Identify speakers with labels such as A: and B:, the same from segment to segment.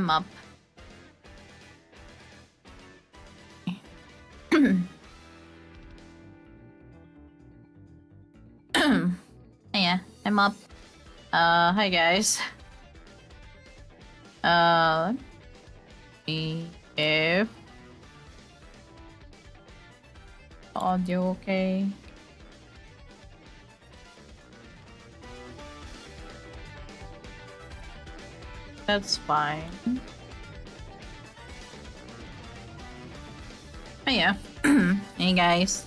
A: I'm up. Yeah, I'm up. Hi guys. Let me if audio okay. That's fine. Oh yeah. Hey guys.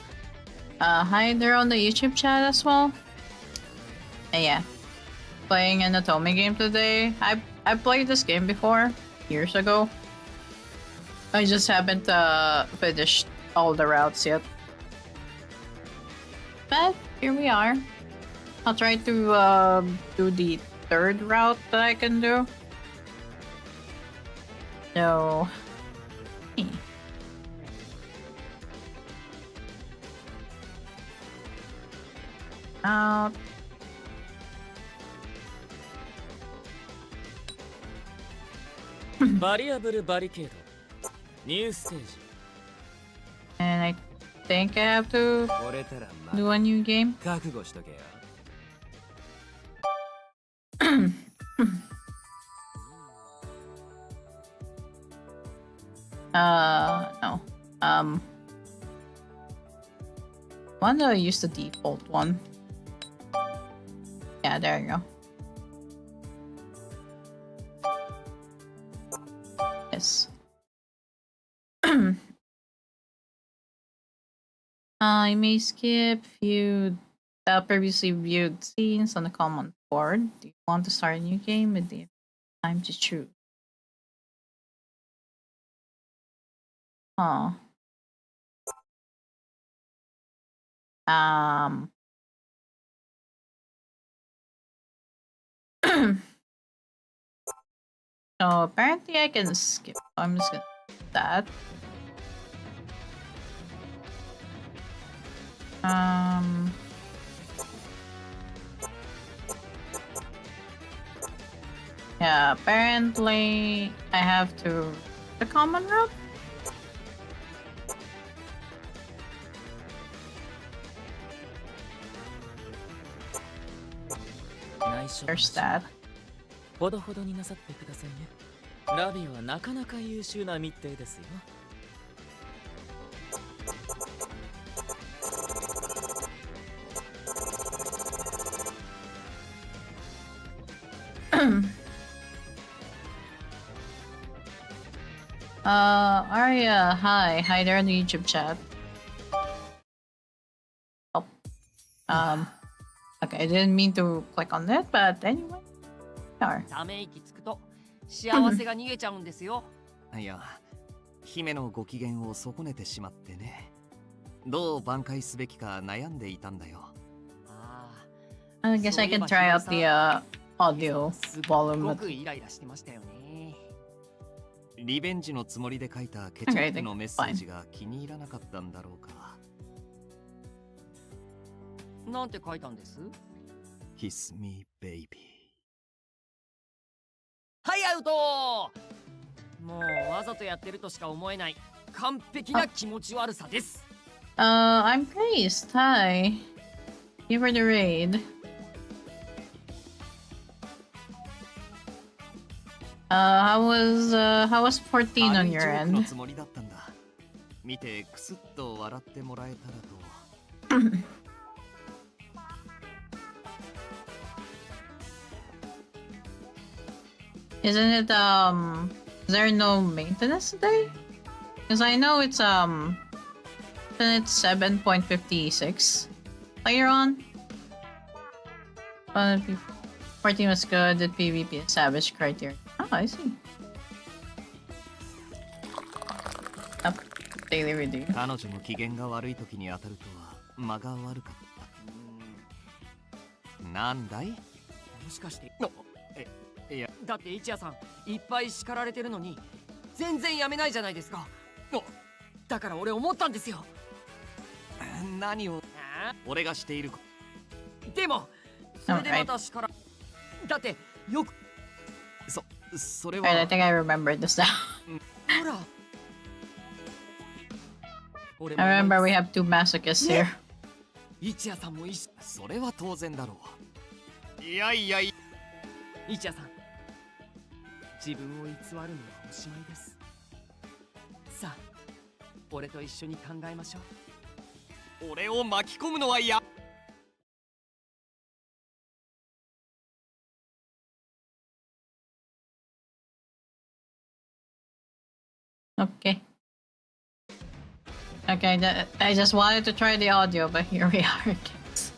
A: Hi there on the YouTube chat as well. Yeah. Playing an otome game today. I played this game before, years ago. I just haven't finished all the routes yet. But here we are. I'll try to do the third route that I can do. So out.
B: BARRICADE. New stage.
A: And I think I have to do a new game. No. Want to use the default one. Yeah, there you go. Yes. I may skip few previously viewed scenes on the common board. Do you want to start a new game with the time to choose? Oh. So apparently I can skip. I'm just gonna do that. Yeah, apparently I have to the common route. There's that.
B: ほどほどになさってくださいね。ラビはなかなか優秀な密偵ですよ。
A: Arya, hi there in the YouTube chat. Oh, okay, I didn't mean to click on that, but anyway.
C: ため息つくと幸せが逃げちゃうんですよ。
D: いや、姫のご機嫌を損ねてしまってね。どう挽回すべきか悩んでいたんだよ。
A: I guess I can try out the audio volume.
C: すごくイライラしてましたよね。
D: リベンジのつもりで書いたケチャップのメッセージが気に入らなかったんだろうか。
C: なんて書いたんです？
D: Kiss me, baby.
C: はい、アウト。もうわざとやってるとしか思えない完璧な気持ち悪さです。
A: I'm praised. Hi. You for the raid. How was 14 on your end?
D: つもりだったんだ。見てクスッと笑ってもらえたらと。
A: Isn't it is there no maintenance today? Because I know it's 7.56 player on. But 14 was good, the PvP is savage criteria. Oh, I see. Up daily redo.
D: 彼女の機嫌が悪い時に当たるとは間が悪かった。なんだい？
C: もしかして。いや、だって一夜さんいっぱい叱られてるのに全然やめないじゃないですか。だから俺思ったんですよ。
D: 何を？俺がしている。
C: でもそれでまた叱ら。だってよく。
D: それ
A: Alright, I
D: は
A: think I remember this now.
C: ほら俺も
A: I
C: 思い
A: remember
C: ます
A: we have two masochists here.
C: 一夜さんも一緒
D: それは当然だろう。いやいやい
C: 一夜さん自分を偽るのはおしまいです。さあ俺と一緒に考えましょう。
D: 俺を巻き込むのは嫌。
A: Okay. Okay, I just wanted to try the audio, but here we are, kids.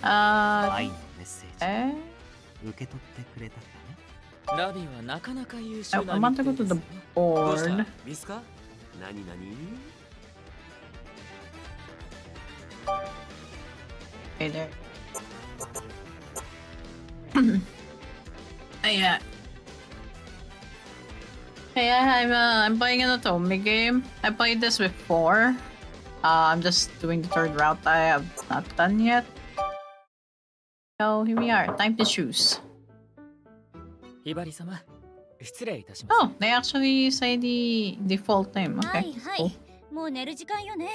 D: 愛のメッセージ
A: Okay.
D: 受け取ってくれたかな。
B: ラビはなかなか優秀
A: I
B: な
A: want
B: 日
A: to go
B: 程
A: to
B: です
A: the
B: よ。
E: どうした
A: board.
E: ミスか何何
A: Okay, there. Yeah. Hey, I'm playing an otome game. I played this before. I'm just doing the third route I have not done yet. So here we are. Time to choose.
B: ひばり様、失礼いたします。
A: Oh, they actually say the default name.
F: は
A: Okay.
F: いは
A: Cool.
F: い、もう寝る時間よね。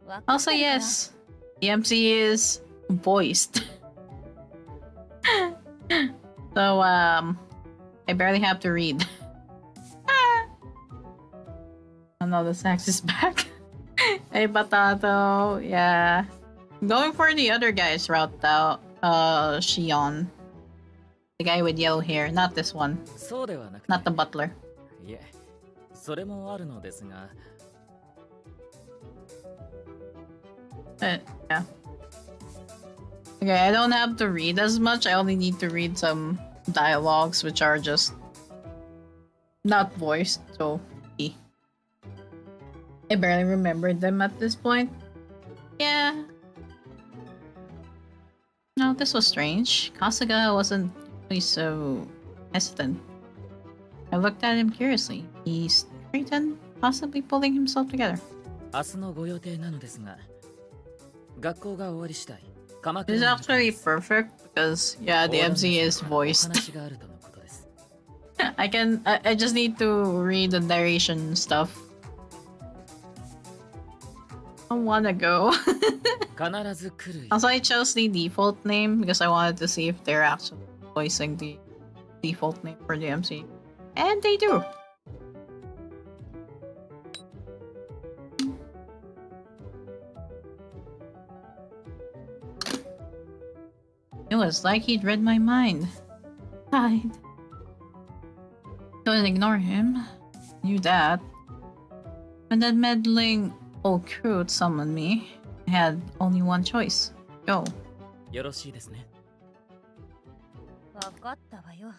F: わかっ
A: Also,
F: てるから
A: yes, the MC is voiced. So, I barely have to read. Oh no, the sax is back. Hey, Batato. Yeah. I'm going for the other guy's route though. Shion. The guy with yellow hair. Not this one.
B: そうではなくて、
A: Not the butler.
B: いえ、それもあるのですが、
A: Yeah. Okay, I don't have to read as much. I only need to read some dialogues which are just not voiced, so I barely remembered them at this point. Yeah. No, this was strange. Kasuga wasn't really so hesitant. I looked at him curiously. He's straightened, possibly pulling himself together.
B: 明日のご予定なのですが、学校が終わり次第、鎌
A: This
B: 倉
A: is
B: に
A: actually perfect because, yeah, the MC is
B: お
A: voiced.
B: 話があるとのことです。
A: I just need to read the narration stuff. I wanna go.
B: 必ず来る。
A: Also, I chose the default name because I wanted to see if they're actually voicing the default name for the MC. And they do. It was like he'd read my mind. Hide. Couldn't ignore him. Knew that. When that meddling old crew summoned me, I had only one choice. Go.
B: よろしいですね。
F: わかったわよ。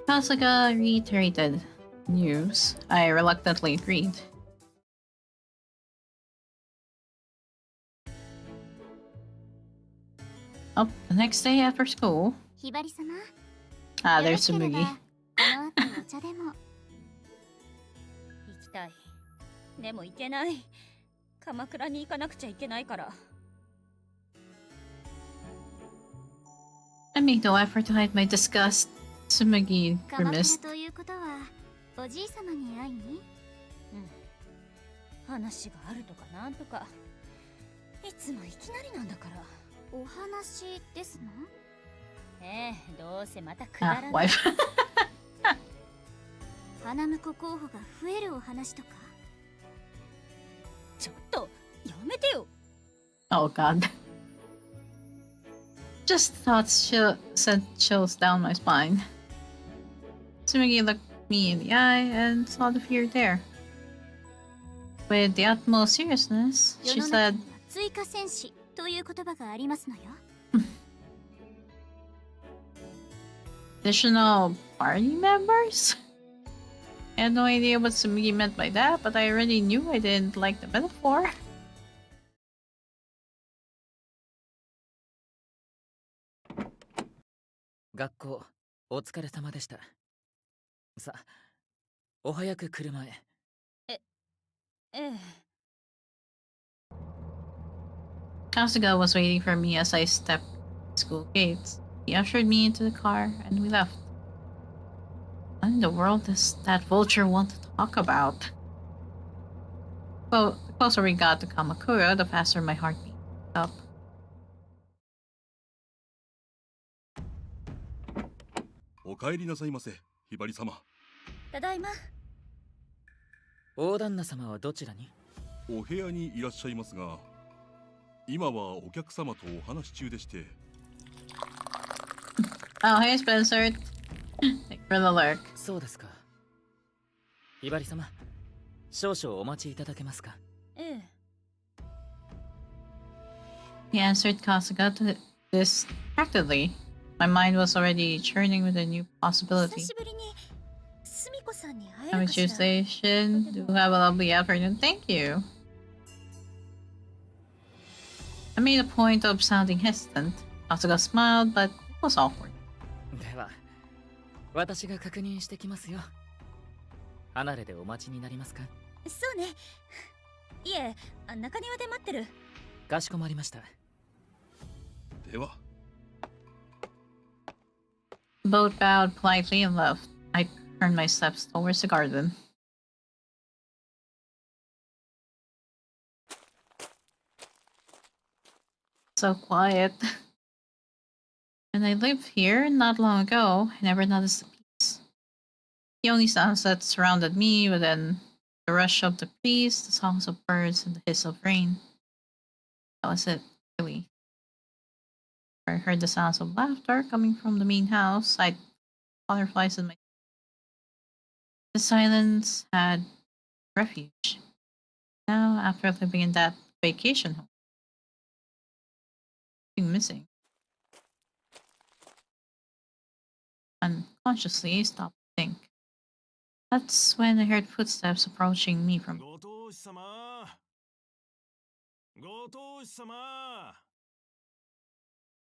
A: Kasuga reiterated news. I reluctantly agreed. Oh, the next day after school.
F: ひばり様。
A: Ah,
F: よろ
A: there's
F: しければ
A: Tsumugi.
F: この後お茶でも。行きたい。でも行けない。鎌倉に行かなくちゃいけないから。
A: I made no effort to hide my disgust. Tsumugi
F: 鎌倉
A: grimaced.
F: ということはおじい様に会いに。話があるとかなんとか。いつもいきなりなんだから。お話ですの？ええ、どうせまたくだ
A: Ah,
F: らない。
A: wife.
F: 花婿候補が増えるお話とか。ちょっとやめてよ。
A: Oh god. Just thoughts sent chills down my spine. Tsumugi looked me in the eye and saw the fear there. With the utmost seriousness,
F: 世
A: she
F: の中
A: said,
F: には追加戦士という言葉がありますのよ。
A: additional party members? I had no idea what Tsumugi meant by that, but I already knew I didn't like the metaphor.
B: 「学校お疲れ様でした。さあ、お早く車へ。
F: ええ。
A: Kasuga was waiting for me as I stepped the school gates. He ushered me into the car and we left. What in the world does that vulture want to talk about? Well, the closer we got to Kamakura, the faster my heart beat up.
G: お帰りなさいませ、ひばり様。
F: ただいま。
B: 大旦那様はどちらに？
G: お部屋にいらっしゃいますが、今はお客様とお話し中でして。
A: Oh, hey Spencer. Thanks for the lurk.
B: そうですか。ひばり様、少々お待ちいただけますか？
F: ええ。
A: He answered Kasuga distractedly. My mind was already churning with a new
F: 久
A: possibility.
F: しぶりにすみこさんに会え
A: Have
F: る
A: a
F: かし
A: cheer
F: ら。
A: station. Do have a lovely afternoon. Thank you. I made a point of sounding hesitant. Kasuga smiled, but it was awkward.
B: では、私が確認してきますよ。離れでお待ちになりますか？
F: そうね。いえ、中庭で待ってる。
B: かしこまりました。
G: では。
A: Both bowed politely and left. I turned my steps towards the garden. So quiet. When I lived here not long ago, I never noticed the peace. The only sounds that surrounded me were then the rush of the breeze, the songs of birds, and the hiss of rain. That was it, really. I heard the sounds of laughter coming from the main house. I butterflies in my. The silence had refuge. Now, after living in that vacation home, something missing. Unconsciously, I stopped to think. That's when I heard footsteps approaching me from.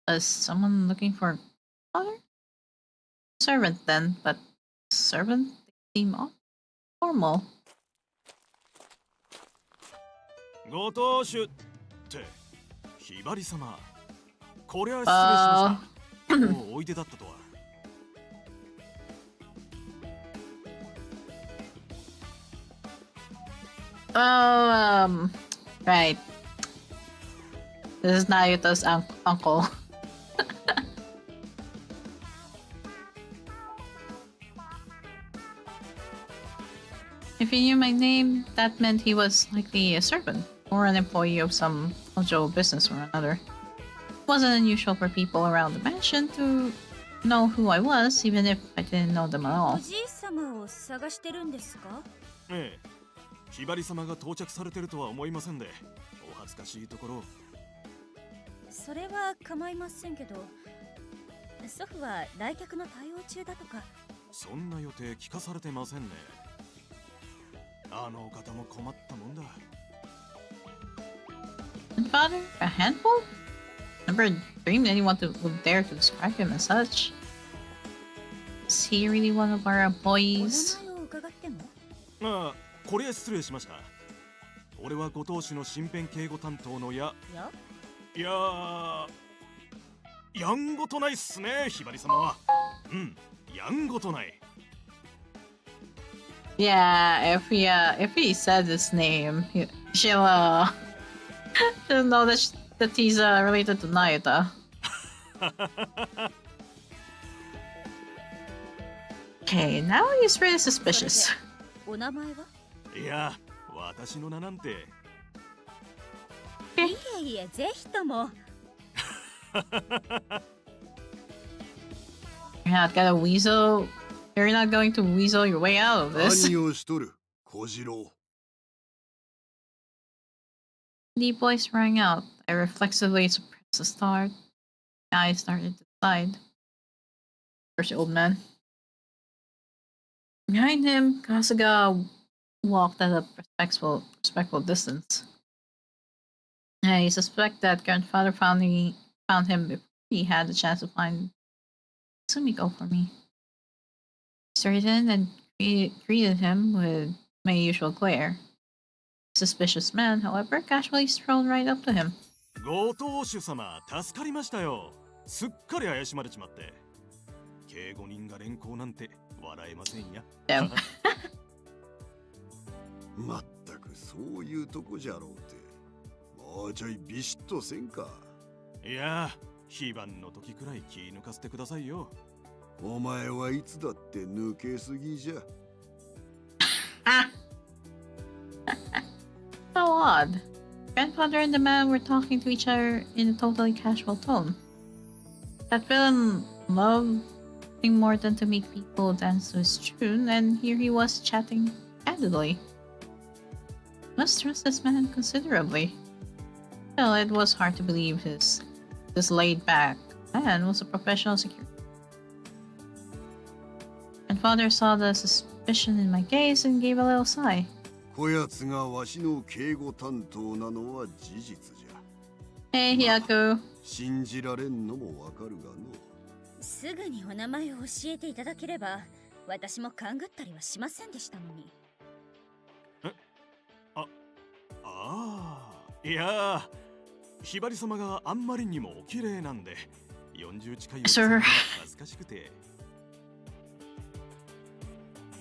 A: Was someone looking for father? Servant then, but servant seemed formal.
G: ご当主ってひばり様、こりゃ失礼しました。もうおいでだったとは。
A: Oh, right. This is Nayuta's uncle. If he knew my name, that meant he was likely a servant or an employee of some Hojo business or another. It wasn't unusual for people around the mansion to know who I was, even if I didn't know them at
F: お
A: all.
F: じい様を探してるんですか？
G: ええ、ひばり様が到着されてるとは思いませんで、お恥ずかしいところ。
F: それは構いませんけど、祖父は来客の対応中だとか。
G: そんな予定聞かされてませんね。あのお方も困ったもんだ。
A: And father, a handful? Never dreamed anyone would dare to describe him as such. Is he really one of our
F: お
A: employees?
F: 名前を伺っても？
G: ああ、これは失礼しました。俺はご当主の身辺警護担当のやんごとないっすね、ひばり様は。うん、やんごとない。
A: Yeah, if he said his name, she'll she'll know that he's related to Nayuta. Okay, now he's really suspicious.
F: お名前は？
G: いや、私の名なんて。
F: いえいえ、ぜひとも。
A: You're not gonna weasel. You're not going to weasel your way out of this.
G: 何をしとる、小次郎。
A: Deep voice rang out. I reflexively suppressed the start. My eyes started to slide. Where's the old man? Behind him, Kasuga walked at a respectful distance. I suspect that grandfather found him before he had the chance to find Sumiko for me. I straightened and greeted him with my usual glare. The suspicious man, however, casually strolled right up to him.
G: ご当主様、助かりましたよ。すっかり怪しまれちまって。警護人が連行なんて笑えませんや。
A: Damn.
H: まったくそういうとこじゃろうて。もうちょいビシッとせんか。
G: いや、非番の時くらい気抜かせてくださいよ。
H: お前はいつだって抜けすぎじゃ。
A: So odd. Grandfather and the man were talking to each other in a totally casual tone. That villain loved nothing more than to make people dance to his tune, and here he was chatting candidly. Must trust this man considerably. Still, it was hard to believe this laid-back man was a professional security. Grandfather saw the suspicion in my gaze and gave a little sigh.
H: こやつがわしの警護担当なのは事実じゃ。
A: Hey, Hyaku.
H: 信じられんのもわかるがの。
F: すぐにお名前を教えていただければ、私も勘ぐったりはしませんでしたのに。
G: いやー、ひばり様があんまりにもお綺麗なんで、40近いおじさんが恥ずかしくて。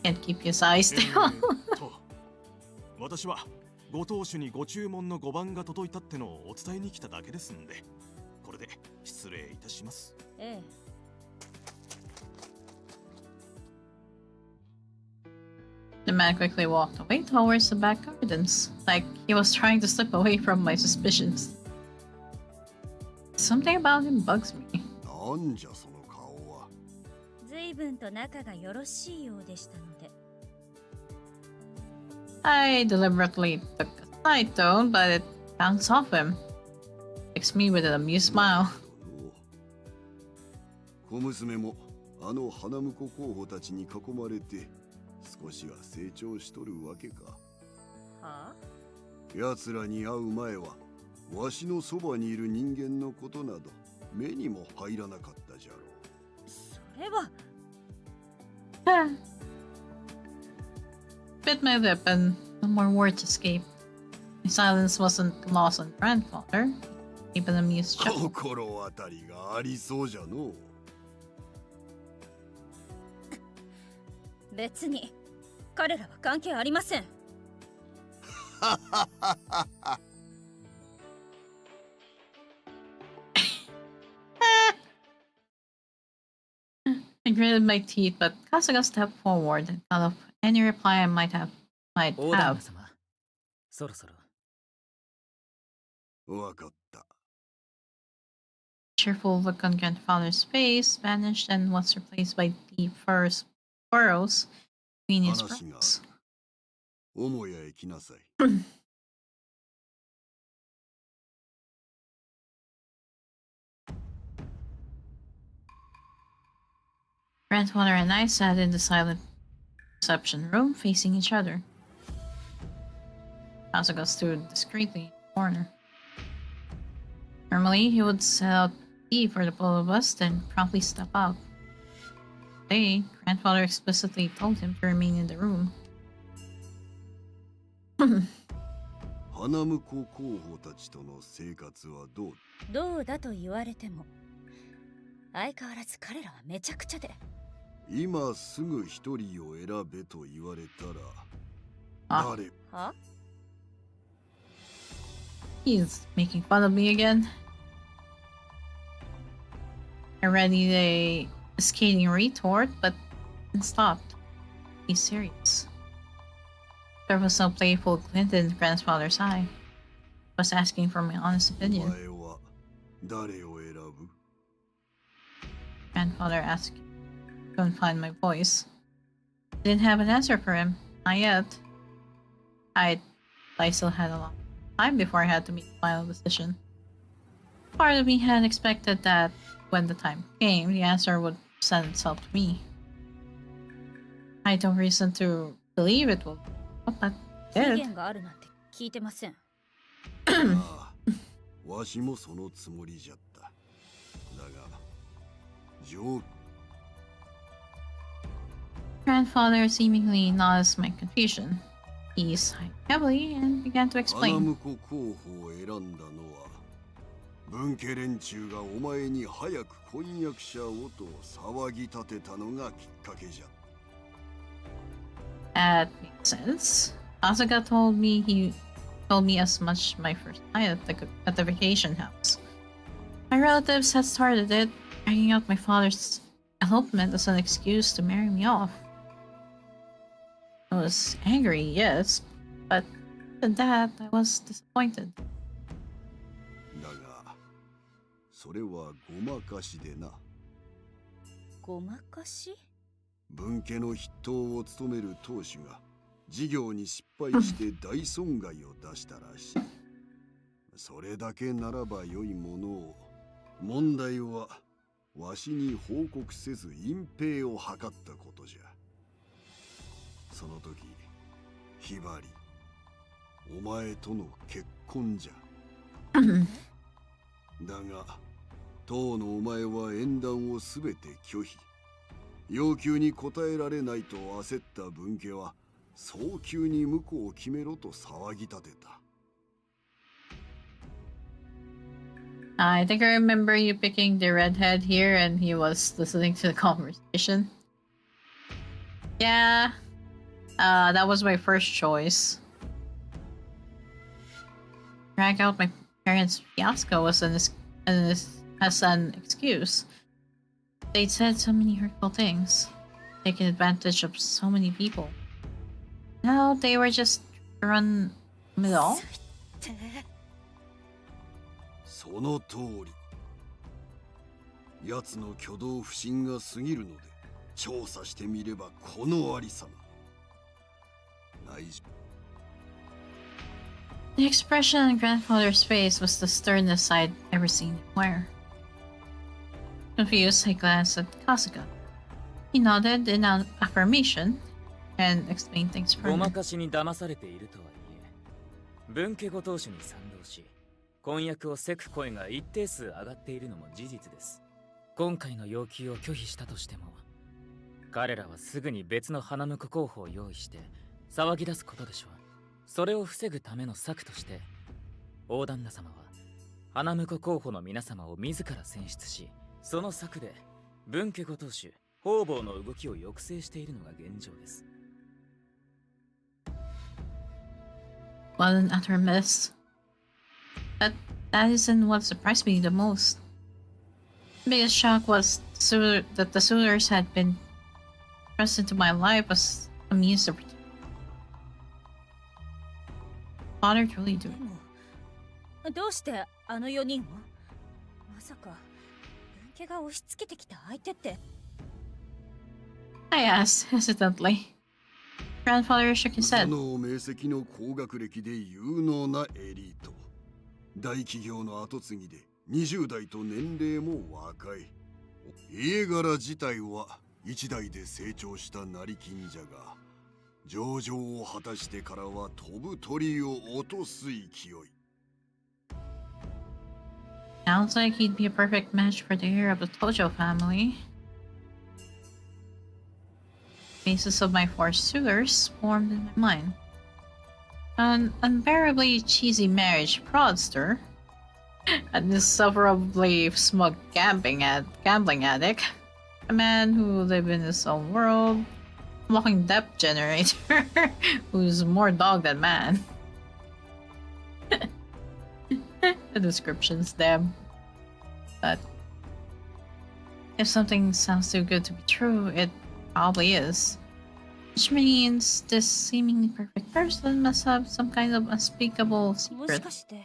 A: Can't keep his eyes down.
G: 私はご当主にご注文の5番が届いたってのをお伝えに来ただけですんで、これで失礼いたします。
F: ええ。
A: The man quickly walked away towards the back gardens, like he was trying to slip away from my suspicions. Something about him bugs me.
H: なんじゃその顔は。
F: 随分と仲がよろしいようでしたので。
A: I deliberately took a side tone, but it bounced off him. Fixed me with an amused smile.
H: 小娘もあの花婿候補たちに囲まれて少しは成長しとるわけか。
F: はあ？
H: 奴らに会う前はわしのそばにいる人間のことなど目にも入らなかったじゃろう。
F: それは。
A: Bit my lip and no more words escaped. My silence wasn't lost on grandfather. Even an amused chuckle.
H: 心当たりがありそうじゃのう。
F: 別に彼らは関係ありません。
A: I gritted my teeth, but Kasuga stepped forward and thought of any reply I might have.
B: オーダー様、そろそろ。
H: わかった。
A: Cheerful look on grandfather's face vanished and was replaced by deep furrows between his brows.
H: 母屋へ来なさい。
A: Grandfather and I sat in the silent reception room facing each other. Kasuga stood discreetly in the corner. Normally, he would set out tea for the both of us, then promptly step out. Today, grandfather explicitly told him to remain in the room.
H: 花婿候補たちとの生活はどう？
F: どうだと言われても、相変わらず彼らはめちゃくちゃで。
H: 今すぐ一人を選べと言われた
A: あ、
H: ら誰？
F: は？
A: He's making fun of me again. I readied a scathing retort, but then stopped. He's serious. There was no playful glint in grandfather's eye. He was asking for my honest
H: お
A: opinion.
H: 前は誰を選ぶ？
A: Grandfather asked. Couldn't find my voice. Didn't have an answer for him. Not yet. I still had a long time before I had to make the final decision. Part of me had expected that when the time came, the answer would present itself to me. I had no reason to believe it would, but
F: 期
A: it
F: 限があるなんて聞いてません。
H: ああ、わしもそのつもりじゃった。だが、
A: Grandfather seemingly noticed my confusion. He sighed heavily and began to
H: 花
A: explain.
H: 婿候補を選んだのは文家連中がお前に早く婚約者をと騒ぎ立てたのがきっかけじゃ。
A: That makes sense. Asuka told me as much my first night at the vacation house. My relatives had started it, dragging out my father's elopement as an excuse to marry me off. I was angry, yes, but at that I was disappointed.
H: だが、それはごまかしでな。
F: ごまかし？
H: 文家の筆頭を務める当主が事業に失敗して大損害を出したらしい。それだけならば良いものを。問題はわしに報告せず隠蔽を図ったことじゃ。その時、ひばり、お前との結婚じゃ。だが、当のお前は縁談をすべて拒否。要求に応えられないと焦った文家は早急に婿を決めろと騒ぎ立てた。
A: I think I remember you picking the redhead here and he was listening to the conversation. Yeah, that was my first choice. Drag out my parents' fiasco was as an excuse. They'd said so many hurtful things, taken advantage of so many people. Now they were just run it all.
H: その通り。奴の挙動不審が過ぎるので、調査してみればこのありさま。内緒。
A: The expression on grandfather's face was the sternest I'd ever seen him wear. Confused, I glanced at Kasuga. He nodded in affirmation and explained things
B: ごま
A: further.
B: かしに騙されているとはいえ、文家ご当主に賛同し、婚約をせく声が一定数上がっているのも事実です。今回の要求を拒否したとしても、彼らはすぐに別の花婿候補を用意して騒ぎ出すことでしょう。それを防ぐための策として、大旦那様は花婿候補の皆様を自ら選出し、その策で文家ご当主方々の動きを抑制しているのが現状です。
A: What an utter mess. That isn't what surprised me the most. The biggest shock was that the suitors had been thrust into my life as a means to protect. Father truly do.
F: でもどうしてあの4人を？まさか文家が押し付けてきた相手って？
A: I asked hesitantly. Grandfather shook his
H: そ
A: head.
H: の名跡の高学歴で有能なエリート。大企業の後継ぎで20代と年齢も若い。家柄自体は一代で成長した成金じゃが、上場を果たしてからは飛ぶ鳥を落とす勢い。
A: Sounds like he'd be a perfect match for the heir of the Tojo family. Faces of my four suitors formed in my mind. An unbearably cheesy marriage fraudster, an insufferably smug gambling addict, a man who lived in his own world, a walking debt generator who's more dog than man. The description's them. But if something sounds too good to be true, it probably is. Which means this seemingly perfect person must have some kind of unspeakable
F: もし
A: secret.
F: かして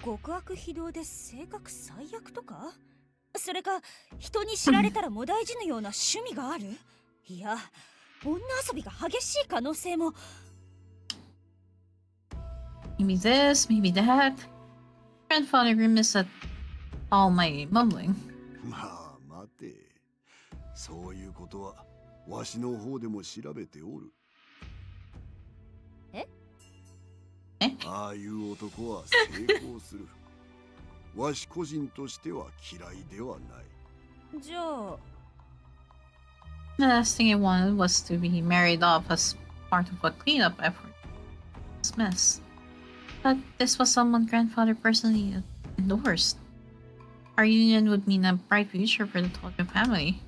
F: 極悪非道で性格最悪とか？それか人に知られたらもだいじぬような趣味がある？いや、女遊びが激しい可能性も。
A: Maybe this, maybe that. Grandfather grimaced at all my mumbling.
H: まあ待て。そういうことはわしの方でも調べておる。
F: え？
H: ああいう男は成功する。わし個人としては嫌いではない。
F: じゃあ
A: The last thing I wanted was to be married off as part of a cleanup effort. This mess. But this was someone grandfather personally endorsed. Our union would mean a bright future for the Tojo family.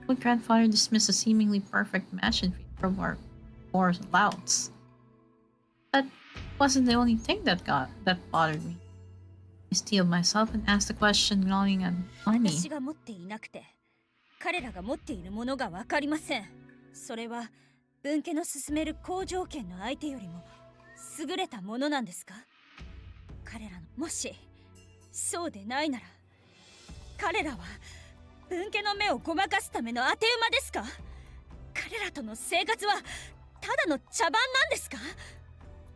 A: Would grandfather dismiss a seemingly perfect match in favor of our four louts? That wasn't the only thing that bothered me. I steeled myself and asked the question, gnawing at money.
F: 私が持っていなくて彼らが持っているものが分かりません。それは分家の進める好条件の相手よりも優れたものなんですか？彼らのもしそうでないなら彼らは分家の目をごまかすための当て馬ですか？彼らとの生活はただの茶番なんですか？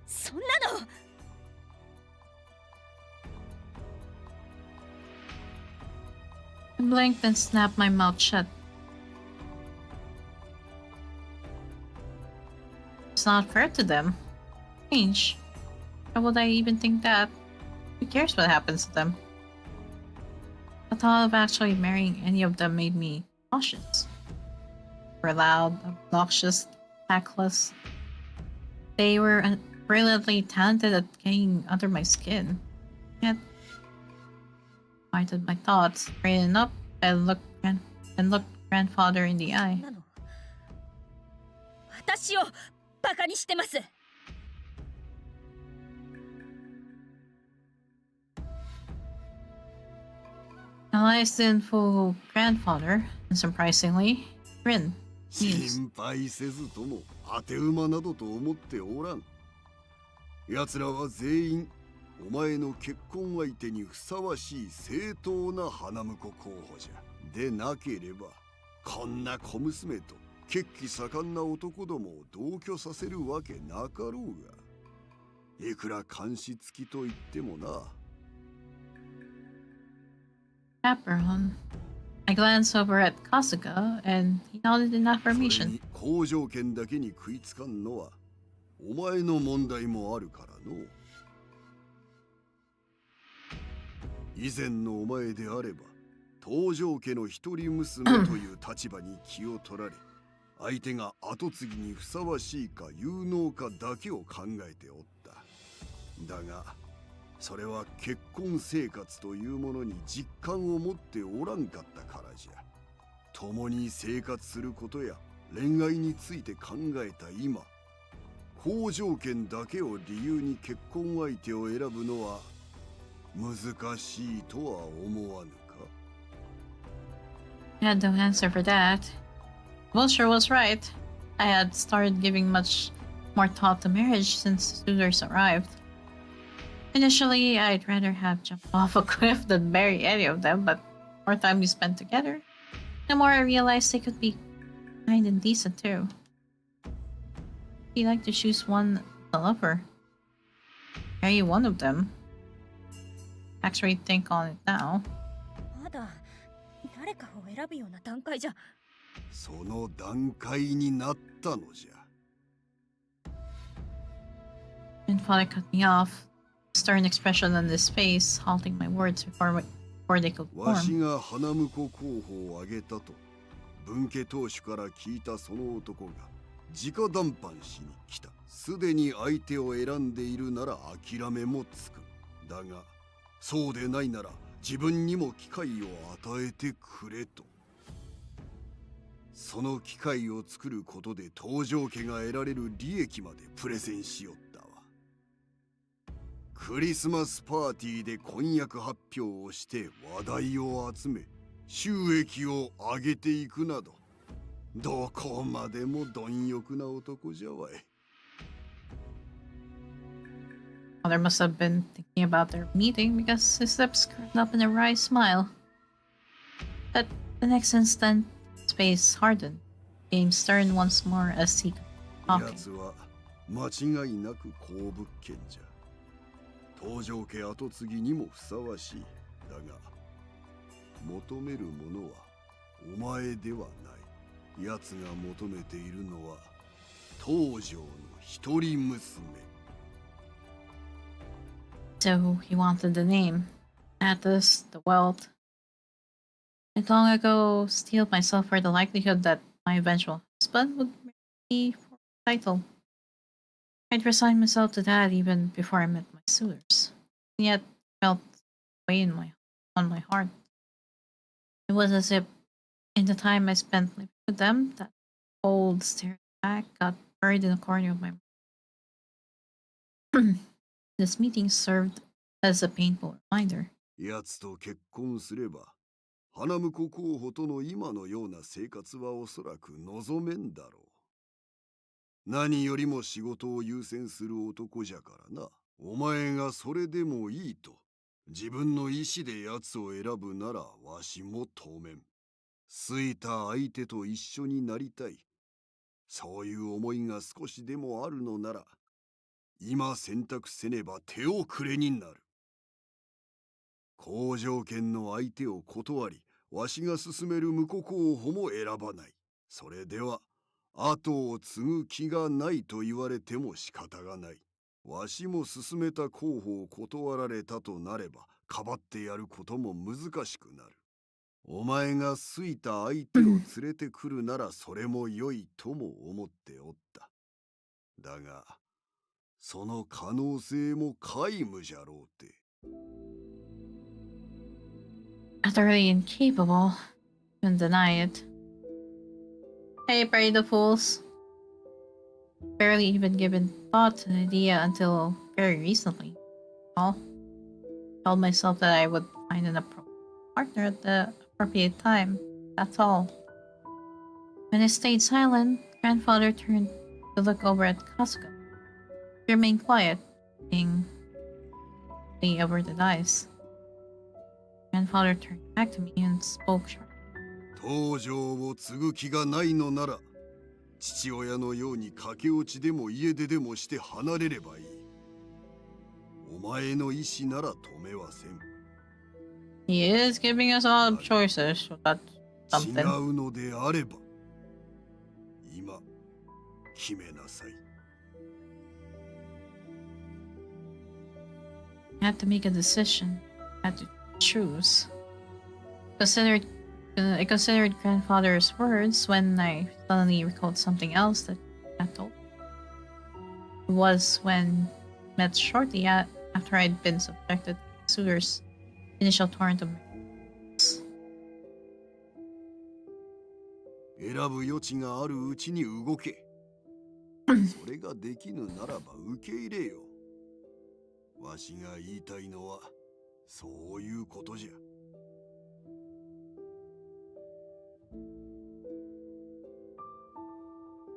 F: そんなの。
A: I blinked and snapped my mouth shut. It's not fair to them. Strange. Why would I even think that? Who cares what happens to them? The thought of actually marrying any of them made me cautious. They were loud, obnoxious, tactless. They were brilliantly talented at getting under my skin. Yet, I quieted my thoughts, straightened up, and looked grandfather in the eye.
F: 私をバカにしてます。
A: I listened full grandfather, and surprisingly, grinned.
H: 心配せずとも当て馬などと思っておらん。奴らは全員お前の結婚相手にふさわしい正当な花婿候補じゃ。でなければこんな小娘と血気盛んな男どもを同居させるわけなかろうが。いくら監視付きと言ってもな。
A: Chaperone. I glanced over at Kasuga, and he nodded in
H: それ
A: affirmation.
H: に好条件だけに食いつかんのはお前の問題もあるからの。以前のお前であれば東条家の一人娘という立場に気を取られ相手が跡継ぎにふさわしいか有能かだけを考えておった。だがそれは結婚生活というものに実感を持っておらんかったからじゃ。共に生活することや恋愛について考えた今、好条件だけを理由に結婚相手を選ぶのは難しいとは思わぬか。
A: I had no answer for that. Wilshire was right. I had started giving much more thought to marriage since the suitors arrived. Initially, I'd rather have jumped off a cliff than marry any of them, but the more time we spent together, the more I realized they could be kind and decent too. If you like to choose one as a lover, marry one of them. Actually, think on it now.
F: まだ誰かを選ぶような段階じゃ。
H: その段階になったのじゃ。
A: Grandfather cut me off, stern expression on his face, halting my words before they could
H: わし
A: form.
H: が花婿候補を挙げたと分家当主から聞いたその男が直談判しに来た。すでに相手を選んでいるなら諦めもつく。だがそうでないなら自分にも機会を与えてくれと。その機会を作ることで東条家が得られる利益までプレゼンしよったわ。クリスマスパーティーで婚約発表をして話題を集め収益を上げていくなど、どこまでも貪欲な男じゃわい。
A: Father must have been thinking about their meeting because his lips curled up in a wry smile. But the next instant, his face hardened, became stern once more as he continued
H: や
A: talking.
H: つは間違いなく好物件じゃ。東条家跡継ぎにもふさわしい。だが求めるものはお前ではない。奴が求めているのは東条の一人娘。
A: So he wanted the name, status, the wealth. I'd long ago steeled myself for the likelihood that my eventual husband would marry me for the title. I'd resigned myself to that even before I met my suitors. And yet, I felt way in my on my heart. It was as if, in the time I spent living with them, that old stare back got buried in a corner of my mind. This meeting served as a painful reminder.
H: 奴と結婚すれば、花婿候補との今のような生活はおそらく望めんだろう。何よりも仕事を優先する男じゃからな。お前がそれでもいいと、自分の意志で奴を選ぶならわしも当面。好いた相手と一緒になりたい。そういう思いが少しでもあるのなら、今選択せねば手遅れになる。好条件の相手を断り、わしが勧める婿候補も選ばない。それでは、後を継ぐ気がないと言われても仕方がない。わしも勧めた候補を断られたとなれば、かばってやることも難しくなる。お前が好いた相手を連れてくるならそれも良いとも思っておった。だが、その可能性も皆無じゃろうて。
A: Utterly incapable. Couldn't deny it. Hey, pray the fools. Barely even given thought to the idea until very recently. Well, told myself that I would find an appropriate partner at the appropriate time. That's all. When I stayed silent, grandfather turned to look over at Kasuga. She remained quiet, looking over the dice. Grandfather turned back to me and spoke sharply.
H: 東条を継ぐ気がないのなら、父親のように駆け落ちでも家出でもして離れればいい。お前の意志なら止めはせん。
A: He is giving us all choices, so that's
H: 違
A: something.
H: うのであれば、今、決めなさい。
A: I had to make a decision. I had to choose. I considered grandfather's words when I suddenly recalled something else that I had told. It was when met shortly after I'd been subjected to Suitor's initial torrent of messages.
H: 選ぶ余地があるうちに動け。それができぬならば受け入れよ。わしが言いたいのはそういうことじゃ。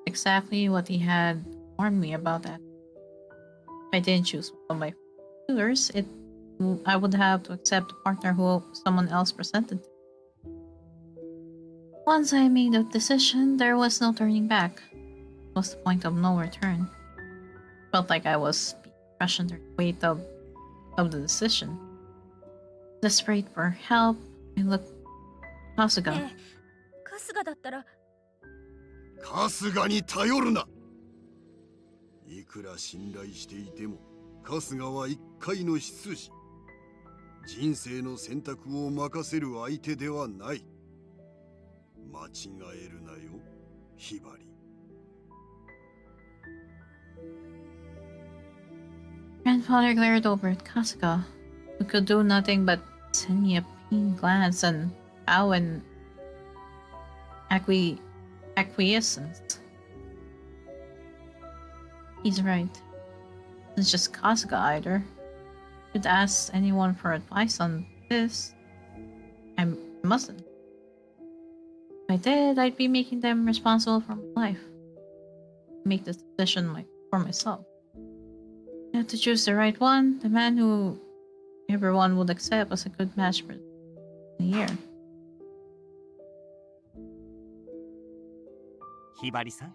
A: Exactly what he had warned me about that. If I didn't choose one of my tutors, I would have to accept a partner who someone else presented. Once I made a decision, there was no turning back. It was the point of no return. Felt like I was being crushed under the weight of the decision. Desperate for help, I looked at Kasuga.
F: 春日だったら
H: 春日に頼るな。いくら信頼していても、春日は一介の執事。人生の選択を任せる相手ではない。間違えるなよ、ひばり。
A: Grandfather glared over at Kasuga, who could do nothing but send me a pained glance and bow in acquiescence. He's right. It's just Kasuga either. Should ask anyone for advice on this. I mustn't. If I did, I'd be making them responsible for my life. Make this decision for myself. I have to choose the right one, the man who everyone would accept as a good match for the year.
D: ひばりさん。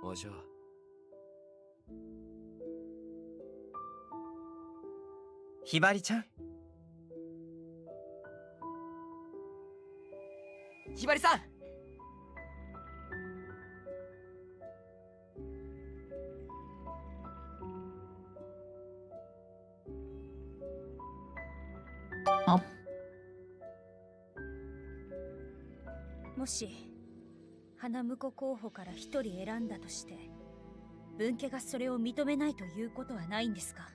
E: お嬢。
D: ひばりちゃん。
C: ひばりさん。
A: Oh,
F: もし花婿候補から一人選んだとして分家がそれを認めないということはないんですか？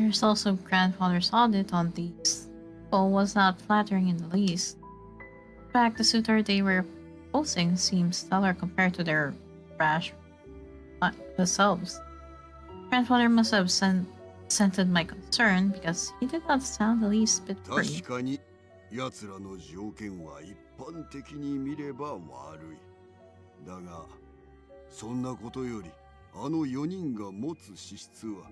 A: There's also grandfather's audit on these. Well, was not flattering in the least. In fact, the suitor they were posing seems stellar compared to their rash selves. Grandfather must have scented my concern because he did not sound the least bit worried.
H: 確かに奴らの条件は一般的に見れば悪い。だが、そんなことよりあの4人が持つ資質は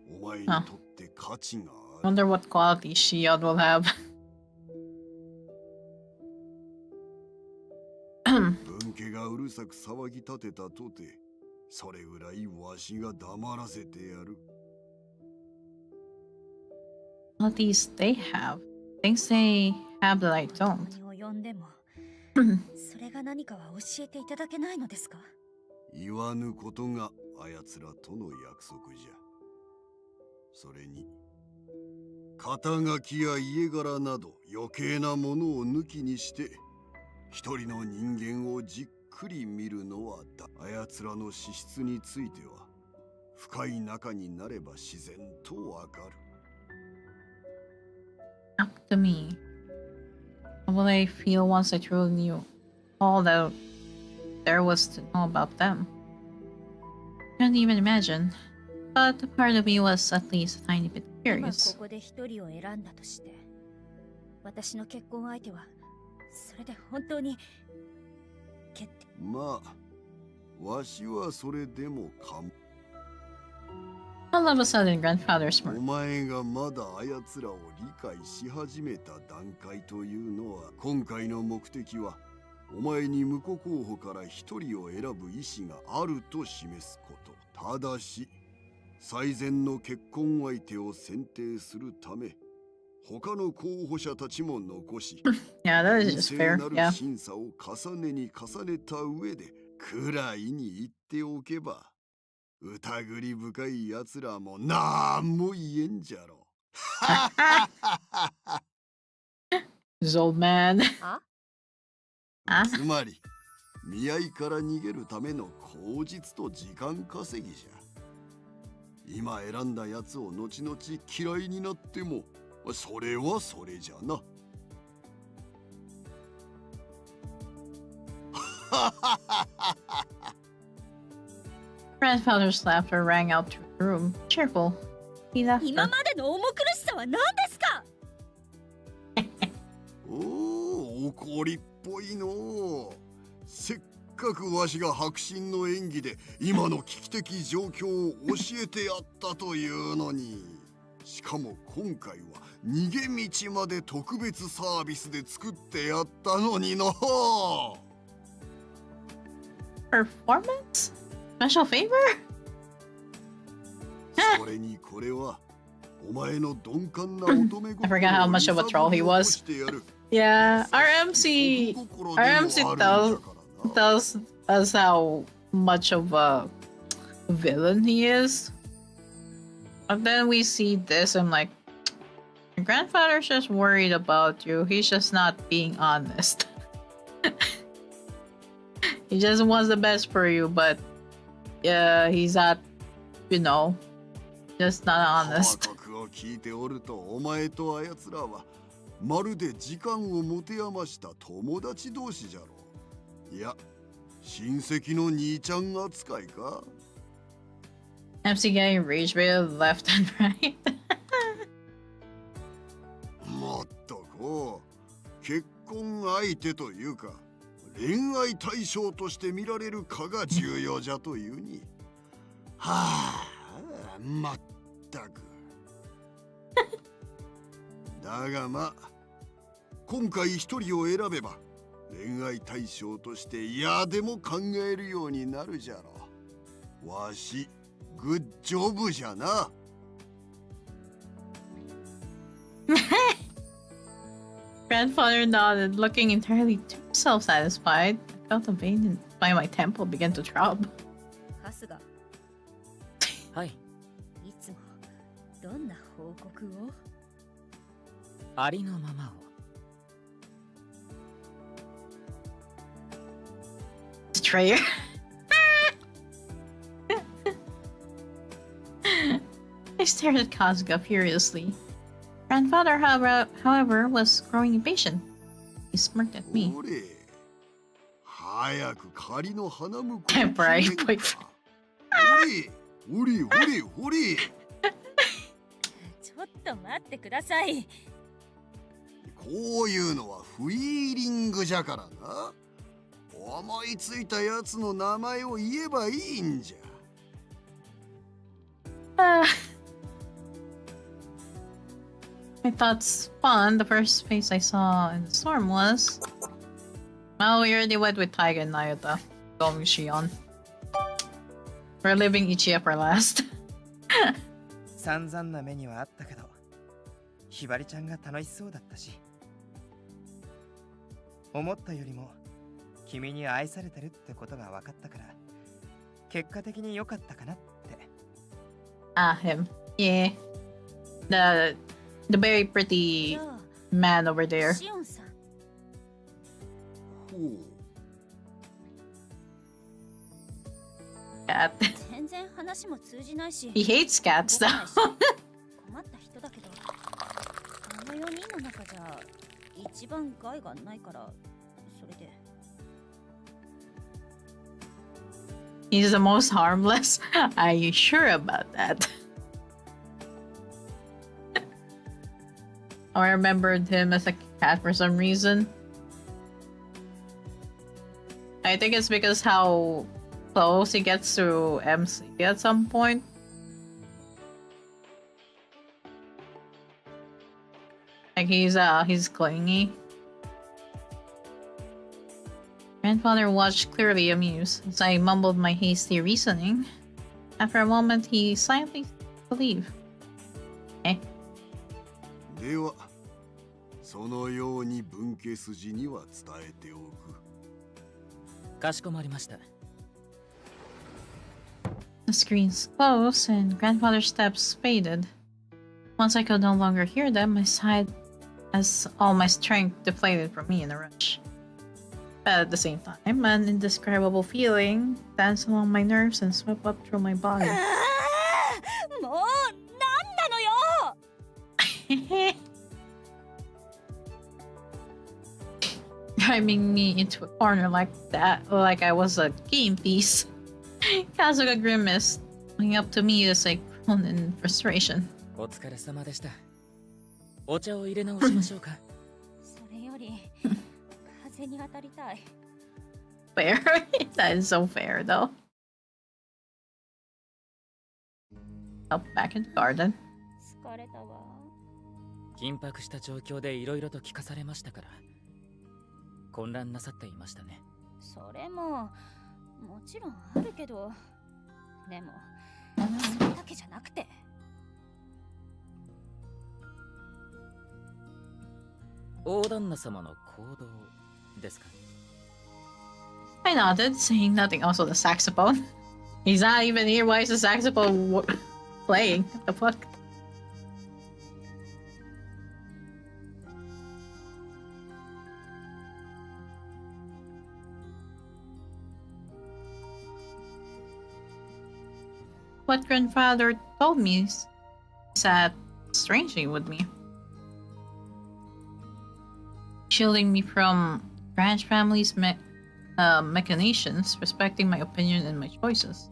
H: お前にとって価値がある。
A: Wonder what quality Shion will have.
H: 分家がうるさく騒ぎ立てたとて、それぐらいわしが黙らせてやる。
A: Qualities they have. Things they have that I don't.
F: 及んでもそれが何かは教えていただけないのですか？
H: 言わぬことがあやつらとの約束じゃ。それに肩書きや家柄など余計なものを抜きにして一人の人間をじっくり見るのはだ。あやつらの資質については深い中になれば自然とわかる。
A: Up to me. What will I feel once I truly knew all that there was to know about them? I couldn't even imagine. But a part of me was at least a tiny bit
F: 今
A: curious.
F: ここで一人を選んだとして、私の結婚相手はそれで本当に決定。
H: まあ、わしはそれでもかも。
A: All of a sudden, grandfather
H: お
A: smirked.
H: 前がまだあやつらを理解し始めた段階というのは、今回の目的はお前に婿候補から一人を選ぶ意思があると示すこと。ただし最善の結婚相手を選定するため他の候補者たちも残し
A: Yeah, that is
H: 公
A: just
H: 正
A: fair.
H: なる
A: Yeah.
H: 審査を重ねに重ねた上でくらいに言っておけば疑り深いやつらもなんも言えんじゃろ。
A: This old man.
F: あ？
A: あ
H: つまり見合いから逃げるための口実と時間稼ぎじゃ。今選んだやつを後々嫌いになってもそれはそれじゃな。
A: Grandfather's laughter rang out through the room. Cheerful. He laughed.
F: 今までの重苦しさは何ですか？
H: おお、怒りっぽいの。せっかくわしが迫真の演技で今の危機的状況を教えてやったというのに、しかも今回は逃げ道まで特別サービスで作ってやったのにの。
A: Performance? Special favor?
H: それにこれはお前の鈍感な乙女
A: I forgot how much of a troll he was. Yeah, RMC tells us how much of a villain he is. But then we see this, I'm like, your grandfather's just worried about you. He's just not being honest. He just wants the best for you, but yeah, he's not, you know, just not honest.
H: 価格を聞いておるとお前とあやつらはまるで時間を持て余した友達同士じゃろう。いや、親戚の兄ちゃん扱いか。
A: MC getting rage bait left and right.
H: もっとこう結婚相手というか恋愛対象として見られるかが重要じゃというに。はあ、まったく。だがまあ今回一人を選べば恋愛対象として嫌でも考えるようになるじゃろ。わしグッジョブじゃな。
A: Grandfather nodded, looking entirely too self-satisfied. I felt a vein by my temple begin to throb.
F: 春日、
B: はい。
F: いつもどんな報告を？
B: ありのままを。
A: Betrayer. I stared at Kazuga furiously. Grandfather, however, was growing impatient. He smirked at me.
H: おれ早く仮の花婿を
A: Temporary
H: 決めんか
A: boyfriend.
H: おれおれおれ
F: ちょっと待ってください。
H: こういうのはフィーリングじゃからな。思いついたやつの名前を言えばいいんじゃ。
A: I thought Spawn, the first face I saw in the storm was... Well, we already went with Taiga and Nayota. Going with Shion. We're leaving Ichiya for last.
I: 散々な目にはあったけど、ひばりちゃんが楽しそうだったし、思ったよりも君に愛されてるってことが分かったから、結果的に良かったかなって。
A: Ah, him. Yeah. The very pretty man over there.
F: シオンさん、
H: ほう
A: Cat.
F: 全然話も通じないし。
A: He hates cats
F: 動
A: though.
F: かないし困った人だけど、あの4人の中じゃ一番害がないから、それで。
A: He's the most harmless. Are you sure about that? I remembered him as a cat for some reason. I think it's because how close he gets to MC at some point. Like he's clingy. Grandfather watched clearly amused as I mumbled my hasty reasoning. After a moment, he silently believed. Eh?
H: ではそのように分家筋には伝えておく。
B: かしこまりました。
A: The screens closed and grandfather's steps faded. Once I could no longer hear them, I sighed as all my strength deflated from me in a rush. But at the same time, an indescribable feeling danced along my nerves and swept up through my body.
F: もうなんなのよ。
A: Driving me into a corner like that, like I was a game piece. Kazuga grimaced, looking up to me as I groaned in frustration.
B: お疲れ様でした。お茶を入れ直しましょうか。
F: それより風に当たりたい。
A: Fair? That is so fair, though. Up back in the garden.
F: 疲れたわ。
B: 緊迫した状況でいろいろと聞かされましたから、混乱なさっていましたね。
F: それももちろんあるけど、でもそれだけじゃなくて。
B: 大旦那様の行動ですか。
A: I nodded, saying nothing else on the saxophone. He's not even here. Why is the saxophone playing? What the fuck? What grandfather told me sat strangely with me, shielding me from branch family's machinations, respecting my opinion and my choices.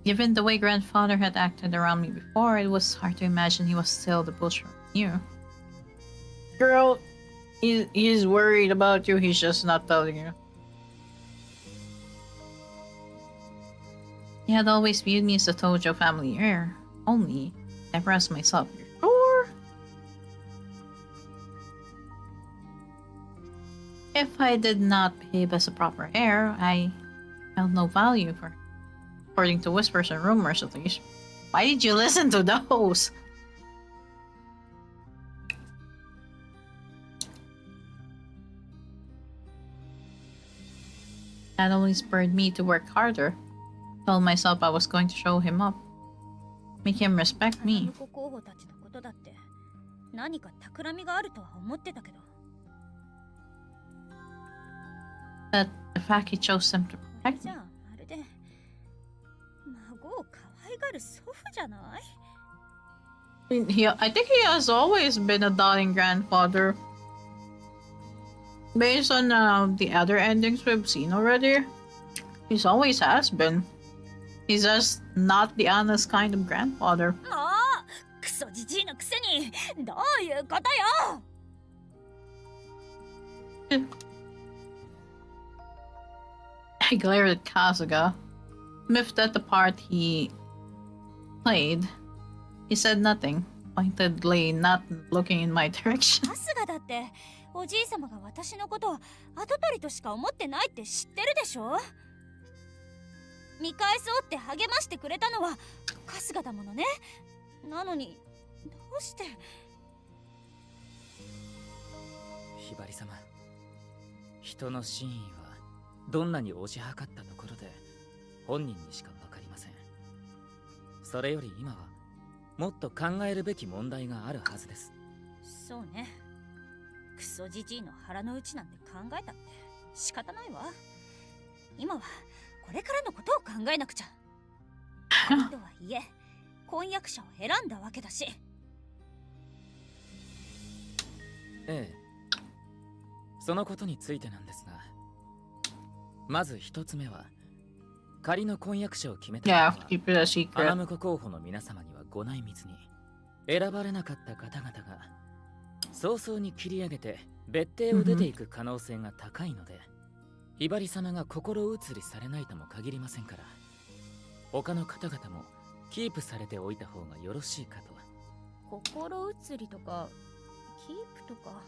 A: Given the way grandfather had acted around me before, it was hard to imagine he was still the butcher I knew. Girl, he's worried about you, he's just not telling you. He had always viewed me as the Tojo family heir, only never as myself. You're sure? If I did not behave as a proper heir, I held no value for him. According to whispers and rumors, at least. Why did you listen to those? That only spurred me to work harder. Told myself I was going to show him up. Make him respect me.
F: 候補たちのことだって何か企みがあるとは思ってたけど。
A: But the fact he chose them to
F: これ
A: protect
F: じ
A: me.
F: ゃあまるで孫を可愛がる祖父じゃない？
A: I think he has always been a doting grandfather. Based on the other endings we've seen already, he's always has been. He's just not the honest kind of grandfather.
F: もうクソじじいのくせにどういうことよ。
A: I glared at Kasuga, miffed at the part he played. He said nothing, pointedly not looking in my direction.
F: 春日だっておじい様が私のことを跡取りとしか思ってないって知ってるでしょ。見返そうって励ましてくれたのは春日だものね。なのにどうして。
B: ひばり様、人の真意はどんなに推し量ったところで本人にしかわかりません。それより今はもっと考えるべき問題があるはずです。
F: そうね。クソじじいの腹の内なんて考えたって仕方ないわ。今はこれからのことを考えなくちゃ。とはいえ婚約者を選んだわけだし。
B: ええ、そのことについてなんですが、まず一つ目は仮の婚約者を決めたの
A: Yeah,
B: は
A: keep it a secret.
B: 花婿候補の皆様にはご内密に、選ばれなかった方々が早々に切り上げて別邸を出ていく可能性が高いので、ひばり様が心移りされないとも限りませんから、他の方々もキープされておいた方がよろしいかと。
F: 心移りとかキープとか。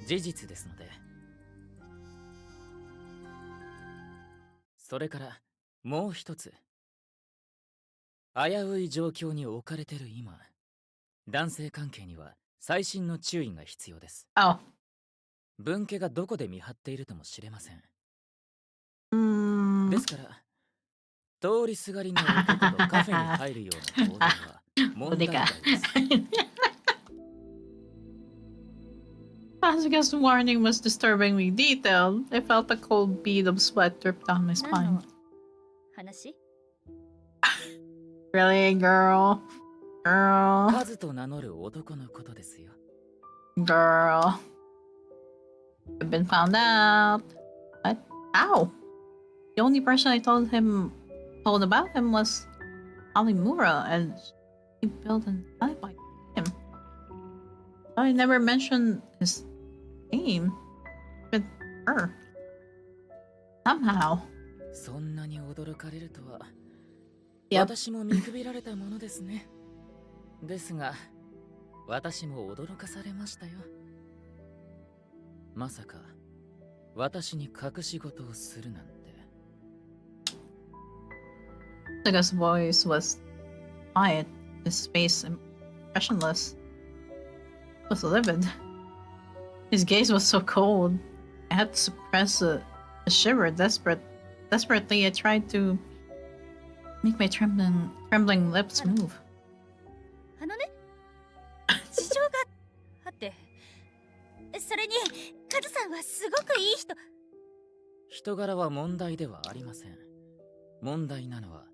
B: 事実ですので。それからもう一つ、危うい状況に置かれてる今、男性関係には細心の注意が必要です。
A: Oh.
B: 分家がどこで見張っているともしれません。ですから、通りすがりの男とカフェに入るような行動は問題外です。
A: Kasuga's warning was disturbingly detailed. I felt a cold bead of sweat drip down my
F: 何
A: spine.
F: の話？
A: Really, girl? Girl?
B: カズと名乗る男のことですよ。
A: Girl. I've been found out. What? How? The only person I told about him was Alimura, and he built an alibi for him. I never mentioned his name with her. Somehow.
B: そんなに驚かれるとは、
A: Yep.
B: 私も見くびられたものですね。ですが、私も驚かされましたよ。まさか、私に隠し事をするなんて。
A: Saga's voice was quiet, his face expressionless. It was livid. His gaze was so cold. I had to suppress a shiver. Desperately, I tried to make my trembling lips move.
F: あのね、事情があって、それにカズさんはすごくいい人。
B: 人柄は問題ではありません。問題なのは、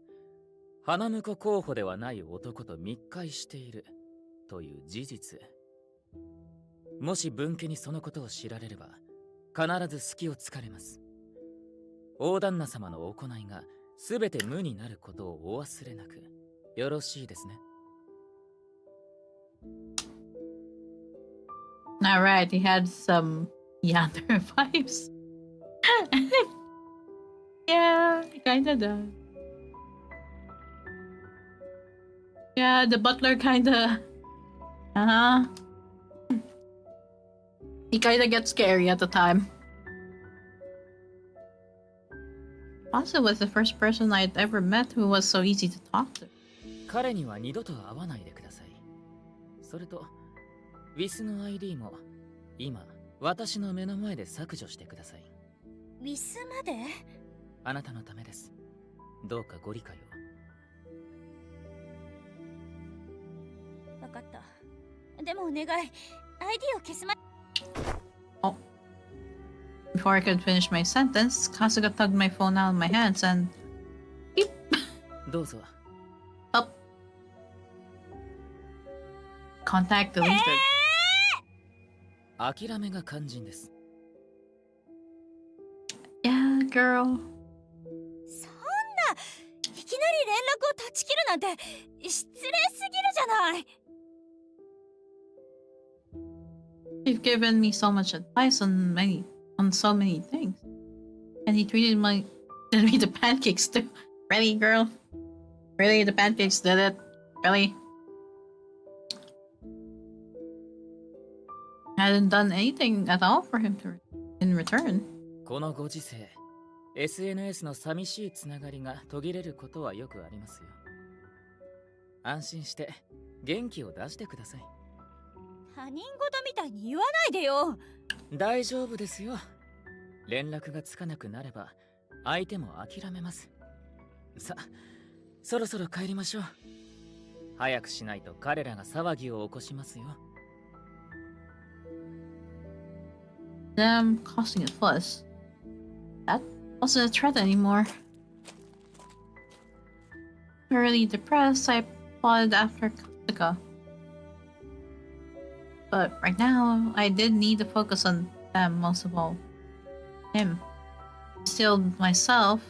B: 花婿候補ではない男と密会しているという事実。もし分家にそのことを知られれば、必ず隙をつかれます。大旦那様の行いが全て無になることをお忘れなく、よろしいですね。
A: Alright, he had some yandere vibes. Yeah, he kinda does. Yeah, the butler kinda... He kinda gets scary at the time. Also was the first person I'd ever met who was so easy to talk to.
B: 彼には二度と会わないでください。それと、ウィスの ID も今、私の目の前で削除してください。
F: ウィスまで？
B: あなたのためです。どうかご理解を。
F: わかった。でもお願い、ID を消すま。
A: Oh. Before I could finish my sentence, Kasuga tugged my phone out of my hands and... Beep.
B: どうぞ。
A: Oh. Contact deleted.
B: 諦めが肝心です。
A: Yeah, girl.
F: そんないきなり連絡を断ち切るなんて失礼すぎるじゃない。
A: You've given me so much advice on so many things. And he treated me the pancakes too. Really, girl? Really, the pancakes did it? Really? I hadn't done anything at all for him in return.
B: このご時世、SNS の寂しいつながりが途切れることはよくありますよ。安心して元気を出してください。
F: 他人事みたいに言わないでよ。
B: 大丈夫ですよ。連絡がつかなくなれば相手も諦めます。さ、そろそろ帰りましょう。早くしないと彼らが騒ぎを起こしますよ。
A: Them causing a fuss. That wasn't a threat anymore. Really depressed, I plotted after Katsuka. But right now, I did need to focus on them most of all. Him. Still myself,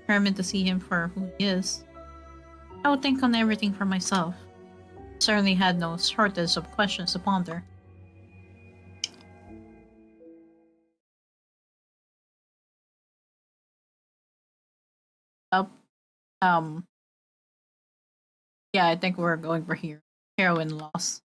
A: determined to see him for who he is. I would think on everything for myself. Certainly had no shortage of questions to ponder. Um, yeah, I think we're going for here. Heroin loss.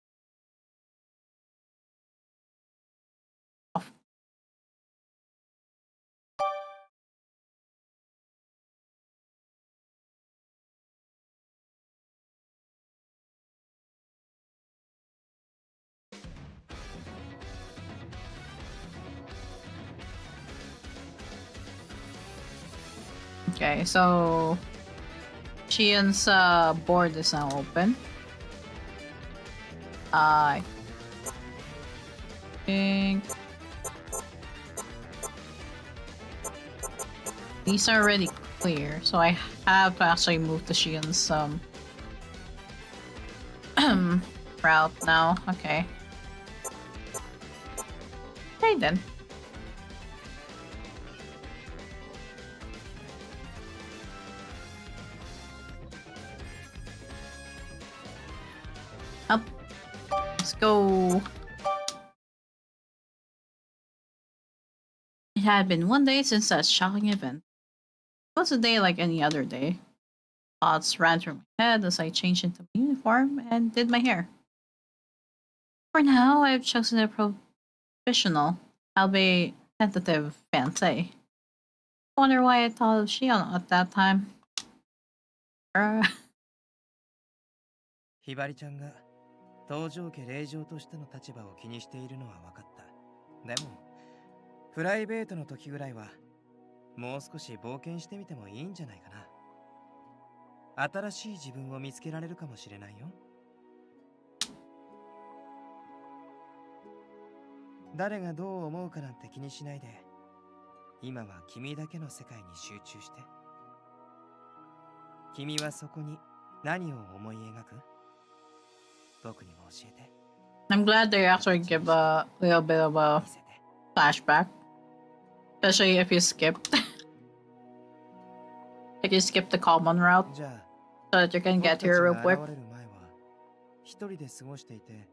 A: Okay, so Shion's board is now open. I think these are already clear, so I have to actually move to Shion's route now. Okay. Okay then. Up. Let's go. It had been one day since that shocking event. It was a day like any other day. Thoughts ran through my head as I changed into my uniform and did my hair. For now, I've chosen a provisional, albeit tentative fiancé. I wonder why I thought of Shion at that time.
I: ひばりちゃんが東条家令嬢としての立場を気にしているのは分かった。でもプライベートの時ぐらいはもう少し冒険してみてもいいんじゃないかな。新しい自分を見つけられるかもしれないよ。誰がどう思うかなんて気にしないで、今は君だけの世界に集中して。君はそこに何を思い描く？僕にも教えて。
A: I'm glad they actually give a little bit of a flashback. Especially if you skipped. Like you skip the common route. So that you can get here real quick.
I: 一人で過ごしていて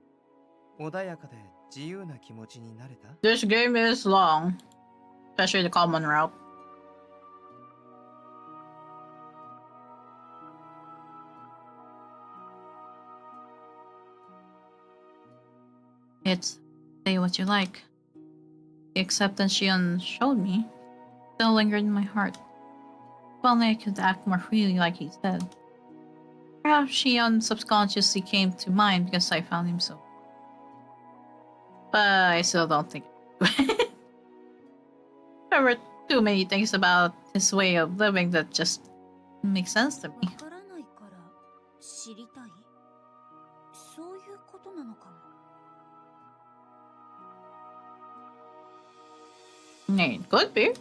I: 穏やかで自由な気持ちになれた？
A: This game is long. Especially the common route. It's say what you like. The acceptance Shion showed me still lingered in my heart. If only I could act more freely like he said. Perhaps Shion subconsciously came to mind because I found him so. But I still don't think there were too many things about his way of living that just make sense to me.
F: わからないから知りたい。そういうことなのかも。
A: It could be.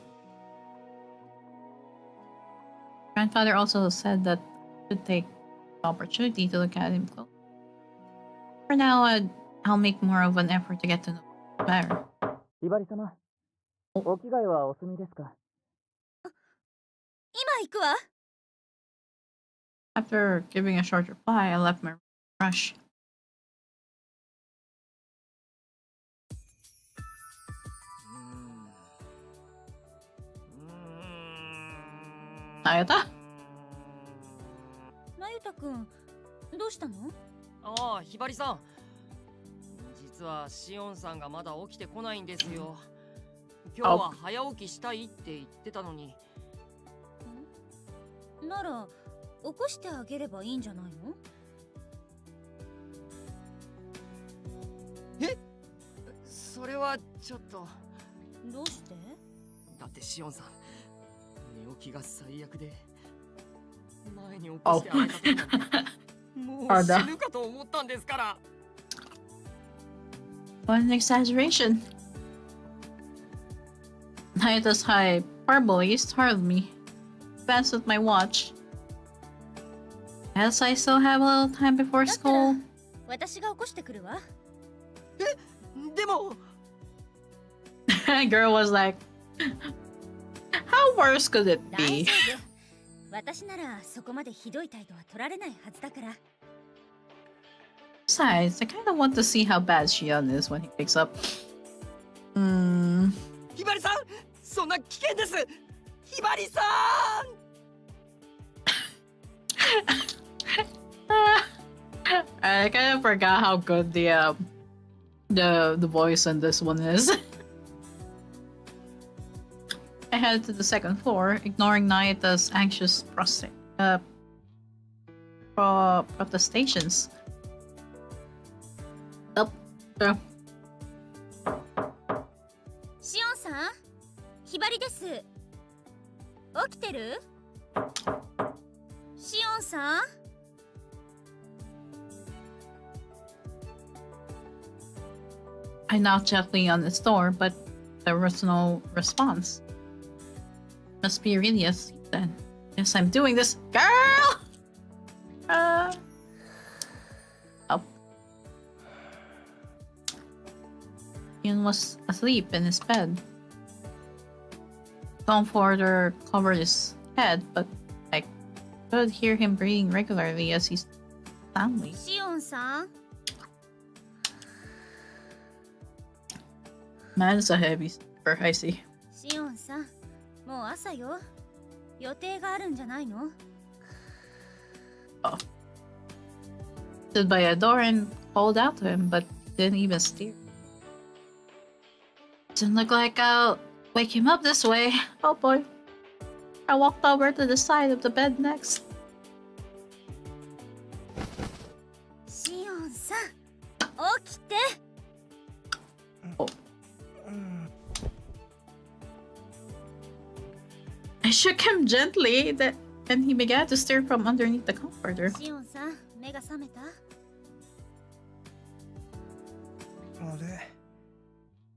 A: Grandfather also said that I should take the opportunity to look at him close. for now, I'll make more of an effort to get to know you better.
B: ひばり様、お着替えはお済みですか？
F: 今行くわ。
A: After giving a short reply, I left my rush. Nayata?
F: なゆたくん、どうしたの？
C: ああ、ひばりさん。実はシオンさんがまだ起きてこないんですよ。今日は早起きしたいって言ってたのに。
F: なら起こしてあげればいいんじゃないの？
C: え？それはちょっと。
F: どうして？
C: だってシオンさん、寝起きが最悪で、前に起こしてあげた時なんてもう死ぬかと思ったんですから。
A: What an exaggeration. Nayata's hyperbole startled me. Glanced at my watch. Guess I still have a little time before school.
F: 私が起こしてくるわ。
C: でも
A: Girl was like, how worse could it
F: 大
A: be?
F: 丈夫。私ならそこまでひどい態度は取られないはずだから。
A: Besides, I kind of want to see how bad Shion is when he picks up.
C: ひばりさん、そんな危険です。ひばりさん。
A: I kind of forgot how good the voice in this one is. I headed to the second floor, ignoring Nayata's anxious protestations.
F: シオンさん、ひばりです。起きてる？シオンさん。
A: I knocked gently on his door, but there was no response. Must be really asleep then. Guess I'm doing this, girl. Oh. Ian was asleep in his bed. Comforter covered his head, but I could hear him breathing regularly as he soundly.
F: シオンさん。
A: Man, it's a heavy sleeper, I see.
F: シオンさん、もう朝よ。予定があるんじゃないの？
A: Oh. Stood by a door and called out to him, but didn't even steer. Didn't look like I'll wake him up this way. Oh boy. I walked over to the side of the bed next.
F: シオンさん、起きて。
A: I shook him gently, and he began to stir from underneath the comforter.
F: シオンさん、目が覚めた？
I: あれ、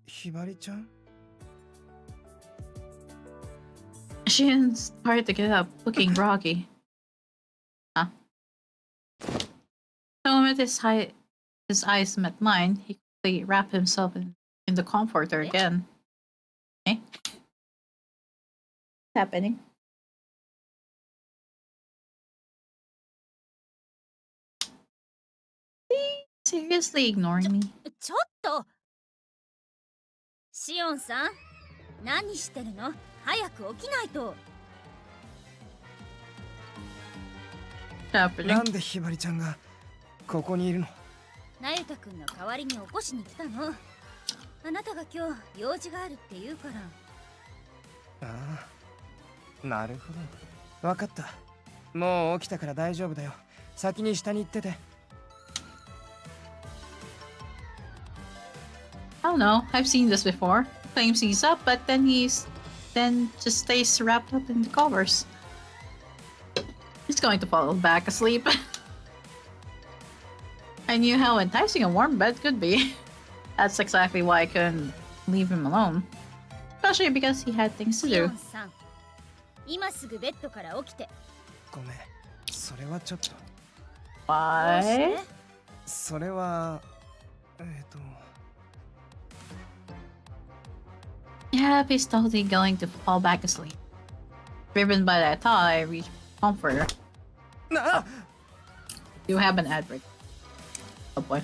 I: ひばりちゃん？
A: Shion started to get up, looking groggy. Huh? The moment his eyes met mine, he quickly wrapped himself in the comforter again. Eh? What's happening? Seriously ignoring me?
F: ちょっと。シオンさん、何してるの？早く起きないと。
I: な
A: Happening?
I: んでひばりちゃんがここにいるの？
F: なゆたくんの代わりに起こしに来たの。あなたが今日用事があるって言うから。
I: ああ、なるほど。わかった。もう起きたから大丈夫だよ。先に下に行ってて。
A: I don't know. I've seen this before. Claims he's up, but then just stays wrapped up in the covers. He's going to fall back asleep. I knew how enticing a warm bed could be. That's exactly why I couldn't leave him alone. Especially because he had things to
F: シオ
A: do.
F: ンさん、今すぐベッドから起きて。
I: ごめん。それはちょっと。
F: どうし
A: Why?
F: て？
I: それは
A: Yeah, he's totally going to fall back asleep. Driven by that thought, I reached comforter. You have an ad break. Oh boy.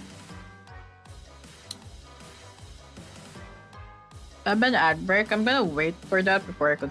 A: I have an ad break. I'm gonna wait for that before I could.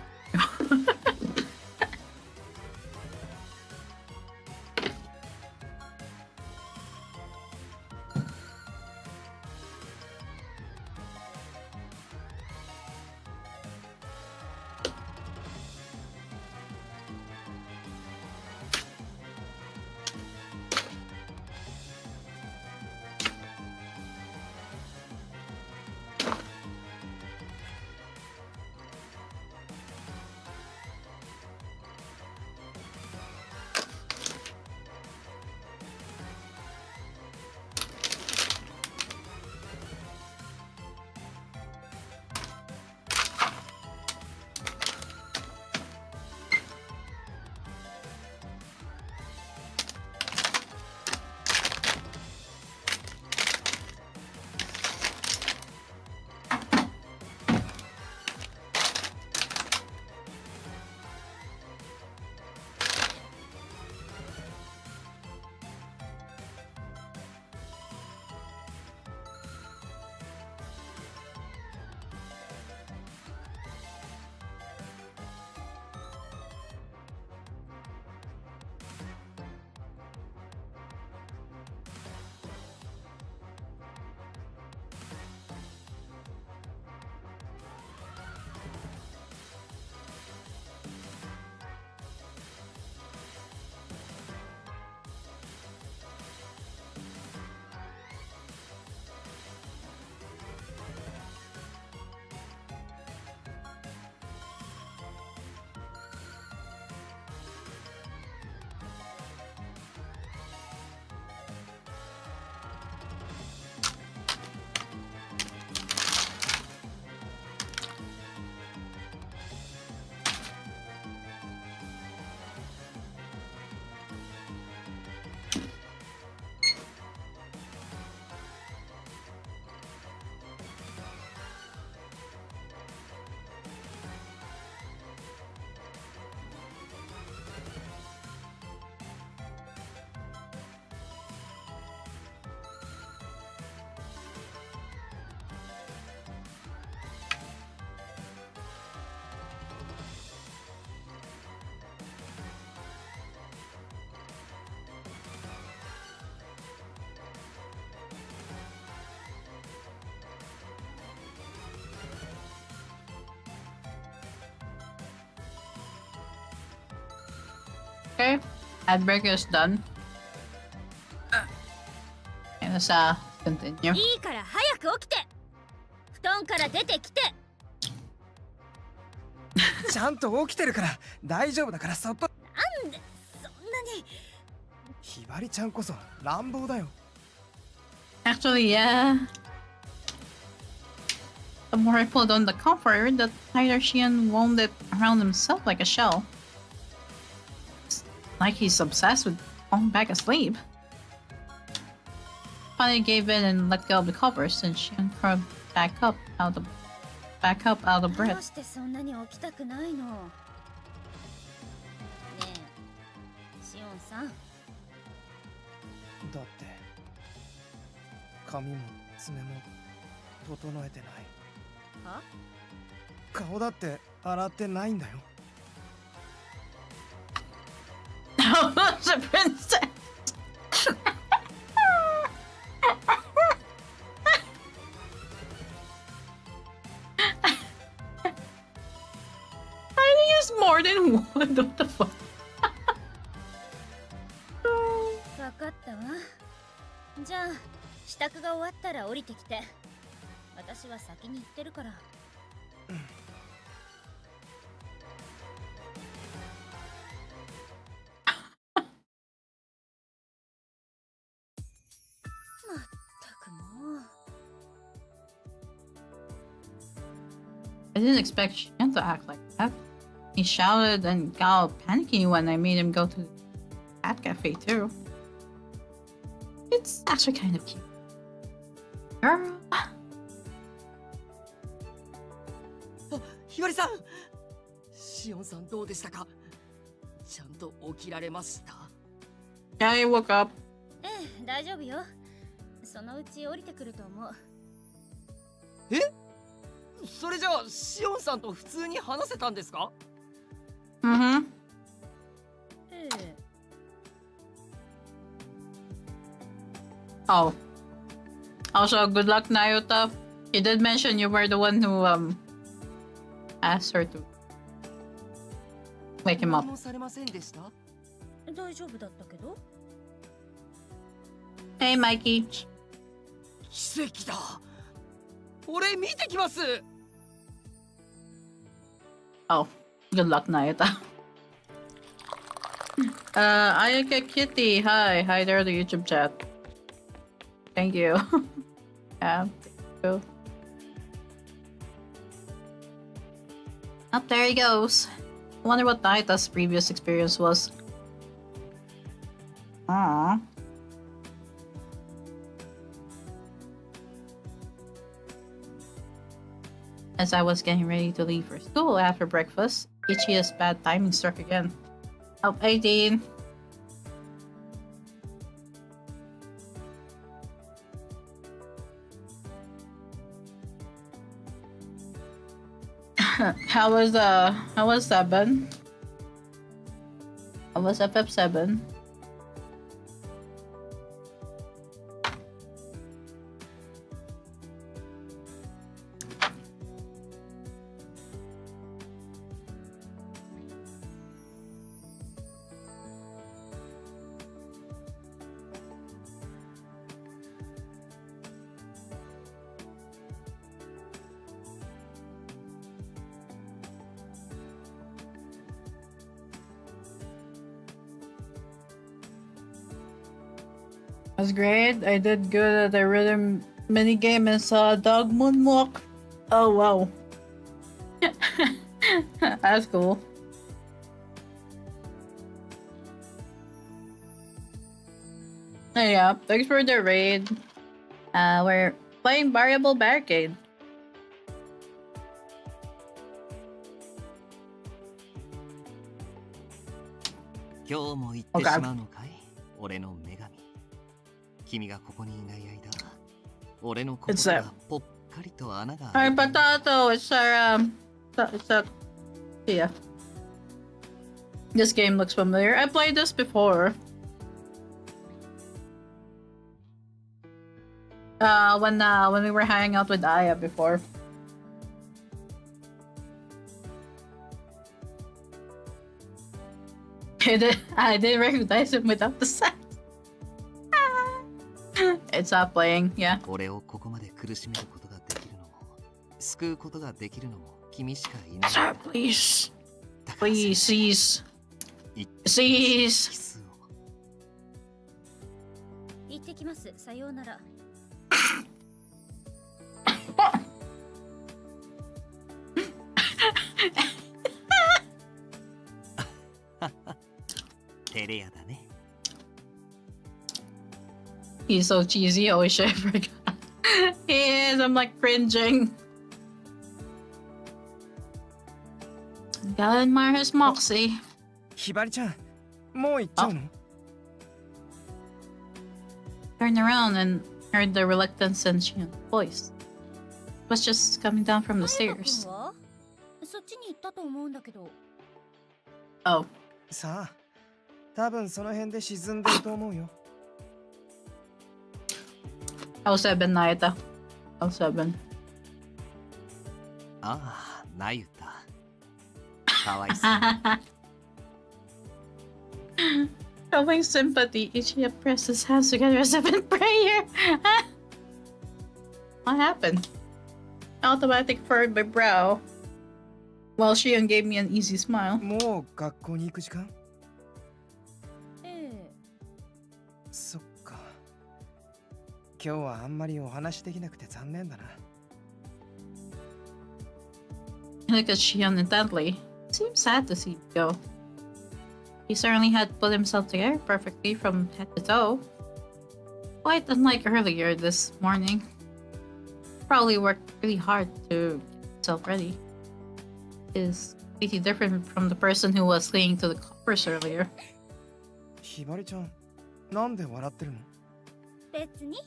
A: Okay, ad break is done. And let's continue.
F: いいから早く起きて。布団から出てきて。
I: ちゃんと起きてるから大丈夫だからそっと。
F: なんでそんなに。
I: ひばりちゃんこそ乱暴だよ。
A: Actually, yeah. The more I pulled on the comforter, the tighter Shion wound it around himself like a shell. It's like he's obsessed with falling back asleep. Finally gave in and let go of the covers, and Shion curled back up out of breath.
F: どうしてそんなに起きたくないの？ねえ、シオンさん。
I: だって髪も爪も整えてない。
F: は？
I: 顔だって洗ってないんだよ。
A: The princess. I think it's more than one. What the fuck?
F: わかったわ。じゃあ支度が終わったら降りてきて。私は先に行ってるから。まったくもう。
A: I didn't expect Shion to act like that. He shouted and got all panicky when I made him go to the cat cafe too. He It's actually kind of cute. Girl.
C: ひばりさんシオンさんどうでしたかちゃんと起きられました
A: I woke up.
F: ええ、大丈夫よ。そのうち降りてくると思う。
C: えそれじゃあシオンさんと普通に話せたんですか
A: Mm-hmm.
F: ええ。
A: Oh. Also, good luck, Nayuta. You did mention you were the one who asked her to wake him up.
C: 何もされませんでした
F: 大丈夫だったけど。
A: Hey, Mikey.
C: 奇跡だ俺見てきます
A: Oh, good luck, Nayuta. Ayaka Kitty, hi there, the YouTube chat. Thank you. Yeah, thank you. Up there he goes. I wonder what Nayuta's previous experience was. Aww. As I was getting ready to leave for school after breakfast, Ichi's bad timing struck again. Oh, 18. How was 7? How was FF7? Was great. I did good at the rhythm minigame and saw a dog moonwalk. Oh wow. That's cool. Yeah, thanks for the raid. We're playing variable barricade. It's a Alright, potato. It's a yeah. This game looks familiar. I played this before. When we were hanging out with Aya before. I didn't recognize him without the set. It's not playing, yeah. Sir, please. Please, cease. Cease.
F: 行ってきます。さようなら。
A: He's so cheesy. Oh shit, I forgot. He is. I'm like cringing. Gotta admire his moxie.
I: ひばりちゃん、もう行っちゃうの？
A: Turned around and heard the reluctance in Shion's voice. Was just coming down from the stairs.
F: そっちに行ったと思うんだけど。
A: Oh.
I: さあ、多分その辺で沈んでると思うよ。
A: 07, Naita. 07.
D: ああ、ナユタ。かわいそう。
A: Showing sympathy, Ichiya pressed his hands together as if in prayer. What happened? Automatic furrowed my brow, while Shion gave me an easy smile.
I: もう学校に行く時間？
F: ええ。
I: そっか。今日はあんまりお話できなくて残念だな。
A: I looked at Shion intently. It seemed sad to see him go. He certainly had put himself together perfectly from head to toe. Quite unlike earlier this morning. Probably worked really hard to get himself ready. Is completely different from the person who was clinging to the coppers earlier.
I: ひばりちゃん、なんで笑ってるの？
F: 別に。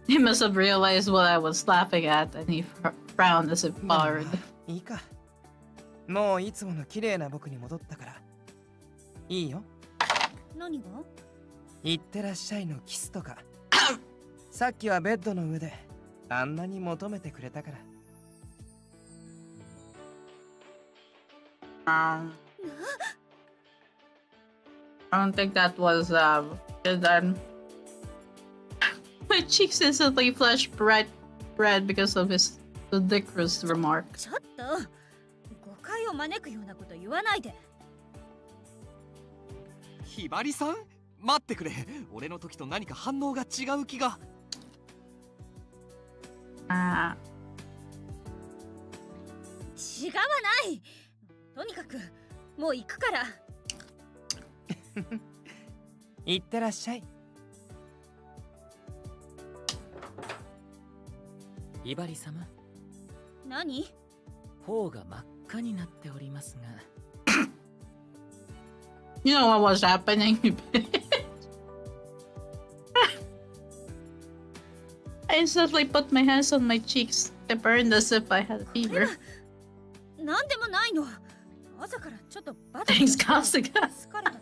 A: He must have realized what I was laughing at, and he frowned as if bothered.
I: いいか。もういつもの綺麗な僕に戻ったから。いいよ。
F: 何が？
I: いってらっしゃいのキスとか。さっきはベッドの上であんなに求めてくれたから。
A: I don't think that was good then. My cheeks instantly flushed bright red because of his ludicrous remark.
F: ちょっと誤解を招くようなこと言わないで。
D: ひばりさん、待ってくれ。俺の時と何か反応が違う気が。
A: Ah.
F: 違わない。とにかくもう行くから。
I: いってらっしゃい。
B: ひばり様。
F: 何？
B: 頬が真っ赤になっておりますが。
A: You know what was happening? I instantly put my hands on my cheeks. I burned as if I had a fever.
F: なんでもないの。朝からちょっとバタバタ
A: Thanks, Kasuga.
F: 疲れただけ。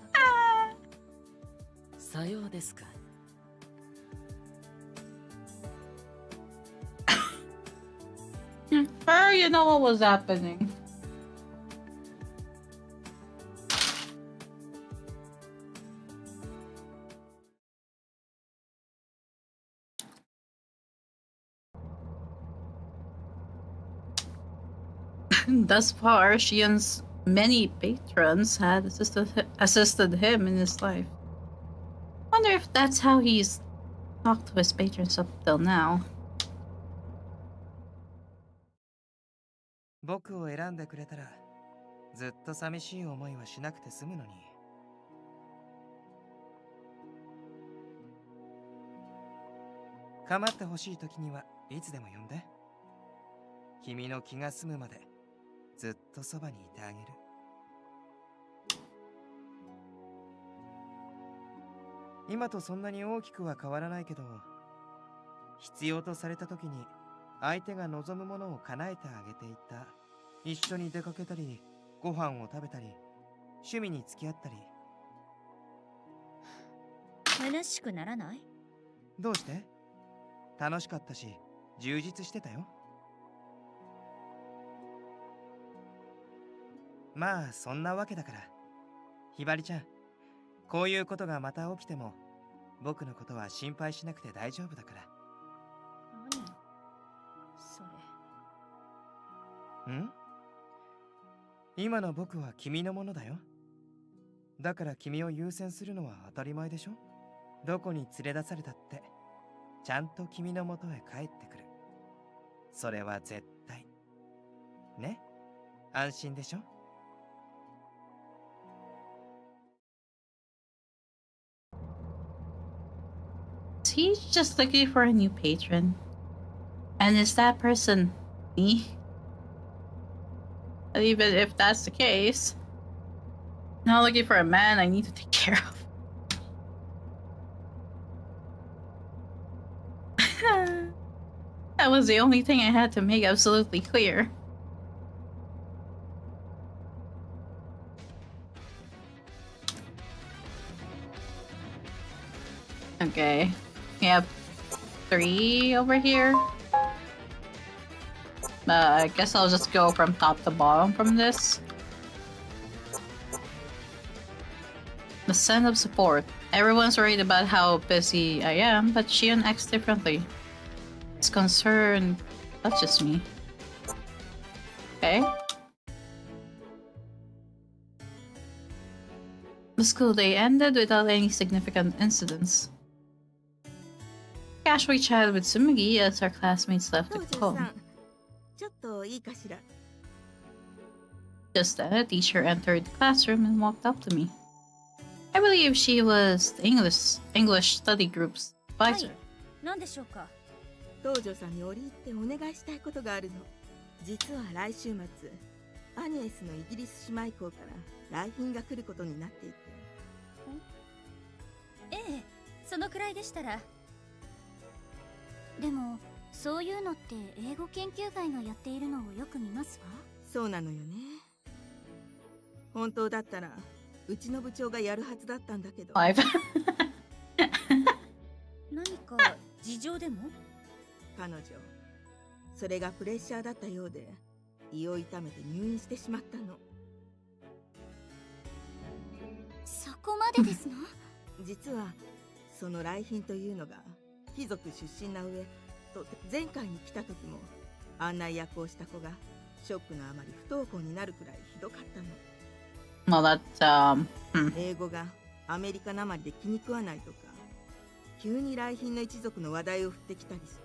B: さようですか。
A: Her, you know what was happening. Thus far, Shion's many patrons had assisted him in his life. Wonder if that's how he's talked to his patrons up till now.
I: 僕を選んでくれたらずっと寂しい思いはしなくて済むのに。構ってほしい時にはいつでも呼んで。君の気が済むまでずっとそばにいてあげる。今とそんなに大きくは変わらないけど、必要とされた時に相手が望むものを叶えてあげていた。一緒に出かけたり、ご飯を食べたり、趣味に付き合ったり。
F: 虚しくならない？
I: どうして？楽しかったし、充実してたよ。まあそんなわけだから、ひばりちゃん、こういうことがまた起きても僕のことは心配しなくて大丈夫だから。
F: 何それ？
I: ん？今の僕は君のものだよ。だから君を優先するのは当たり前でしょ。どこに連れ出されたってちゃんと君のもとへ帰ってくる。それは絶対ね。安心でしょ。
A: He's just looking for a new patron. And is that person me? And even if that's the case, not looking for a man I need to take care of. That was the only thing I had to make absolutely clear. Okay. We have 3 over here. I guess I'll just go from top to bottom from this. The sense of support. Everyone's worried about how busy I am, but Shion acts differently. His concern touches me. Okay. The school day ended without any significant incidents. Casually chatted with Tsumugi as our classmates left to go home. Just then, a teacher entered the classroom and walked up to me. I believe she was the English study group's
F: はい
A: advisor.
F: 何でしょうか。
J: 東條さんに折り入ってお願いしたいことがあるの。実は来週末アニエスのイギリス姉妹校から来賓が来ることになっていて。
F: ええ、そのくらいでしたら。でもそういうのって英語研究会がやっているのをよく見ますわ。
J: そうなのよね。本当だったらうちの部長がやるはずだったんだけど。
A: Five.
F: 何か事情でも？
J: 彼女それがプレッシャーだったようで胃を痛めて入院してしまったの。
F: そこまでですの？
J: 実はその来賓というのが貴族出身な上と前回に来た時も案内役をした子がショックのあまり不登校になるくらいひどかったの。
A: Well, that's
J: 英語がアメリカなまりで気に食わないとか急に来賓の一族の話題を振ってきたりして、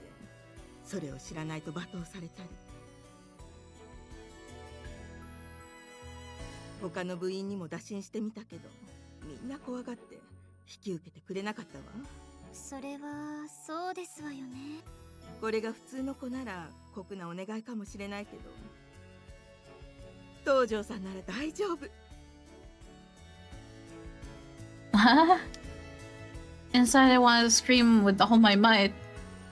J: それを知らないと罵倒されたり。他の部員にも打診してみたけどみんな怖がって引き受けてくれなかったわ。
F: それはそうですわよね。
J: これが普通の子なら酷なお願いかもしれないけど、東條さんなら大丈夫。
A: Inside, I wanted to scream with all my might,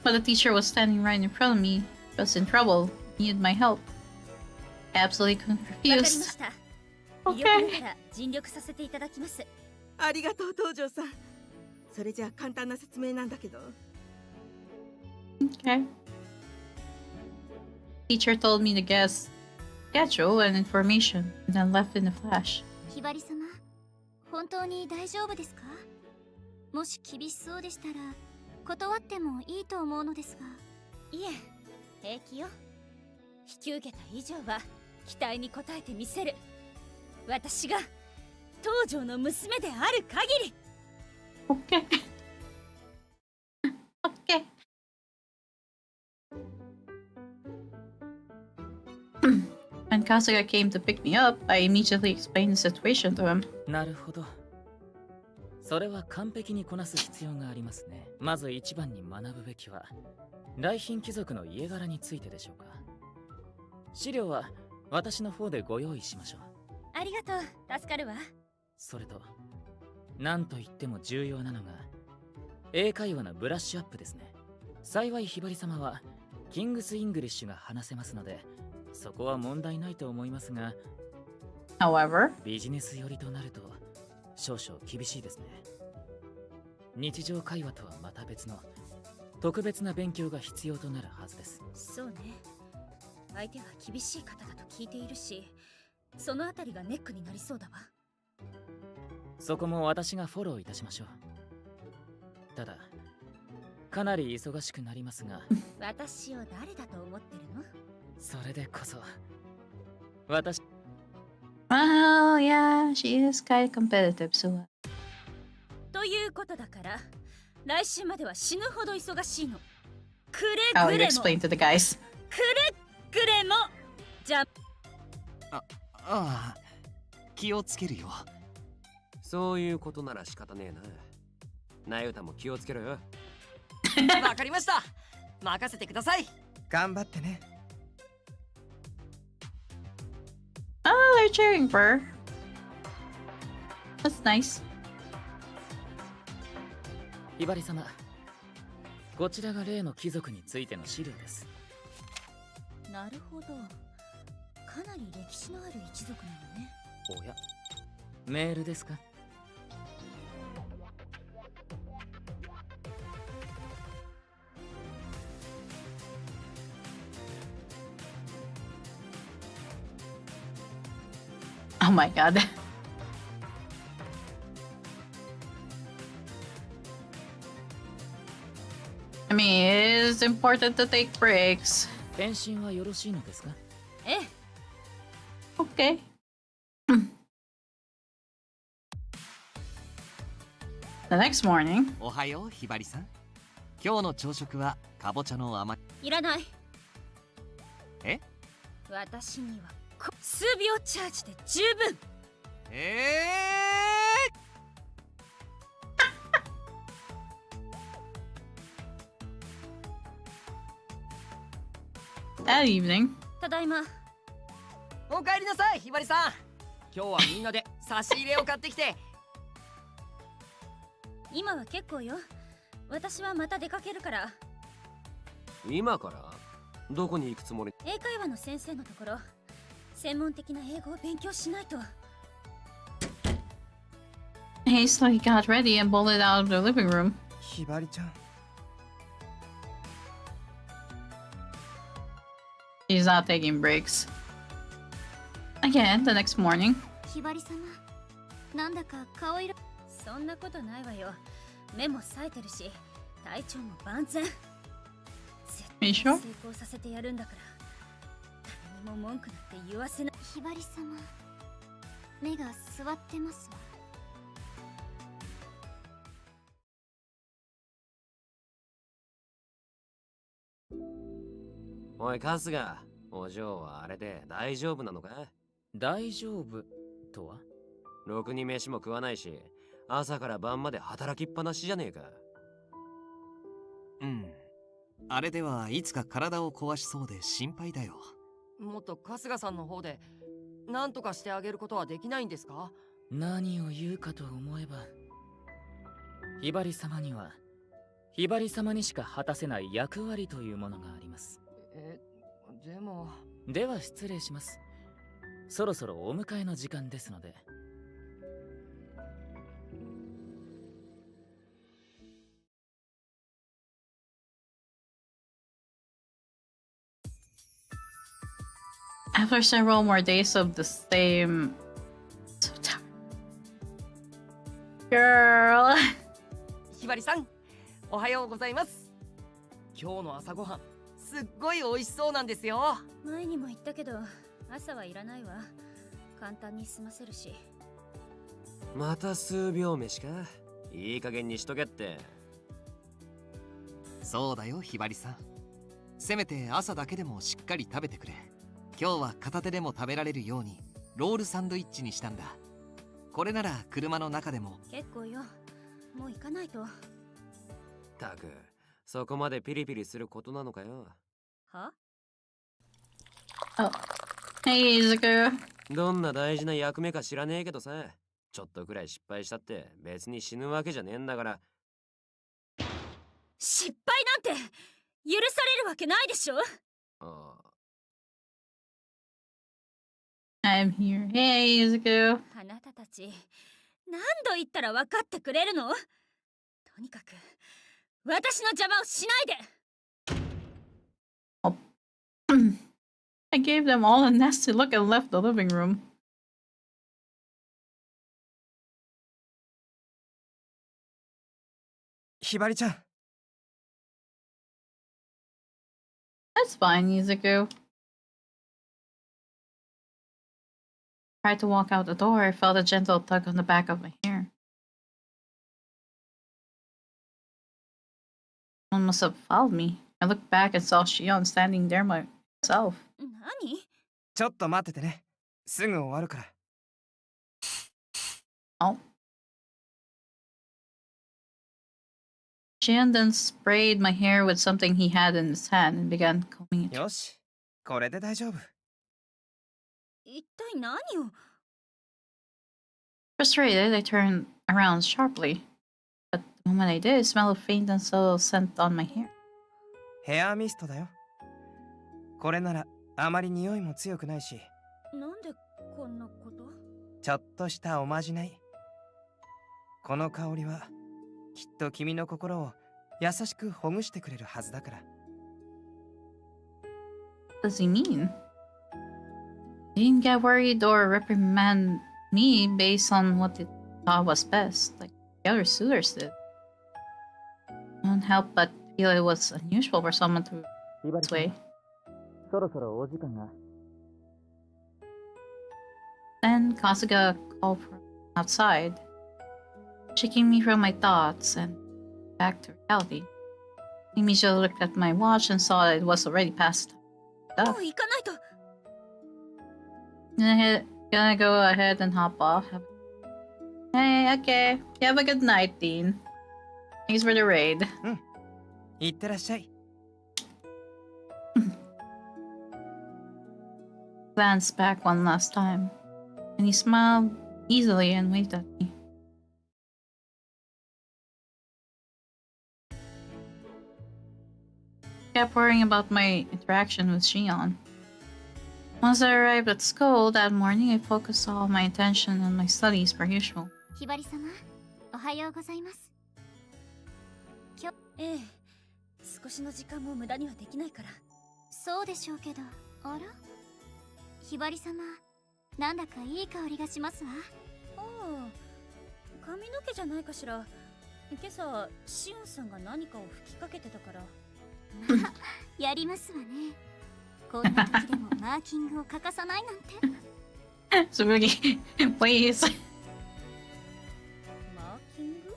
A: but the teacher was standing right in front of me. I was in trouble, needed my help. I absolutely couldn't
F: わかりま
A: refuse.
F: した。
A: Okay.
F: 威力ながら尽力させていただきます。
J: ありがとう東條さん。それじゃあ簡単な説明なんだけど、
A: Okay. Teacher told me to guess schedule and information, and then left in a flash.
F: ひばり様、本当に大丈夫ですか？もし厳しそうでしたら断ってもいいと思うのですが。いえ、平気よ。引き受けた以上は期待に応えてみせる。私が東條の娘である限り。
A: Okay. Okay. When Kasuga came to pick me up, I immediately explained the situation to him.
B: なるほど。それは完璧にこなす必要がありますね。まず一番に学ぶべきは来賓貴族の家柄についてでしょうか。資料は私の方でご用意しましょう。
F: ありがとう、助かるわ。
B: それと何と言っても重要なのが英会話のブラッシュアップですね。幸いひばり様はキングス・イングリッシュが話せますのでそこは問題ないと思いますが、
A: However,
B: ビジネス寄りとなると少々厳しいですね。日常会話とはまた別の特別な勉強が必要となるはずです。
F: そうね。相手は厳しい方だと聞いているし、そのあたりがネックになりそうだわ。
B: そこも私がフォローいたしましょう。ただかなり忙しくなりますが
F: 私を誰だと思ってるの？
B: それでこそ私
A: well, yeah, she is kind of competitive, so.
F: ということだから来週までは死ぬほど忙しいの。く
A: Oh,
F: れ
A: you
F: ぐれも
A: explain to the guys.
F: くれぐれもじゃ
D: ああ、気をつけるよ。
E: そういうことなら仕方ねえな。なゆたも気をつけろよ。
C: わかりました。任せてください。
I: 頑張ってね。
A: Oh, they're cheering for her. That's nice.
B: ひばり様、こちらが例の貴族についての資料です。
F: なるほど。かなり歴史のある一族なのね。
B: おや、メールですか？
A: Oh my god. I mean, it is important to take breaks.
B: 返信はよろしいのですか？
F: ええ。
A: Okay. The next morning.
D: おはようひばりさん。今日の朝食はかぼちゃの甘い。
F: いらない。
D: え？
F: 私には数秒チャージで十分。
A: That evening.
F: ただいま。
C: おかえりなさい、ひばりさん。今日はみんなで差し入れを買ってきて。
F: 今は結構よ。私はまた出かけるから。
E: 今からどこに行くつもり？
F: 英会話の先生のところ、専門的な英語を勉強しないと。
A: Hastily got ready and bolted out of the living room.
I: ひばりちゃん。
A: She's not taking breaks. Again, the next morning.
F: ひばり様、なんだか顔色。そんなことないわよ。目も冴えてるし、体調も万全。絶対成功させてやるんだから。誰にも文句なんて言わせない。ひばり様、目が座ってますわ。
E: おい春日、お嬢はあれで大丈夫なのか？
B: 大丈夫とは？
E: ろくに飯も食わないし、朝から晩まで働きっぱなしじゃねえか。
D: うん。あれではいつか体を壊しそうで心配だよ。
C: もっと春日さんの方で何とかしてあげることはできないんですか？
B: 何を言うかと思えば、ひばり様にはひばり様にしか果たせない役割というものがあります。
C: でも。
B: では失礼します。そろそろお迎えの時間ですので。
A: After several more days of the same... So tired. Girl!
C: ひばりさん、おはようございます。今日の朝ごはん、すっごい美味しそうなんですよ。
F: 前にも言ったけど、朝はいらないわ。簡単に済ませるし。
E: また数秒飯か？いい加減にしとけって。
D: そうだよひばりさん。せめて朝だけでもしっかり食べてくれ。今日は片手でも食べられるようにロールサンドイッチにしたんだ。これなら車の中でも。
F: 結構よ。もう行かないと。
E: たく、そこまでピリピリすることなのかよ。
F: は？
A: Oh. Hey, Izuku.
E: どんな大事な役目か知らねえけどさ、ちょっとくらい失敗したって別に死ぬわけじゃねえんだから。
F: 失敗なんて許されるわけないでしょ。
E: ああ。
A: I'm here. Hey, Izuku.
F: あなたたち、何度言ったら分かってくれるの？とにかく、私の邪魔をしないで。
A: Oh. I gave them all a nasty look and left the living room.
I: ひばりちゃん。
A: That's fine, Izuku. Tried to walk out the door, I felt a gentle tug on the back of my hair. Someone must have followed me. I looked back and saw Shion standing there myself.
F: 何？
I: ちょっと待っててね。すぐ終わるから。
A: Oh. Shion then sprayed my hair with something he had in his hand and began combing it.
I: よし、これで大丈夫。
F: 一体何を？
A: Frustrated, I turned around sharply. But the moment I did, I smelled a faint and subtle scent on my hair.
I: ヘアミストだよ。これならあまり匂いも強くないし。
F: なんでこんなこと？
I: ちょっとしたおまじない。この香りはきっと君の心を優しくほぐしてくれるはずだから。
A: What does he mean? He didn't get worried or reprimand me based on what he thought was best, like the other suitors did. I couldn't help but feel it was unusual for someone to this way.
B: そろそろお時間が。
A: Then Kasuga called from outside, shaking me from my thoughts and back to reality. I immediately looked at my watch and saw that it was already past time.
F: もう行かないと。
A: Gonna go ahead and hop off. Hey, okay. You have a good night, Dean. Thanks for the raid.
I: いってらっしゃい。
A: Glanced back one last time, and he smiled easily and waved at me. Kept worrying about my interaction with Shion. Once I arrived at school that morning, I focused all my attention on my studies per usual.
K: ひばり様、おはようございます。
F: ええ、少しの時間も無駄にはできないから。
K: そうでしょうけど、あら？ひばり様、なんだかいい香りがしますわ。
F: ああ、髪の毛じゃないかしら。今朝、シオンさんが何かを吹きかけてたから。
K: まあ、やりますわね。こんな時でもマーキングを欠かさないなんて。
A: Tsurugi, please.
F: マーキング？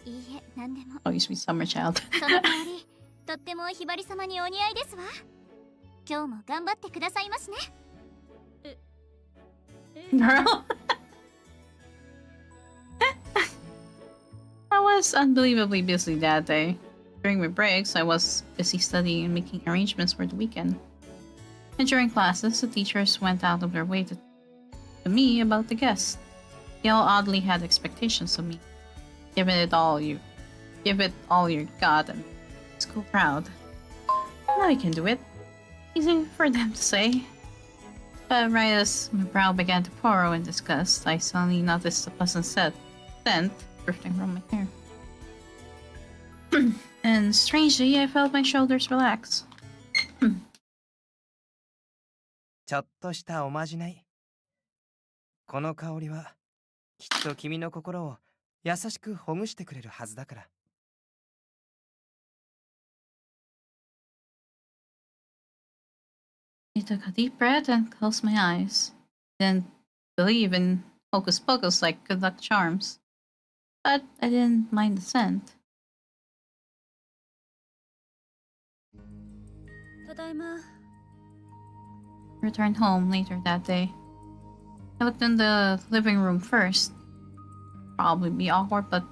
K: いいえ、なんでも。
A: Oh, you sweet summer child.
K: その通り、とってもひばり様にお似合いですわ。今日も頑張ってくださいますね。
A: Girl. I was unbelievably busy that day. During my breaks, I was busy studying and making arrangements for the weekend. And during classes, the teachers went out of their way to me about the guests. They all oddly had expectations of me. Give it all you got and school proud. Now I can do it. Easy for them to say. But right as my brow began to furrow in disgust, I suddenly noticed a pleasant scent drifting from my hair. And strangely, I felt my shoulders relax.
I: ちょっとしたおまじない。この香りはきっと君の心を優しくほぐしてくれるはずだから。
A: I took a deep breath and closed my eyes. Didn't believe in hocus pocus like good luck charms, but I didn't mind the scent.
F: ただいま。
A: Returned home later that day. I looked in the living room first. Probably be awkward, but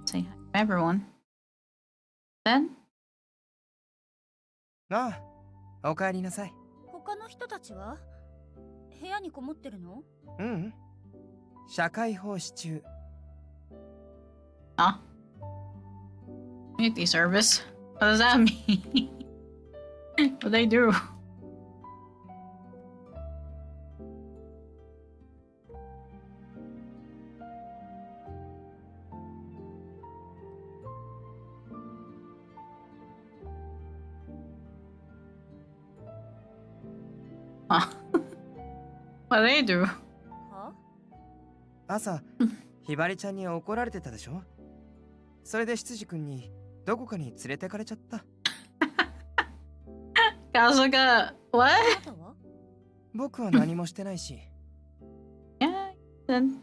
A: say hi to everyone. Then,
I: ああ、おかえりなさい。
F: 他の人たちは部屋にこもってるの？
I: うん。社会奉仕中。
A: ah, community service. What does that mean? What do they do? Huh. What do they do?
F: は？
I: 朝、ひばりちゃんに怒られてたでしょ？それで執事君にどこかに連れてかれちゃった。
A: Kazuka, what?
F: あなたは？
I: 僕は何もしてないし。
A: Yeah, then.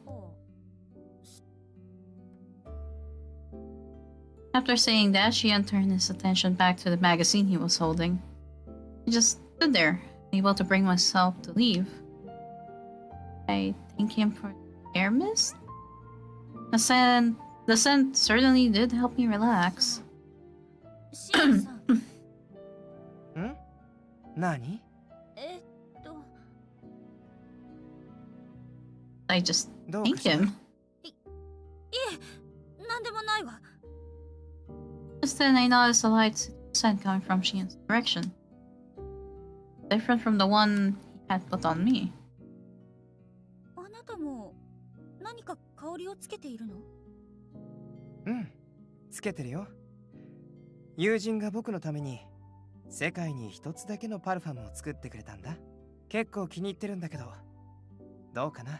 A: After saying that, Shion turned his attention back to the magazine he was holding. I just stood there, unable to bring myself to leave. I thank him for air mist? The scent certainly did help me relax.
F: シオンさん。
I: ん？何？I
A: just
I: どうか
A: thanked
I: した？
A: him.
F: いえ、なんでもないわ。
A: Just then I noticed a light scent coming from Shion's direction. Different from the one he had put on me.
F: あなたも何か香りをつけているの？
I: うん、つけてるよ。友人が僕のために世界に一つだけのパルファムを作ってくれたんだ。結構気に入ってるんだけど、どうかな？
E: し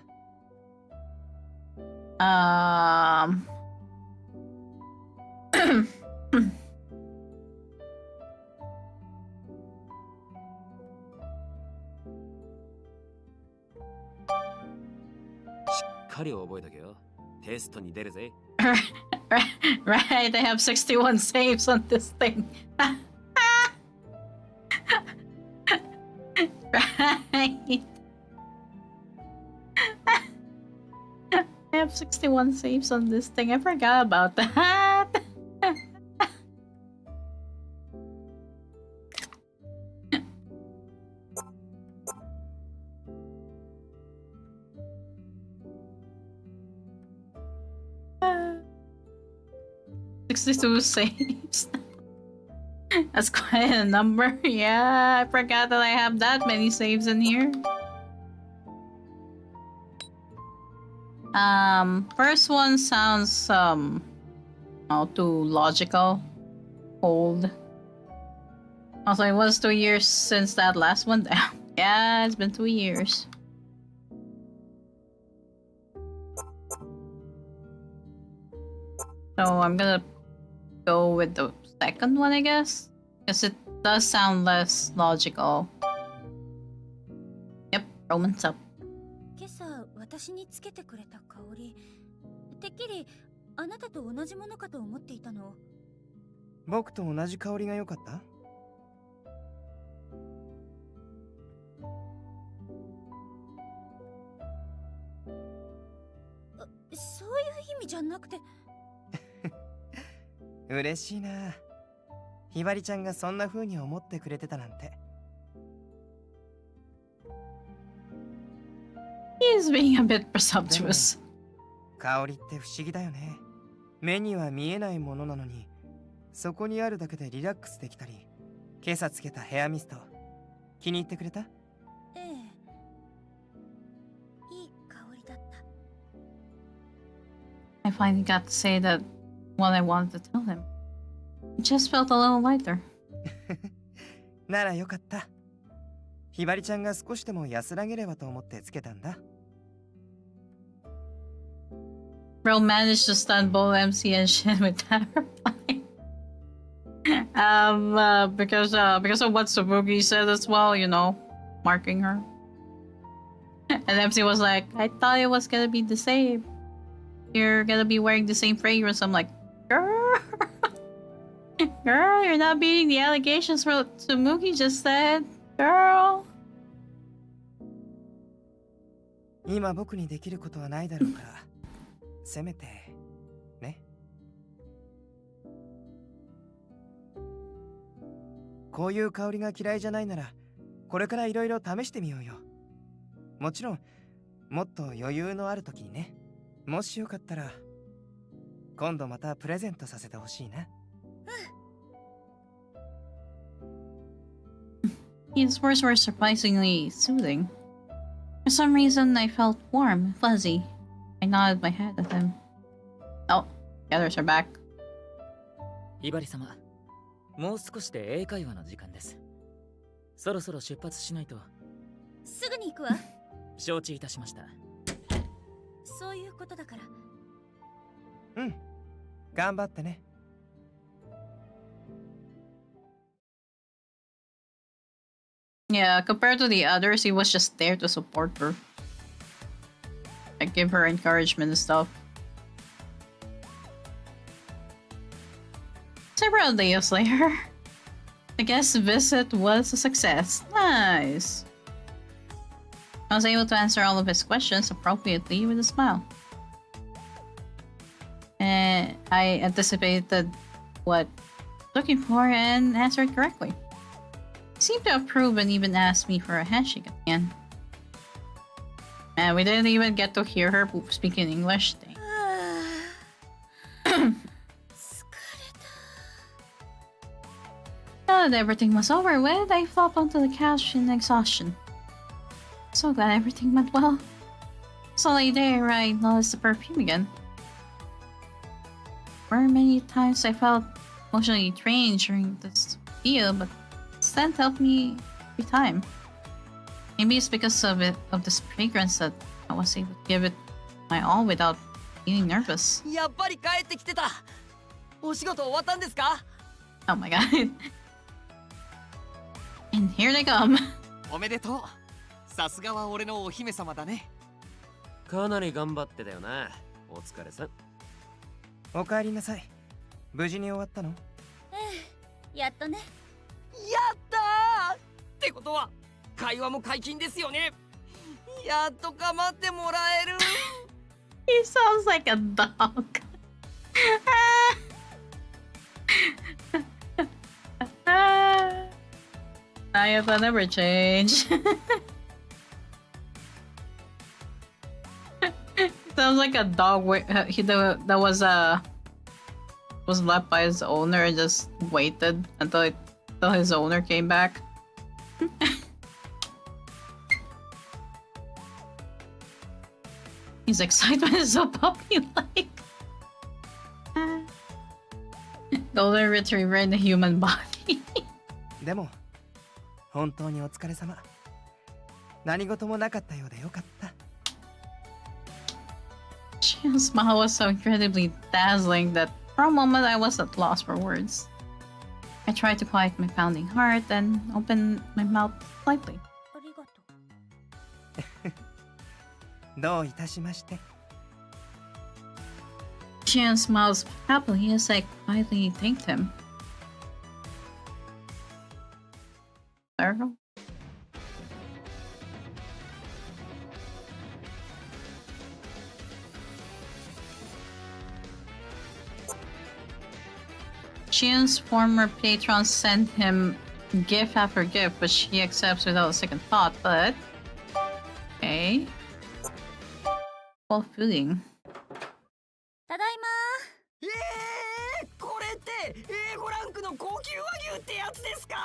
E: っかり覚えとけよ。テストに出るぜ。
A: Right, I have 61 saves on this thing. Right. have 61 saves on this thing. I forgot about that. Uh, 62 saves. That's quite a number. Yeah, I forgot that I have that many saves in here. First one sounds not too logical. Old. Also, it was 2 years since that last one. Yeah, it's been 2 years. So I'm gonna go with the second one, I guess, because it does sound less logical. Yep, romance up.
F: 今朝私につけてくれた香り、てっきりあなたと同じものかと思っていたの。
I: 僕と同じ香りが良かった？
F: そういう意味じゃなくて。
I: 嬉しいな。ひばりちゃんがそんな風に思ってくれてたなんて。
A: He's being a bit presumptuous.
I: 香りって不思議だよね。目には見えないものなのに、そこにあるだけでリラックスできたり、今朝つけたヘアミスト、気に入ってくれた？
F: ええ。いい香りだった。
A: I finally got to say that what I wanted to tell him. It just felt a little lighter.
I: ならよかった。ひばりちゃんが少しでも安らげればと思ってつけたんだ。
A: Bro managed to stun both MC and Shin with that reply. Because of what Sabuki said as well, you know, marking her. And MC was like, I thought it was gonna be the same. You're gonna be wearing the same fragrance. I'm like, girl, girl, you're not beating the allegations for Sabuki just said, girl.
I: 今僕にできることはないだろうから、せめてね。こういう香りが嫌いじゃないなら、これからいろいろ試してみようよ。もちろん、もっと余裕のある時にね。もしよかったら、今度またプレゼントさせてほしいな。
A: His words were surprisingly soothing. For some reason, I felt warm and fuzzy. I nodded my head at him. Oh, the others are back.
B: ひばり様、もう少しで英会話の時間です。そろそろ出発しないと。
F: すぐに行くわ。
B: 承知いたしました。
F: そういうことだから。
I: うん、頑張ってね。
A: Yeah, compared to the others, he was just there to support her. Like, give her encouragement and stuff. Several days later, the guest visit was a success. Nice. I was able to answer all of his questions appropriately with a smile. And I anticipated what looking for and answered correctly. He seemed to approve and even asked me for a handshake at the end. And we didn't even get to hear her speak in English. Now that everything was over with, I flopped onto the couch in exhaustion. So glad everything went well. So late there, I noticed the perfume again. There were many times I felt emotionally drained during this deal, but the scent helped me every time. Maybe it's because of this fragrance that I was able to give it my all without feeling nervous.
C: やっぱり帰ってきてた。お仕事終わったんですか？
A: Oh my god. And here they come.
D: おめでとう。さすがは俺のお姫様だね。
E: かなり頑張ってたよな。お疲れさん。
I: お帰りなさい。無事に終わったの？
F: ええ、やっとね。
C: やったー！ってことは会話も解禁ですよね。やっと構ってもらえる。
A: He sounds like a dog. Nayata never change. Sounds like a dog that was left by his owner and just waited until his owner came back. His excitement is so puppy-like. Golden retriever in the human body.
I: でも本当にお疲れ様。何事もなかったようでよかった。
A: Shion's smile was so incredibly dazzling that for a moment I was at loss for words. I tried to quiet my pounding heart and open my mouth slightly.
F: ありがとう。
I: どういたしまして。
A: Shion smiles happily as I quietly thanked him. There. Shion's former patrons send him gift after gift, which he accepts without a second thought, but... Okay. While fooding.
F: ただい
C: これって A5 ランクの高級和牛ってやつですか？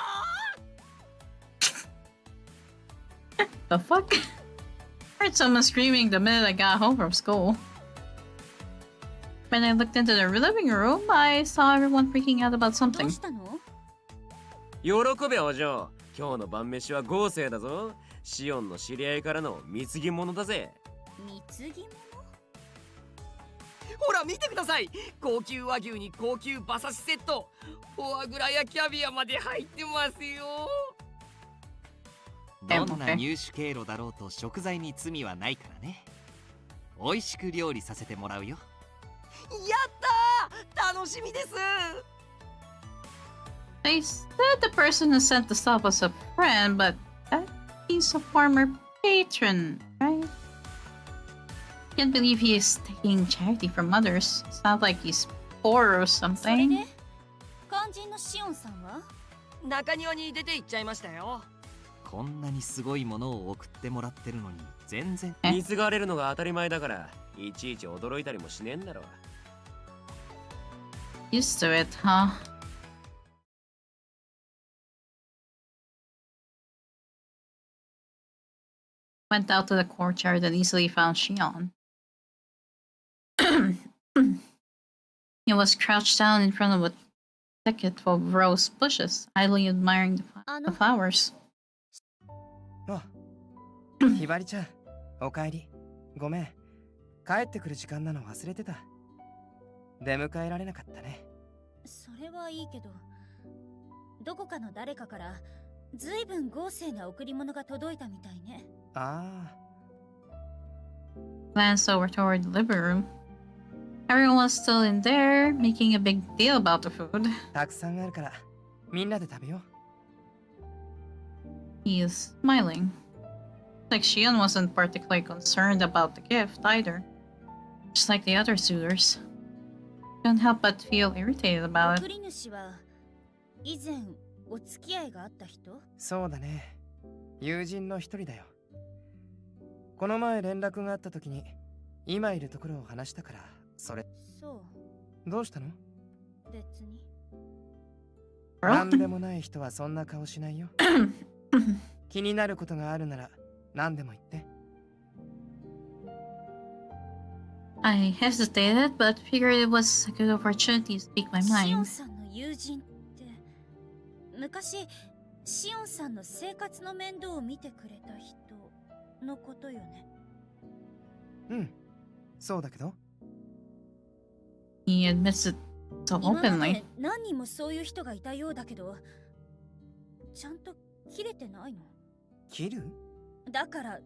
A: The fuck? I heard someone screaming the minute I got home from school. When I looked into the living room, I saw everyone freaking out about
F: ま。ど
A: something.
F: うしたの？
E: 喜べお嬢。今日の晩飯は豪勢だぞ。シオンの知り合いからの貢ぎ物だぜ。
F: 貢ぎ物？
C: ほら見てください。高級和牛に高級馬刺しセット、フォアグラやキャビアまで入ってますよ。
D: どんな入手経路だろうと食材に罪はないからね。美味しく料理させてもらうよ。
C: やったー、楽しみです。
A: They said the person who sent the stuff was a friend, but that he's a former patron, right? Can't believe he is taking charity from others. Sounds like he's poor or
F: それ
A: something.
F: で肝心のシオンさんは？
C: 中庭に出て行っちゃいましたよ。
D: こんなにすごいものを送ってもらってるのに全然。
E: 貢がれるのが当たり前だから、いちいち驚いたりもしねえんだろ。
A: Used to it, huh? Went out to the courtyard and easily found Shion. He was crouched down in front of a thicket of rose bushes, idly admiring the flowers.
I: あ、ひばりちゃん、おかえり。ごめん。帰ってくる時間なの忘れてた。出迎えられなかったね。
F: それはいいけど、どこかの誰かからずいぶん豪勢な贈り物が届いたみたいね。
I: ああ。
A: Glanced over toward the living room. Everyone was still in there, making a big deal about the food.
I: たくさんあるから、みんなで食べよう。
A: He is smiling. Like Shion wasn't particularly concerned about the gift either. Just like the other suitors. Couldn't help but feel irritated about
F: 贈
A: it.
F: り主は以前お付き合いがあった人？
I: そうだね。友人の一人だよ。この前連絡があった時に今いるところを話したから、それ。
F: そ
I: どうしたの？
F: う、別に。
I: なんでもない人はそんな顔しないよ。気になることがあるなら何でも言って。
A: I hesitated, but figured it was a good opportunity to speak my
F: シオン
A: mind.
F: さんの友人って昔シオンさんの生活の面倒を見てくれた人のことよね。
I: うん、そうだけど。
A: He admits it so
F: 今ま
A: openly.
F: で何人もそういう人がいたようだけど、ちゃんと切れてないの？
I: 切る？
F: だから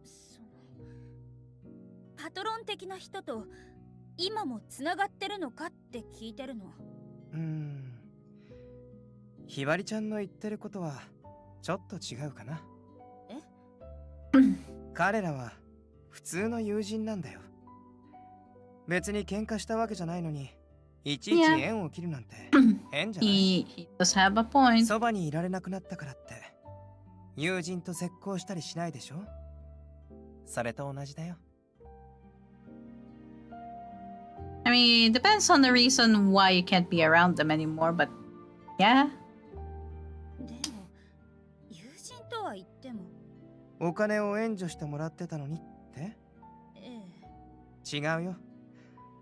F: そのパトロン的な人と今もつながってるのかって聞いてるの。
I: ひばりちゃんの言ってることはちょっと違うかな。
F: え？
I: 彼らは普通の友人なんだよ。別に喧嘩したわけじゃないのに、いちいち
A: Yeah.
I: 縁を切るなんて変じゃない？
A: He does have a point.
I: そばにいられなくなったからって友人と絶交したりしないでしょ？それと同じだよ。
A: I mean, depends on the reason why you can't be around them anymore, but yeah.
F: でも友人とは言っても。
I: お金を援助してもらってたのにって？
F: え
I: 違うよ。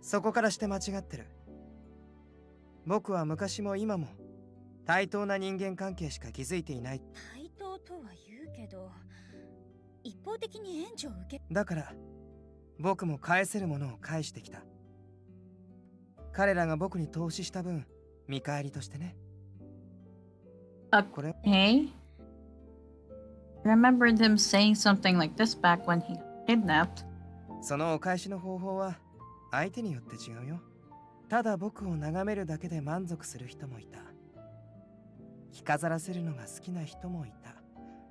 I: そこからして間違ってる。僕は昔も今も対等な人間関係しか築いていない。
F: 対等とは言うけど、一方的に援助を受け。
I: だから僕も返せるものを返してきた。彼らが僕に投資した分、見返りとしてね。これ
A: Okay. Remembered him saying something like this back when he got kidnapped.
I: そのお返しの方法は相手によって違うよ。ただ僕を眺めるだけで満足する人もいた。着飾らせるのが好きな人もいた。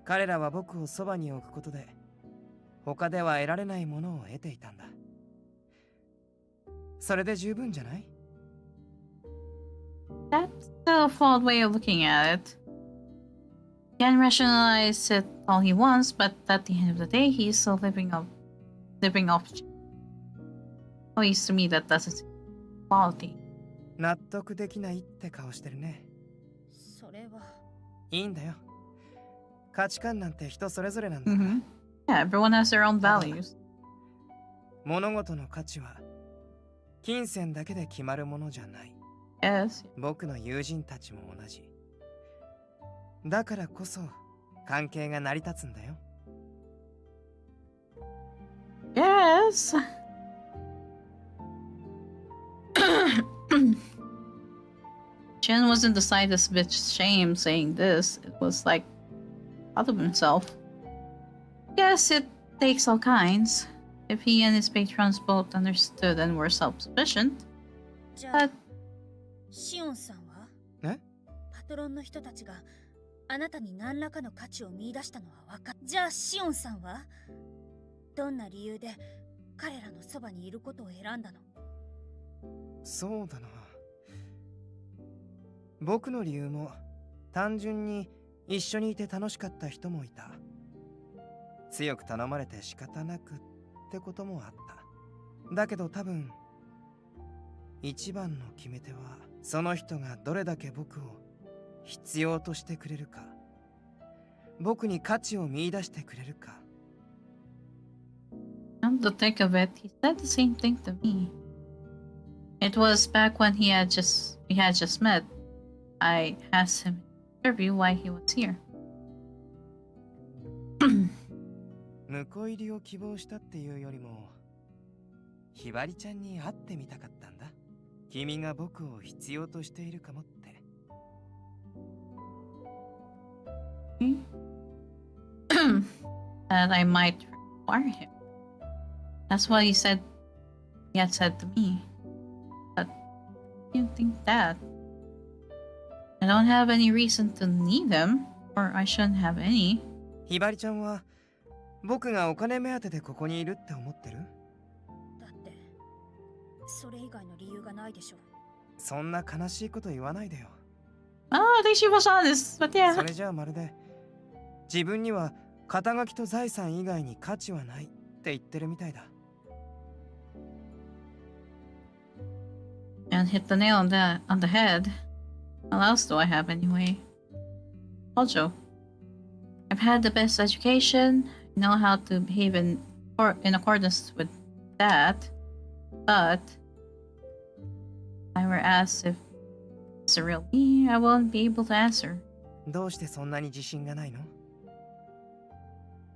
I: 彼らは僕をそばに置くことで他では得られないものを得ていたんだ。それで十分じゃない？
A: That's still a flawed way of looking at it. He can rationalize it all he wants, but at the end of the day, he's still living off. At least to me, that doesn't seem quality.
I: 納得できないって顔してるね。
F: それは。
I: いいんだよ。価値観なんて人それぞれなんだ。
A: Mm-hmm. Yeah, everyone has their own values.
I: 物事の価値は金銭だけで決まるものじゃない。
A: Yes.
I: 僕の友人たちも同じ。だからこそ関係が成り立つんだよ。
A: Yes. Chen wasn't the slightest bit ashamed saying this. It was like out of himself. Yes, it takes all kinds. If he and his patrons both understood and were self-sufficient.
F: じゃあ
A: But
F: シオンさんは？
I: え？
F: パトロンの人たちがあなたに何らかの価値を見出したのは分かっ。じゃあシオンさんはどんな理由で彼らのそばにいることを選んだの？
I: そうだな。僕の理由も単純に一緒にいて楽しかった人もいた。強く頼まれて仕方なくってこともあった。だけど多分一番の決め手はその人がどれだけ僕を必要としてくれるか、僕に価値を見出してくれるか。
A: come to think of it, he said the same thing to me. It was back when we had just met. I asked him in an interview why he was here.
I: 婿入りを希望したっていうよりも、ひばりちゃんに会ってみたかったんだ。君が僕を必要としているかもって。
A: That I might require him. That's what he said. He had said to me. But I didn't think that. I don't have any reason to need him, or I shouldn't have any.
I: ひばりちゃんは僕がお金目当てでここにいるって思ってる？
F: だってそれ以外の理由がないでしょ。
I: そんな悲しいこと言わないでよ。
A: Oh, I think she was honest, but
I: そ
A: yeah.
I: れじゃあまるで自分には肩書きと財産以外に価値はないって言ってるみたいだ。
A: And hit the nail on the head. What else do I have anyway? Also, I've had the best education. I know how to behave in accordance with that. But if I were asked if it's a real me, I won't be able to answer.
I: どうしてそんなに自信がないの？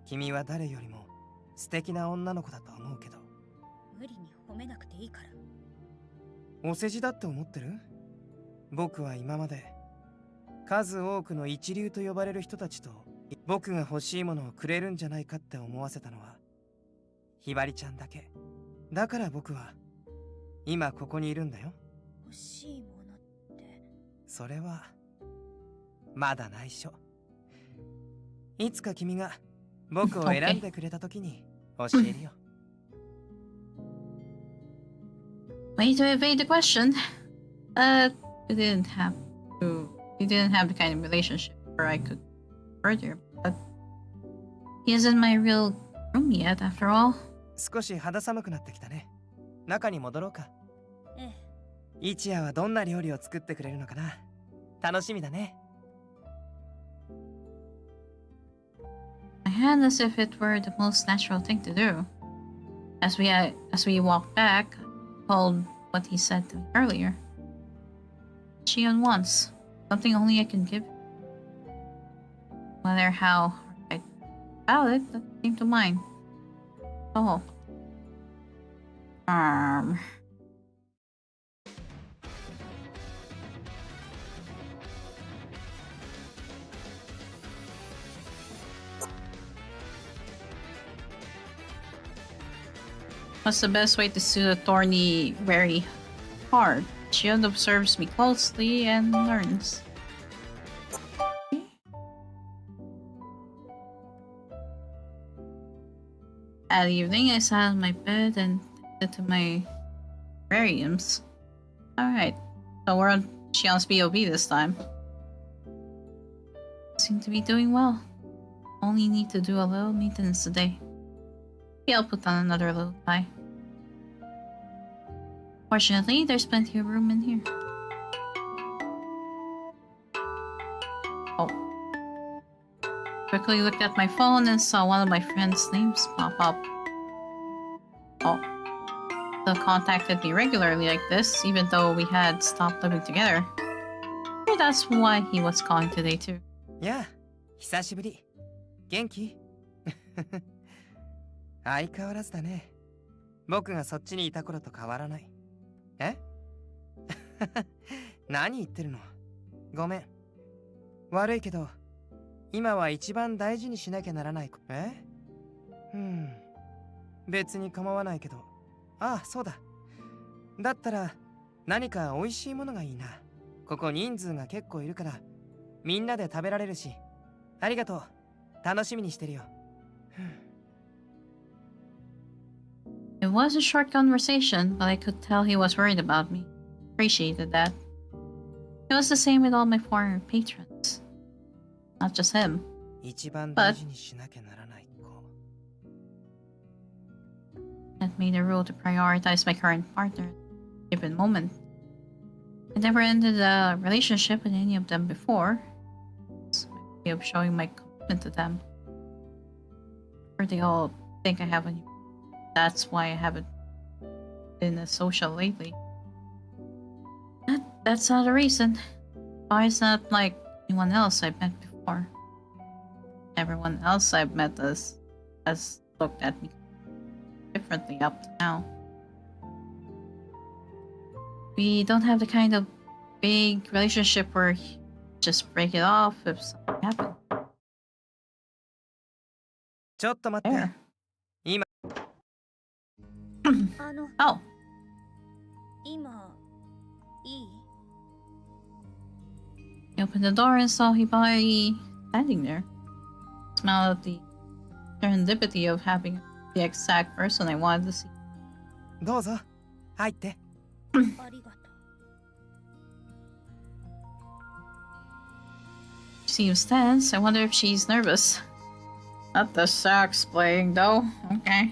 I: 君は誰よりも素敵な女の子だと思うけど。
F: 無理に褒めなくていいから。
I: お世辞だって思ってる？僕は今まで数多くの一流と呼ばれる人たちと僕が欲しいものをくれるんじゃないかって思わせたのはひばりちゃんだけ。だから僕は今ここにいるんだよ。
F: 欲しいものって。
I: それはまだ内緒。いつか君が僕を選んでくれた時に教えるよ。
A: Way to evade the question. We didn't have to. We didn't have the kind of relationship where I could further, but he isn't my real room yet, after all.
I: 少し肌寒くなってきたね。中に戻ろうか。
F: ええ。
I: 一夜はどんな料理を作ってくれるのかな。楽しみだね。
A: My hand as if it were the most natural thing to do. As we walked back, I told what he said to me earlier. Shion wants something only I can give. No matter how I about it, that came to mind. Oh. What's the best way to suit a thorny, very hard? Shion observes me closely and learns. At evening, I sat on my bed and tended to my aquariums. Alright, so we're on Shion's POV this time. Seem to be doing well. Only need to do a little maintenance today. Maybe I'll put on another little tie. Fortunately, there's plenty of room in here. Oh. Quickly looked at my phone and saw one of my friends' names pop up. Oh. They contacted me regularly like this, even though we had stopped living together. Maybe that's why he was calling today too.
I: やあ、久しぶり。元気？相変わらずだね。僕がそっちにいた頃と変わらない。え？何言ってるの？ごめん。悪いけど、今は一番大事にしなきゃならない。え？別に構わないけど。ああ、そうだ。だったら、何か美味しいものがいいな。ここ人数が結構いるから、みんなで食べられるし。ありがとう。楽しみにしてるよ。
A: It was a short conversation, but I could tell he was worried about me. Appreciated that. It was the same with all my foreign patrons. Not just him. But it made a rule to prioritize my current partner at a given moment. I never ended a relationship with any of them before. It's my way of showing my commitment to them. Or they all think I have a new. That's why I haven't been as social lately. That's not a reason. Why it's not like anyone else I've met before. Everyone else I've met has looked at me differently up to now. We don't have the kind of big relationship where you just break it off if something happens.
I: ちょっと待って。今。
A: Oh.
F: 今、いい？
A: I opened the door and saw Hibari standing there. Smiled at the serendipity of having the exact person I wanted to see.
I: どうぞ、入って。
F: ありがとう。
A: She seems tense. I wonder if she's nervous. Not the sax playing though. Okay.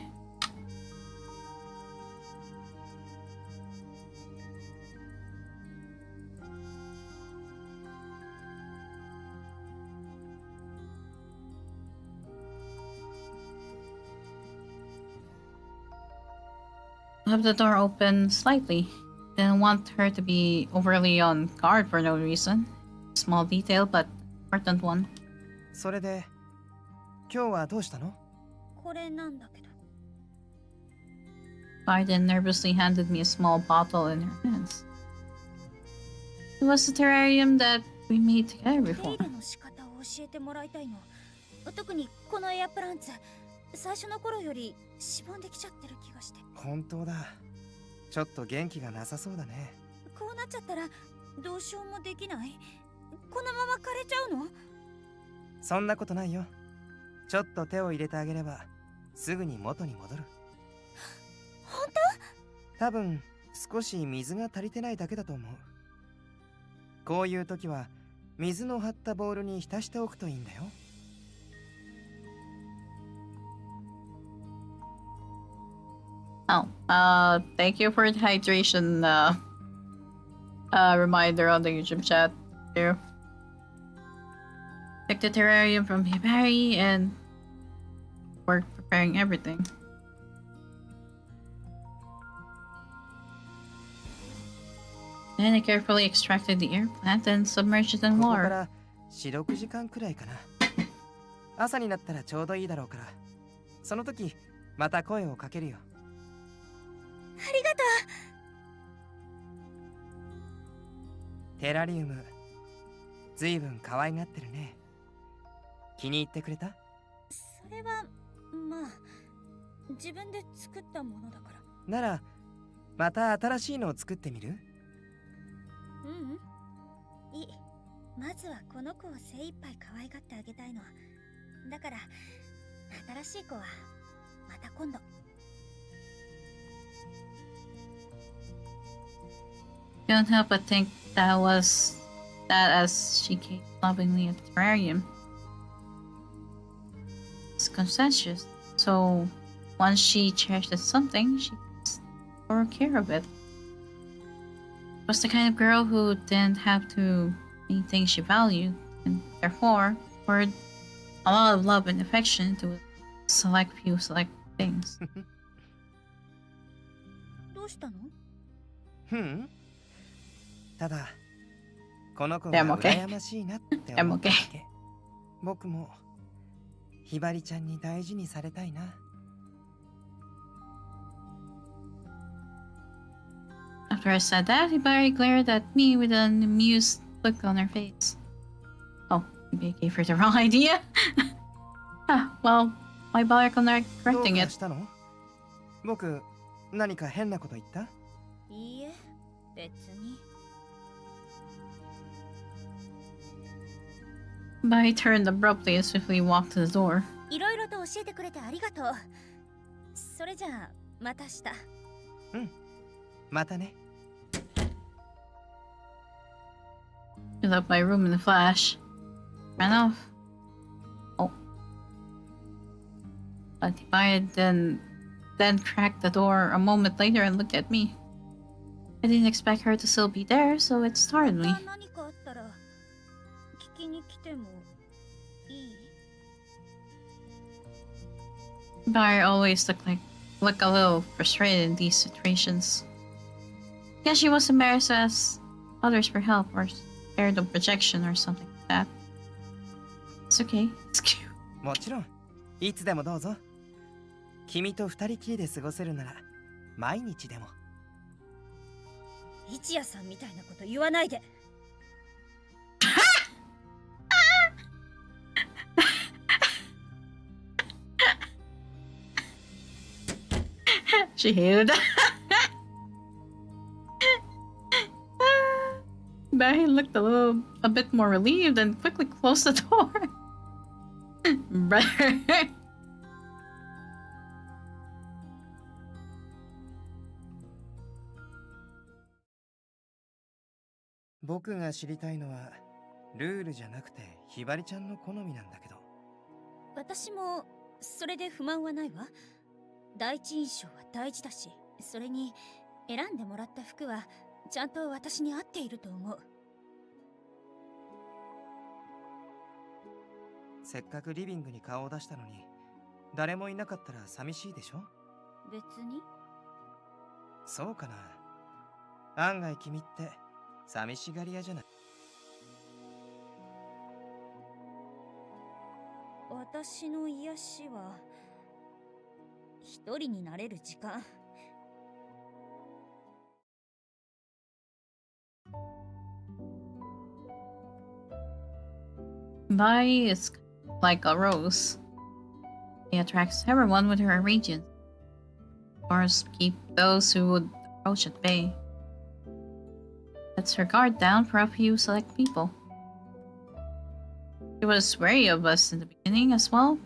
A: Left the door open slightly. Didn't want her to be overly on guard for no reason. Small detail, but important one.
I: それで、今日はどうしたの？
F: これなんだけど。
A: Biden nervously handed me a small bottle in her hands. It was the terrarium that we made together before.
F: 手入れの仕方を教えてもらいたいの。特にこのエアプランツ、最初の頃よりしぼんできちゃってる気がして。
I: 本当だ。ちょっと元気がなさそうだね。
F: こうなっちゃったらどうしようもできない。このまま枯れちゃうの？
I: そんなことないよ。ちょっと手を入れてあげればすぐに元に戻る。
F: 本当？
I: 多分少し水が足りてないだけだと思う。こういう時は水の張ったボウルに浸しておくといいんだよ。
A: Oh, thank you for the hydration reminder on the YouTube chat too. Pick the terrarium from Barry and work preparing everything. Then I carefully extracted the air plant and submerged it in
I: ここか
A: water.
I: ら4、6時間くらいかな。朝になったらちょうどいいだろうから、その時また声をかけるよ。
F: ありがと
I: テラリウム、ずいぶん可愛がってるね。気に入ってくれた？
F: う。それはまあ自分で作ったものだから。
I: ならまた新しいのを作ってみる？
F: いい。まずはこの子を精一杯可愛がってあげたいの。だから新しい子はまた今度。
A: Couldn't help but think that as she gazed lovingly at the terrarium. It's conscientious, so once she cherished something, she took care of it. Was the kind of girl who didn't have to anything she valued, and therefore poured a lot of love and affection into a select things.
F: どうしたの？
I: ただこの子
A: Yeah,
I: が
A: I'm okay.
I: 羨ましいなって思っただけ。僕もひばりちゃんに大事にされたいな。
A: After I said that, Hibari glared at me with an amused look on her face. Oh, maybe I gave her the wrong idea? Well, why bother correcting
I: どうか
A: it?
I: したの？僕何か変なこと言った？
F: いいえ、別に。
A: Hibari turned abruptly and swiftly walked to the door.
F: いろいろと教えてくれてありがとう。それじゃあまた明日。
I: またね。
A: She left my room in a flash. Ran off. Oh. But Hibari then cracked the door a moment later and looked at me. I didn't expect her to still be there, so it startled me.
F: また何かあったら聞きに来てもいい？
A: Hibari always look a little frustrated in these situations. Guess she was embarrassed to ask others for help or scared of rejection or something like that. It's okay. It's cute.
I: もちろんいつでもどうぞ。君と二人きりで過ごせるなら毎日でも。
F: 一夜さんみたいなこと言わないで。
A: She hated that. Barry looked a bit more relieved and quickly closed the door. Brother.
I: 僕が知りたいのはルールじゃなくてひばりちゃんの好みなんだけど。
F: 私もそれで不満はないわ。第一印象は大事だし、それに選んでもらった服はちゃんと私に合っていると思う。
I: せっかくリビングに顔を出したのに誰もいなかったら寂しいでしょ？
F: 別に。
I: そうかな。案外君って寂しがり屋じゃない？
F: 私の癒しは一人になれる時間。
A: Bai is like a rose. He attracts everyone with her radiance. Of course, keep those who would approach at bay. Lets her guard down for a few select people. She was wary of us in the beginning as well,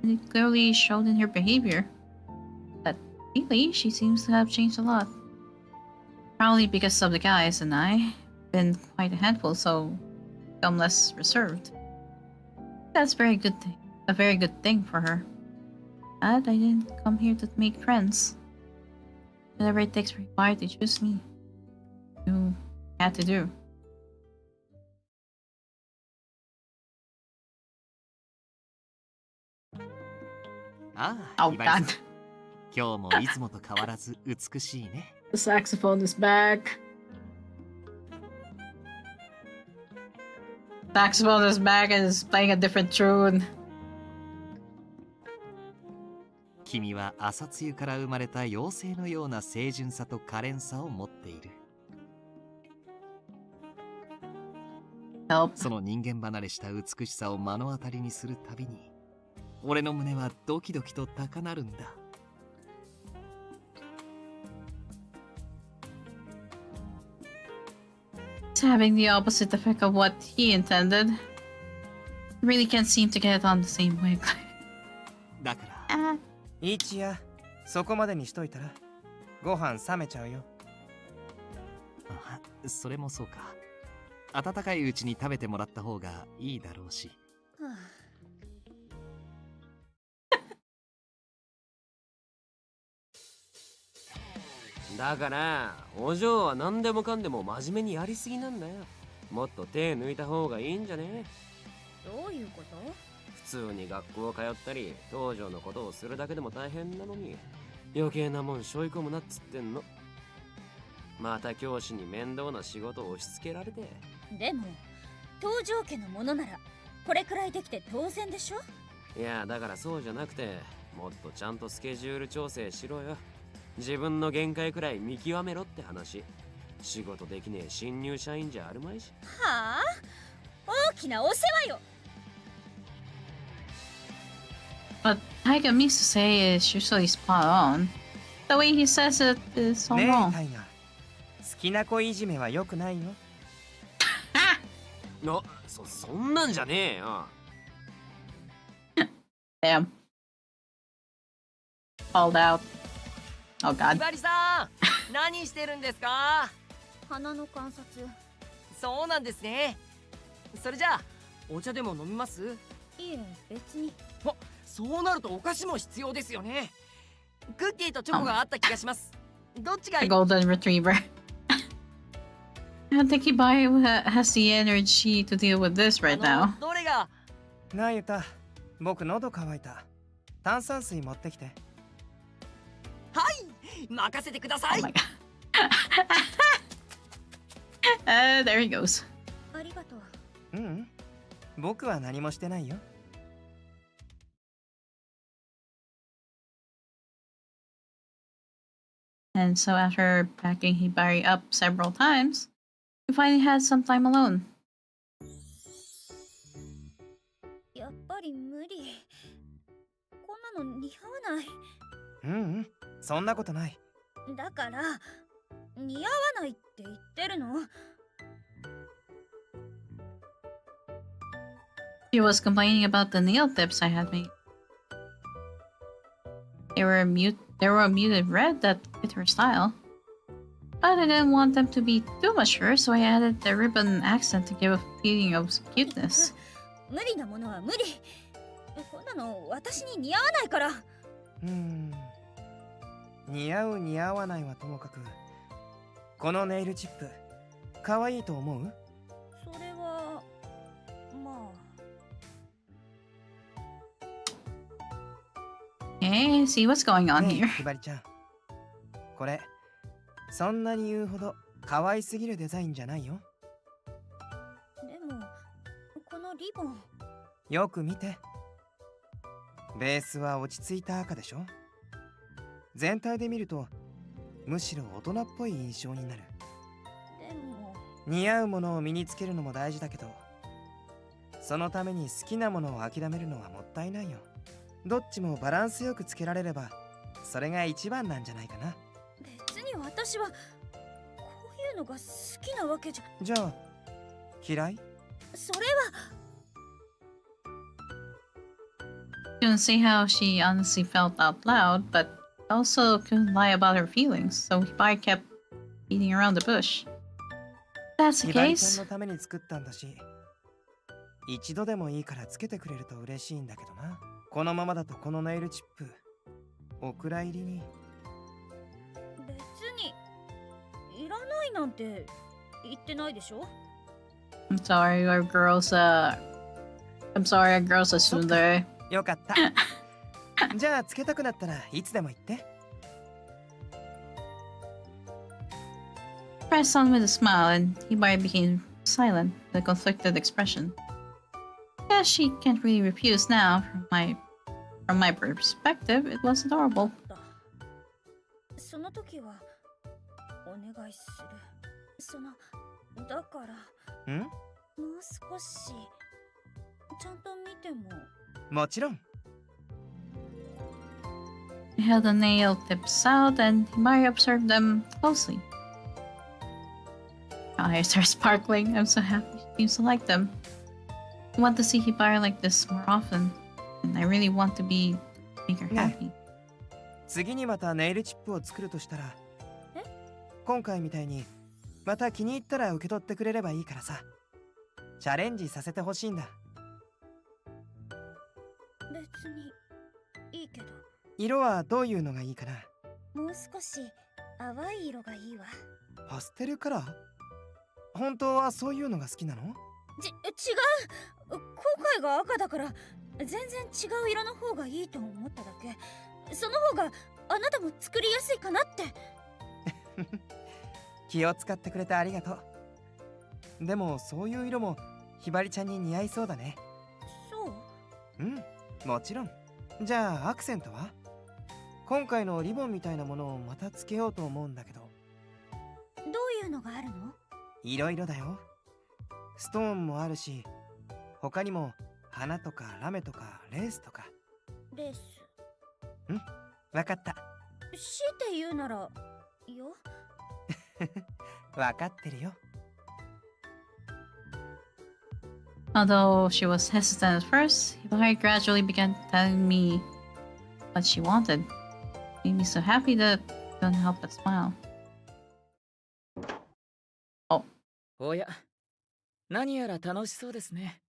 A: and it clearly showed in her behavior. But lately, she seems to have changed a lot. Probably because of the guys and I. Been quite a handful, so I'm less reserved. That's very good thing. A very good thing for her. But I didn't come here to make friends. Whatever it takes for Hibari to choose me. You had to do.
D: Oh,
A: ひばりさん。
D: 今日もいつもと変わらず美しいね。
A: The saxophone is back. Saxophone is back and is playing a different tune.
D: 君は朝露から生まれた妖精のような清純さと可憐さを持っている。その人間離れした美しさを目の当たりにするたびに、俺の胸はドキドキと高鳴るんだ。
A: It's having the opposite effect of what he intended. Really can't seem to get it on the same wavelength.
D: だから。
I: 一夜、そこまでにしといたら、ご飯冷めちゃうよ。
D: それもそうか。温かいうちに食べてもらった方がいいだろうし。
E: だからお嬢は何でもかんでも真面目にやりすぎなんだよ。もっと手抜いた方がいいんじゃね？
F: どういうこと？
E: 普通に学校通ったり道場のことをするだけでも大変なのに、余計なもん背負い込むなっつってんの。また教師に面倒な仕事を押し付けられて。
F: でも東条家のものならこれくらいできて当然でしょ？
E: いやだからそうじゃなくて、もっとちゃんとスケジュール調整しろよ。自分の限界くらい見極めろって話。仕事できねえ新入社員じゃあるまいし。
F: はあ、大きなお世話よ。
A: But Taiga means to say is usually spot on. The way he says it is so
I: ねえ
A: wrong.
I: タイガ、好きな子いじめは良くないよ。
E: そんなんじゃねえよ。
A: Damn. Called out. Oh
C: ひ
A: god.
C: ばりさん、何してるんですか？
F: 花の観察。
C: そうなんですね。それじゃあお茶でも飲みます？
F: いえ、別に。
C: そうなるとお菓子も必要ですよね。クッキーとチョコがあった気がします。どっちがい
A: The
C: い？
A: golden retriever. I don't think Hibari has the energy to deal with this right now.
C: どれが？
I: なあゆた、僕喉乾いた。炭酸水持ってきて。
C: はい、任せてください。
A: Oh my god. There he goes.
F: ありがとう。
I: うん、僕は何もしてないよ。
A: And so after backing Hibari up several times, we finally had some time alone.
F: やっぱり無理。こんなの似合わない。
I: うん、そんなことない。
F: だから似合わないって言ってるの。
A: She was complaining about the nail tips I had made. They were a muted red that fit her style. But I didn't want them to be too mature, so I added the ribbon accent to give a feeling of cuteness.
F: 無理なものは無理。こんなの私に似合わないから。
I: 似合う似合わないはともかく、このネイルチップ可愛いと思う？
F: それはまあ。
A: Okay, see what's going on
I: ねえ
A: here.
I: ひばりちゃん、これそんなに言うほど可愛すぎるデザインじゃないよ。
F: でもこのリボン。
I: よく見て。ベースは落ち着いた赤でしょ。全体で見るとむしろ大人っぽい印象になる。
F: でも
I: 似合うものを身につけるのも大事だけど、そのために好きなものを諦めるのはもったいないよ。どっちもバランスよくつけられればそれが一番なんじゃないかな。
F: 別に私はこういうのが好きなわけじゃ。
I: じゃあ嫌い？
F: それは。
A: Couldn't say how she honestly felt out loud, but also couldn't lie about her feelings, so Hibari kept beating around the bush. That's the
I: ひばりちゃん
A: case.
I: のために作ったんだし、一度でもいいからつけてくれると嬉しいんだけどな。このままだとこのネイルチップ、お蔵入りに。
F: 別にいらないなんて言ってないでしょ。
A: I'm sorry, our girls. I'm sorry, our girls assume there.
I: よかった。じゃあつけたくなったらいつでも言って。
A: Pressed on with a smile, and Hibari became silent with a conflicted expression. Guess she can't really refuse now. From my perspective, it was adorable.
F: その時はお願いする。だから
I: ん？
F: もう少しちゃんと見ても。
I: もちろん。
A: He held the nail tips out, and Hibari observed them closely. Her eyes are sparkling. I'm so happy she seems to like them. I want to see Hibari like this more often, and I really want to make her happy.
I: 次にまたネイルチップを作るとしたら、
F: え？
I: 今回みたいにまた気に入ったら受け取ってくれればいいからさ。チャレンジさせてほしいんだ。
F: 別にいいけど。
I: 色はどういうのがいいかな。
F: もう少し淡い色がいいわ。
I: パステルカラー？本当はそういうのが好きなの？違う。
F: 今回が赤だから全然違う色の方がいいと思っただけ。その方があなたも作りやすいかなって。
I: 気を使ってくれてありがとう。でもそういう色もひばりちゃんに似合いそうだね。
F: そう？
I: うん、もちろん。じゃあアクセントは？今回のリボンみたいなものをまたつけようと思うんだけど。
F: どういうのがあるの？
I: いろいろだよ。ストーンもあるし、他にも花とかラメとかレースとか。
F: レース。
I: わかった。
F: 強いて言うならよ。
I: わかってるよ。
A: Although she was hesitant at first, Hibari gradually began telling me what she wanted. Made me so happy that I couldn't help but smile.
B: おや、何やら楽しそうですね。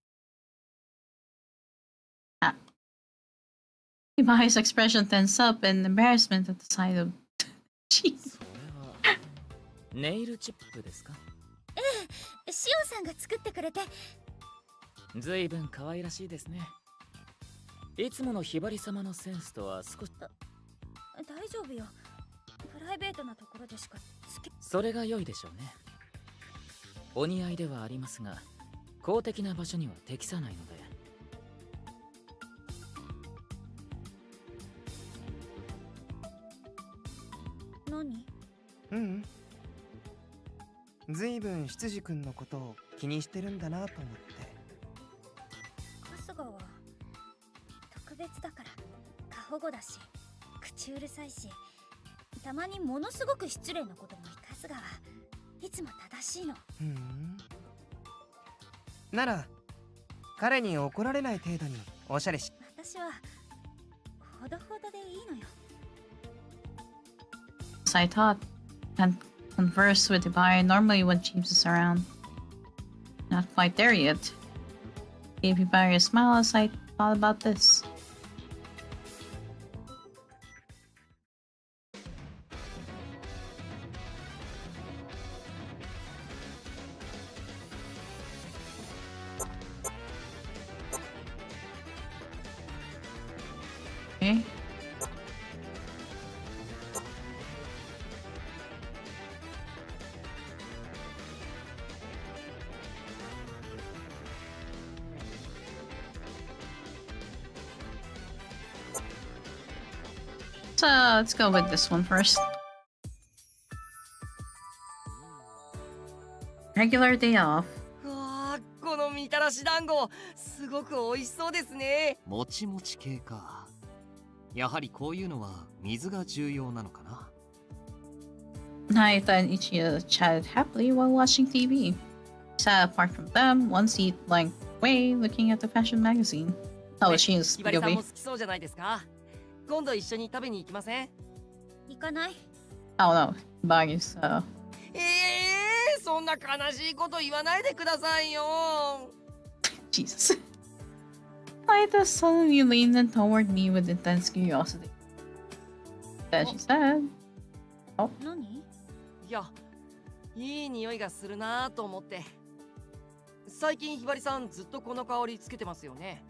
A: Hibari's expression tensed up in embarrassment at the sight of... Jeez.
B: それはネイルチップですか？
F: シオンさんが作ってくれて。
B: ずいぶん可愛らしいですね。いつものひばり様のセンスとは少し。
F: 大丈夫よ。プライベートなところでしか
B: それが良いでしょうね。お似合いではありますが、公的な場所には適さないので。
F: 何？
I: ずいぶん執事くんのことを気にしてるんだなと思って。
F: 春日は特別だから。過保護だし口うるさいし、たまにものすごく失礼なことも春日はいつも正しいの。
I: なら彼に怒られない程度におしゃれし。
F: 私はほどほどでいいのよ。
A: As I thought, and converse with Hibari normally when James is around. Not quite there yet. Gave Hibari a smile as I thought about this. Okay. So let's go with this one first. Regular day off.
C: わあ、このみたらし団子すごく美味しそうですね。
D: もちもち系か。やはりこういうのは水が重要なのかな。
A: Naita and Ichiya chatted happily while watching TV. Sat apart from them, one seat length away, looking at the fashion magazine. Oh, she is
C: ひばりさん
A: POV.
C: も好きそうじゃないですか。今度一緒に食べに行きません？
F: 行かない。
A: Oh no, Hibari's
C: そんな悲しいこと言わないでくださいよ。
A: Jesus. Why does suddenly lean toward me with intense curiosity? Then she said, "Oh."
F: 何？
C: いや、いい匂いがするなぁと思って。最近ひばりさんずっとこの香りつけてますよね。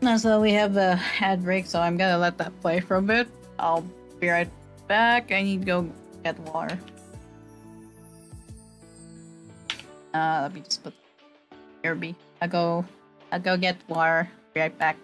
A: So we have a ad break, so I'm gonna let that play for a bit. I'll be right back. I need to go get water. Let me just put here B. I'll go get water. Be right back.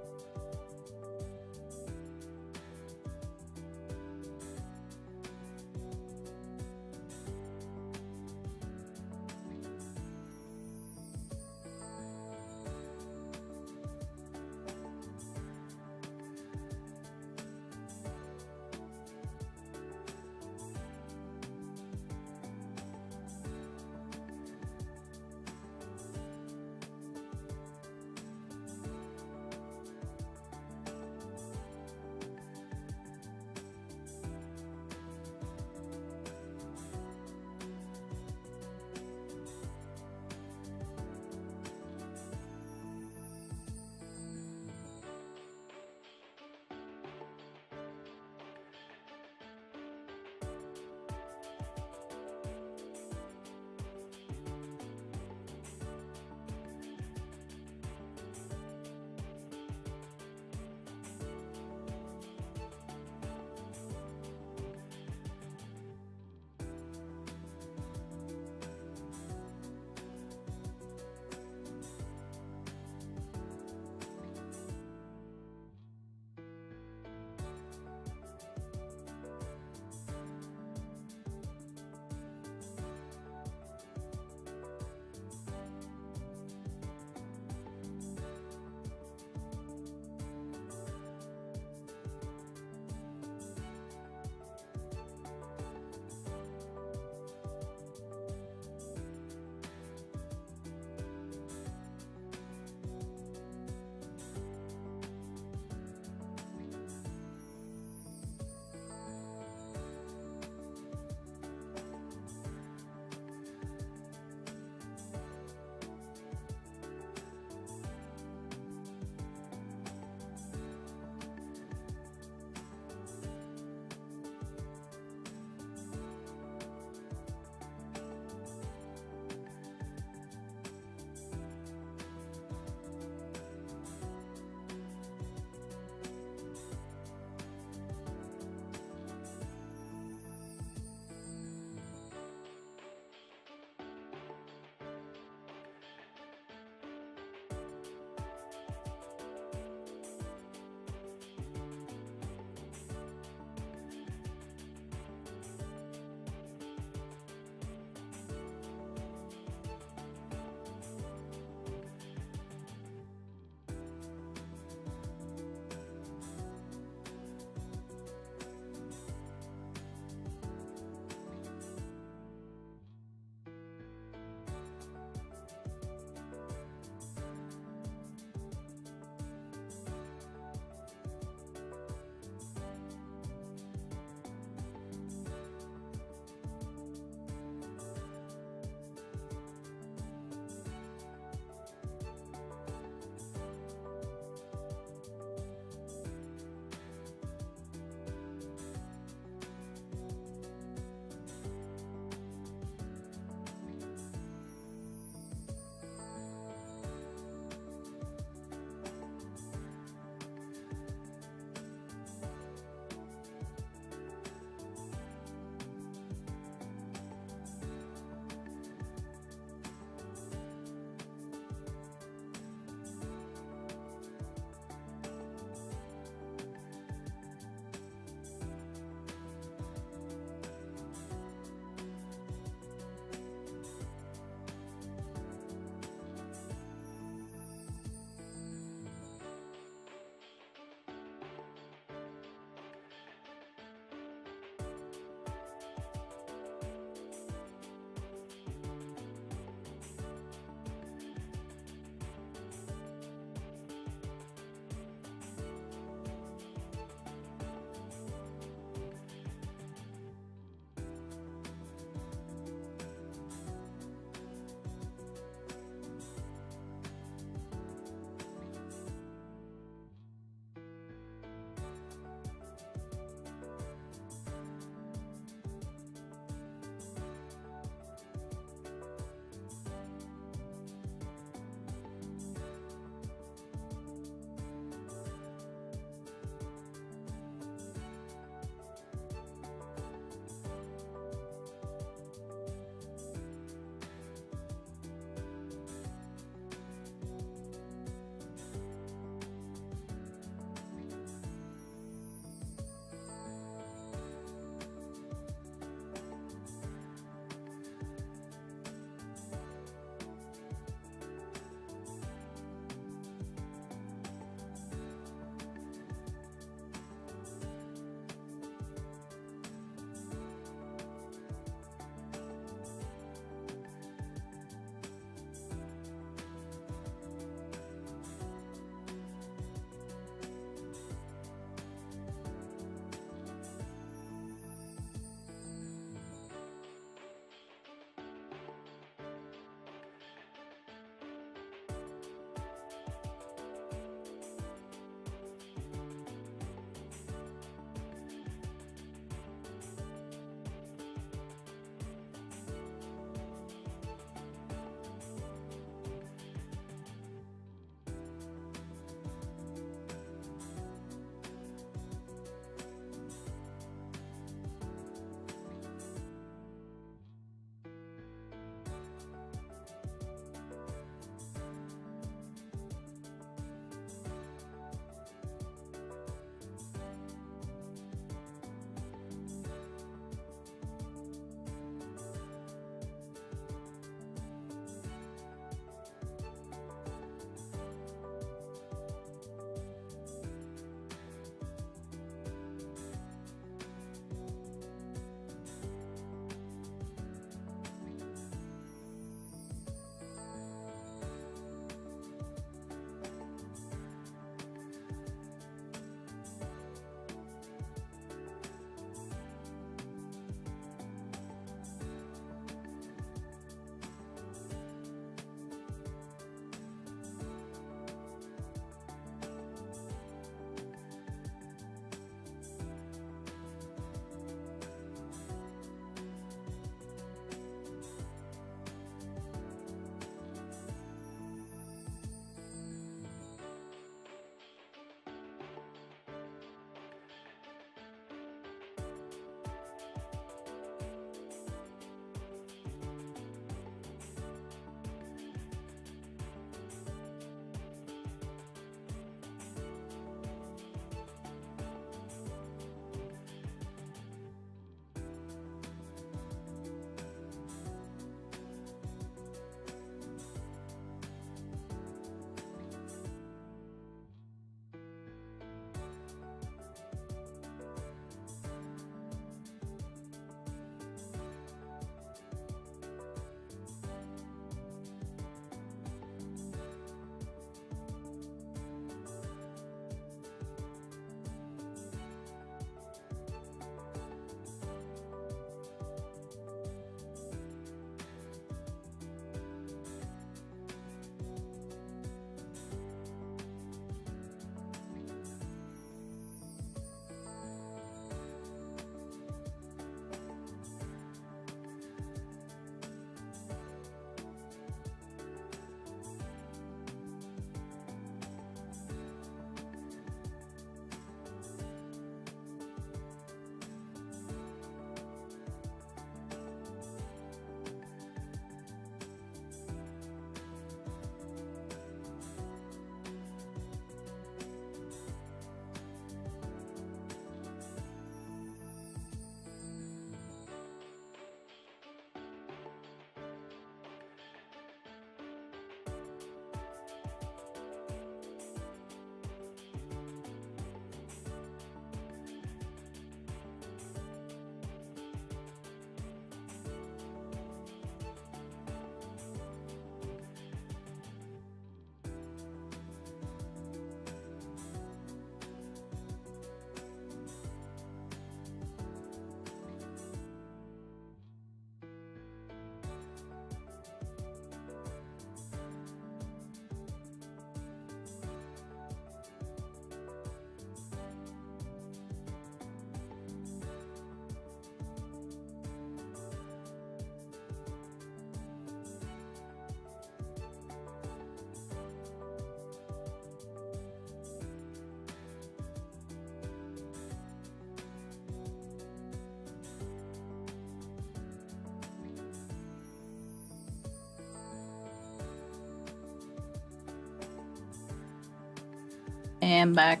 A: am back.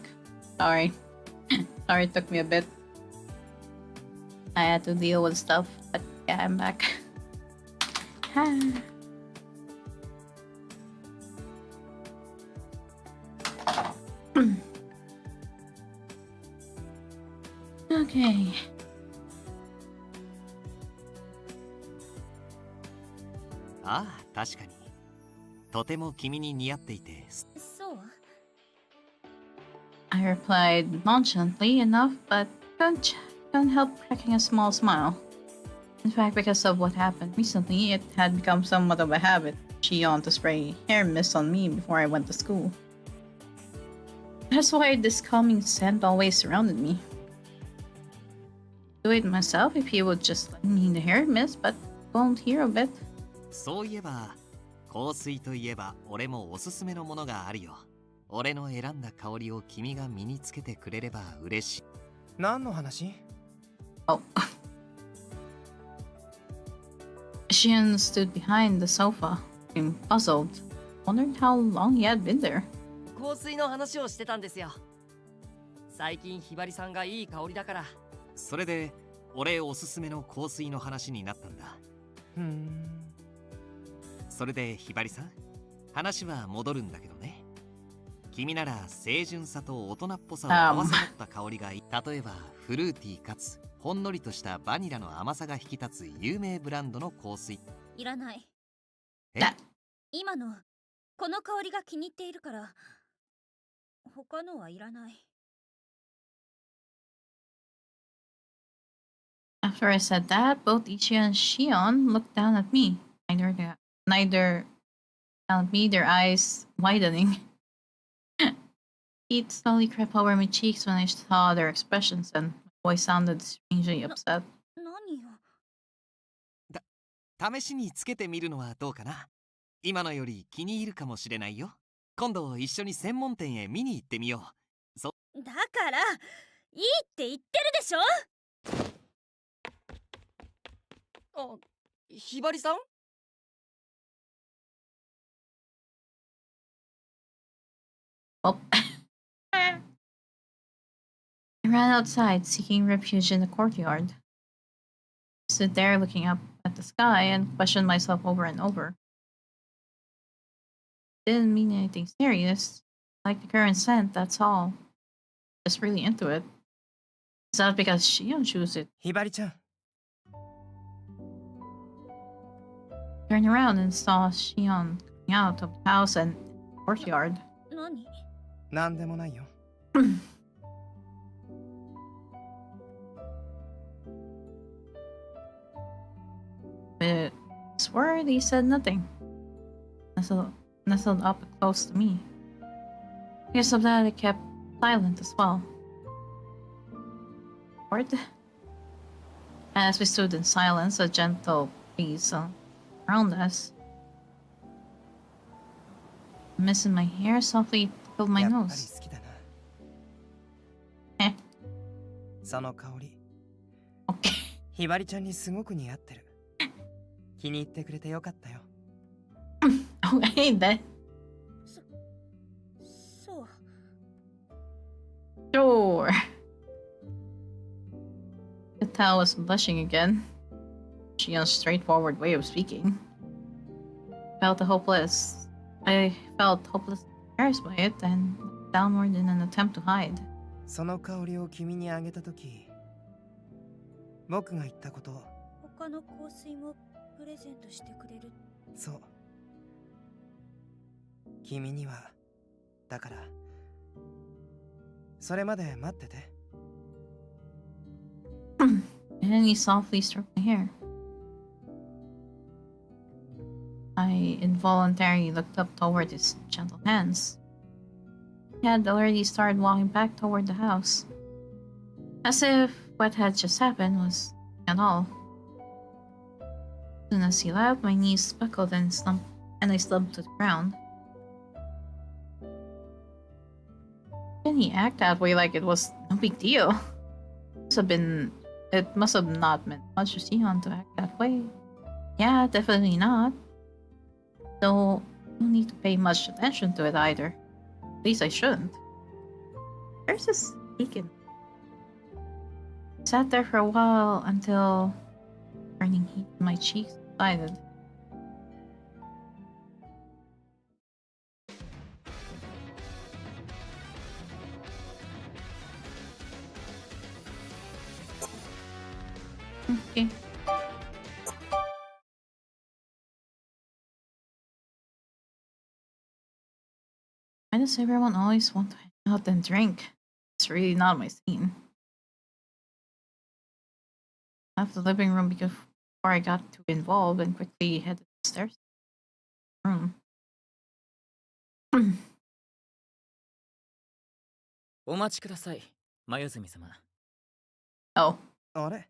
A: Sorry. Sorry, it took me a bit. I had to deal with stuff, but yeah, I'm back. Okay.
D: ああ、確かに。とても君に似合っていて。
F: そう
A: I replied nonchalantly enough, but couldn't help cracking a small smile. In fact, because of what happened recently, it had become somewhat of a habit for Shion to spray hair mist on me before I went to school. That's why this calming scent always surrounded me. Do it myself if he would just lend me the hair mist, but won't hear of it.
D: そういえば、香水といえば俺もおすすめのものがあるよ。俺の選んだ香りを君が身につけてくれれば嬉しい。
I: 何の話？
A: Oh. Shion stood behind the sofa, looking puzzled. Wondered how long he had been there.
C: 香水の話をしてたんですよ。最近ひばりさんがいい香りだから。
D: それで俺おすすめの香水の話になったんだ。それでひばりさん、話は戻るんだけどね。君なら清純さと大人っぽさを合わせ持った香りがいい。例えばフルーティーかつほんのりとしたバニラの甘さが引き立つ有名ブランドの香水。
F: いらない。
D: え？
F: 今のこの香りが気に入っているから他のはいらない。
A: After I said that, both Ichi and Shion looked down at me. Neither down at me, their eyes widening. Heat slowly crept over my cheeks when I saw their expressions, and my voice sounded strangely upset.
F: 何よ。
D: 試しにつけてみるのはどうかな。今のより気に入るかもしれないよ。今度一緒に専門店へ見に行ってみよう。
F: だからいいって言ってるでしょ。
C: あ、ひばりさん？
A: Oh. I ran outside, seeking refuge in the courtyard. I stood there looking up at the sky and questioned myself over and over. Didn't mean anything serious. Like the current scent, that's all. Just really into it. It's not because Shion chose it.
I: ひばりちゃん。
A: Turned around and saw Shion coming out of the house and courtyard.
F: 何？
I: なんでもないよ。
A: But I swore they said nothing. Nestled up close to me. Because of that, I kept silent as well. What? As we stood in silence, a gentle breeze around us. A mist in my hair softly tickled my
I: やっぱり
A: nose.
I: 好きだな。
A: え？
I: その香り。
A: Okay.
I: ひばりちゃんにすごく似合ってる。気に入ってくれてよかったよ。
A: Okay then.
F: そう。
A: Sure. The towel was blushing again. Shion's straightforward way of speaking. I felt hopelessly embarrassed by it and looked downward in an attempt to hide.
I: その香りを君にあげたとき、僕が言ったこと。
F: 他の香水もプレゼントしてくれる。
I: そう。君には、だから、それまで待ってて。
A: And then he softly stroked my hair. I involuntarily looked up toward his gentle hands. He had already started walking back toward the house, as if what had just happened was nothing at all. As soon as he left, my knees buckled and I slumped to the ground. Then he act that way like it was no big deal. It must have not meant much to Shion to act that way. Yeah, definitely not. Though, no need to pay much attention to it either. At least I shouldn't. There's this beacon. Sat there for a while until burning heat in my cheeks subsided. Okay. Why does everyone always want to hang out and drink? It's really not my scene. I left the living room before I got too involved and quickly headed upstairs. Room.
B: お待ちください、眉住様。
A: Oh.
I: あれ、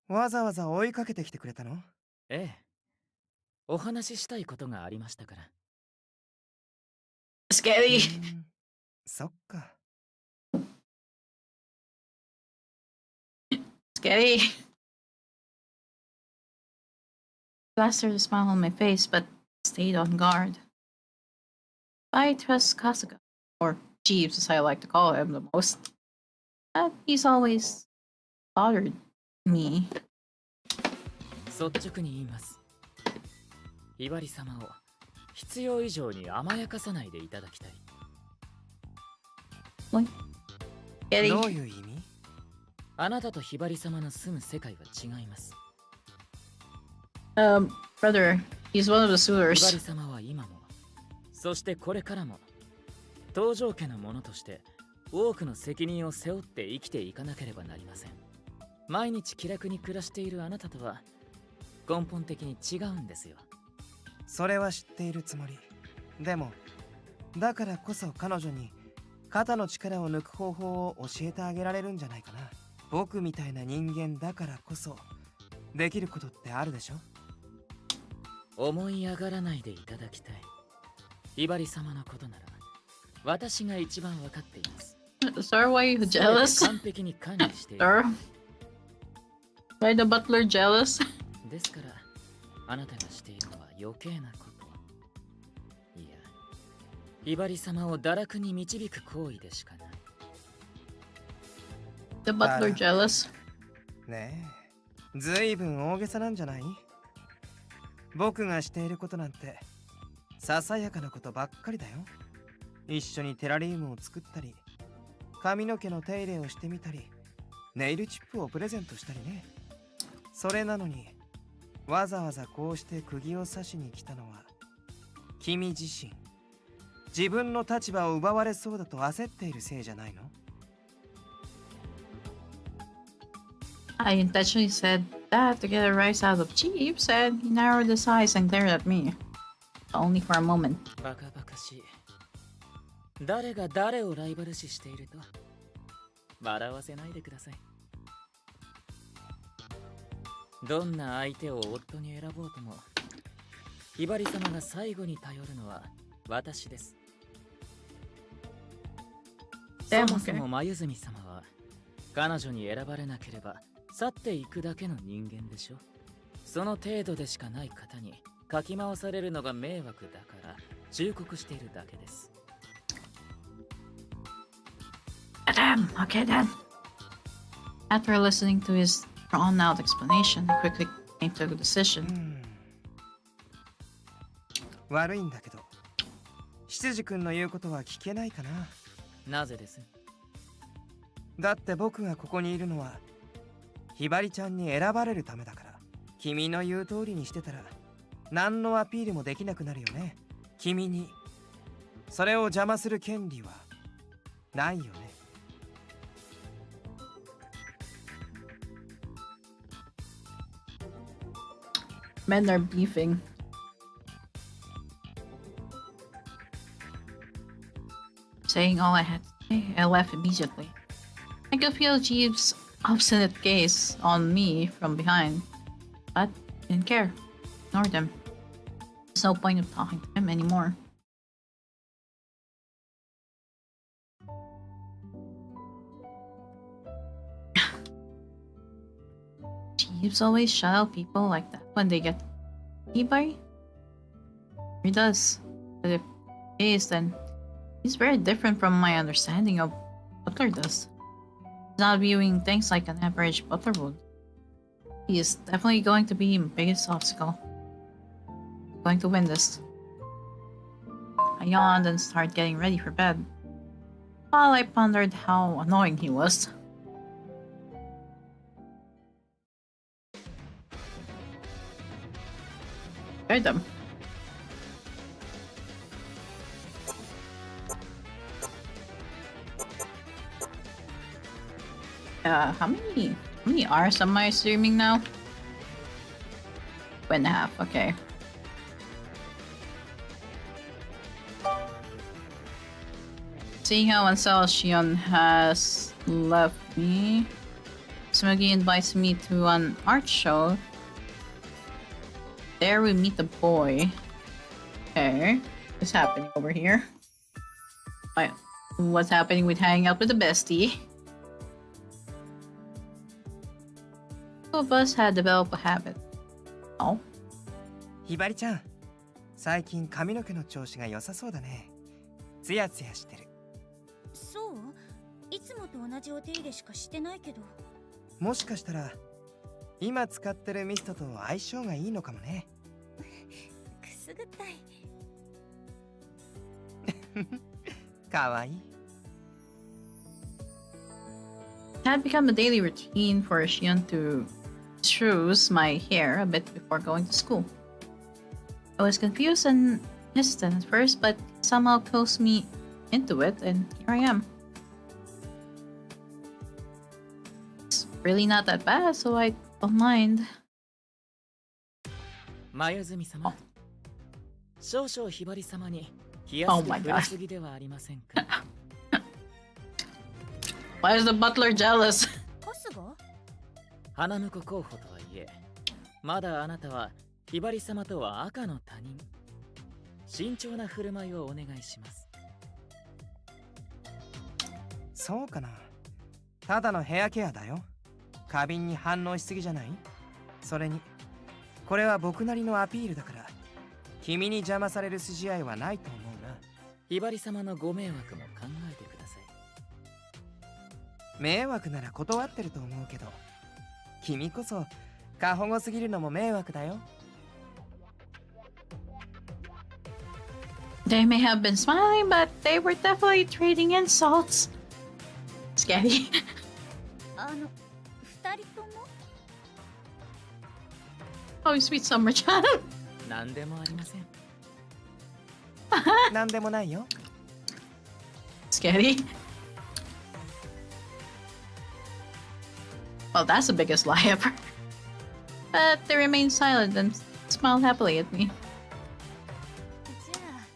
I: わざわざ追いかけてきてくれたの？
B: ええ。お話ししたいことがありましたから。
A: Scary.
I: そっか。
A: Scary. Plastered a smile on my face, but stayed on guard. I trust Kasuga, or Jeeves as I like to call him the most. He's always bothered me.
B: 率直に言います。ひばり様を必要以上に甘やかさないでいただきたい。
I: どういう意味？
B: あなたとひばり様の住む世界は違います。
A: Brother, he's one of the
B: ひばり
A: suitors.
B: 様は今も、そしてこれからも、東条家の者として多くの責任を背負って生きていかなければなりません。毎日気楽に暮らしているあなたとは根本的に違うんですよ。
I: それは知っているつもり。でも、だからこそ彼女に肩の力を抜く方法を教えてあげられるんじゃないかな。僕みたいな人間だからこそできることってあるでしょ？
B: 思い上がらないでいただきたい。ひばり様のことなら私が一番わかっています。
A: Sir, why are you jealous?
B: 完璧に管理している。
A: Sir? Why the butler jealous?
B: ですからあなたがしているのは余計なこと。いや、ひばり様を堕落に導く行為でしかない。
A: The butler jealous?
I: ねえ、ずいぶん大げさなんじゃない？僕がしていることなんてささやかなことばっかりだよ。一緒にテラリウムを作ったり、髪の毛の手入れをしてみたり、ネイルチップをプレゼントしたりね。それなのにわざわざこうして釘を刺しに来たのは君自身、自分の立場を奪われそうだと焦っているせいじゃないの？
A: I intentionally said that to get a rise out of Jeeves, and he narrowed his eyes and glared at me. Only for a moment.
B: バカバカしい。誰が誰をライバル視していると笑わせないでください。どんな相手を夫に選ぼうとも、ひばり様が最後に頼るのは私です。そもそも眉住様は彼女に選ばれなければ去っていくだけの人間でしょ。その程度でしかない方にかき回されるのが迷惑だから忠告しているだけです。
A: Damn, okay then. After listening to his drawn-out explanation, I quickly came to a decision.
I: 悪いんだけど、執事君の言うことは聞けないかな。
B: なぜです？
I: だって僕がここにいるのはひばりちゃんに選ばれるためだから。君の言う通りにしてたら何のアピールもできなくなるよね。君にそれを邪魔する権利はないよね。
A: Men are beefing. Saying all I had to say, I left immediately. I could feel Jeeves' obstinate gaze on me from behind, but I didn't care. Ignored him. There's no point of talking to him anymore. Jeeves always shut out people like that when they get anybody. He does. But if he is, then He's very different from my understanding of Butler does. He's not viewing things like an average Butler would. He is definitely going to be my biggest obstacle. I'm going to win this. I yawned and started getting ready for bed, while I pondered how annoying he was. Tried them. How many hours am I streaming now? 2.5, okay. Seeing how unsettled Shion has left me, Smuggy invites me to an art show. There we meet the boy. Okay, what's happening over here? What's happening with hanging out with the bestie? Two of us had developed a habit. Oh?
I: ひばりちゃん、最近髪の毛の調子が良さそうだね。ツヤツヤしてる。
F: そう？いつもと同じお手入れしかしてないけど。
I: もしかしたら今使ってるミストと相性がいいのかもね。
F: くすぐったい。
I: かわいい。
A: It had become a daily routine for Shion to choose my hair a bit before going to school. I was confused and hesitant at first, but somehow coaxed me into it, and here I am. It's really not that bad, so I don't mind.
B: マユズミ様、少々ひばり様に冷やしてくれすぎではありませんか。
A: Why is the butler jealous?
B: 花婿候補とはいえ、まだあなたはひばり様とは赤の他人。慎重な振る舞いをお願いします。
I: そうかな。ただのヘアケアだよ。過敏に反応しすぎじゃない？それにこれは僕なりのアピールだから、君に邪魔される筋合いはないと思うな。
B: ひばり様のご迷惑も考えてください。
I: 迷惑なら断ってると思うけど、君こそ過保護すぎるのも迷惑だよ。
A: They may have been smiling, but they were definitely trading insults. Scary.
F: 二人とも
A: Oh, sweet summer-chan.
B: 何でもありません。
I: 何でもないよ。
A: Scary. Well, that's the biggest lie ever. But they remained silent and smiled happily at me.
F: じゃあ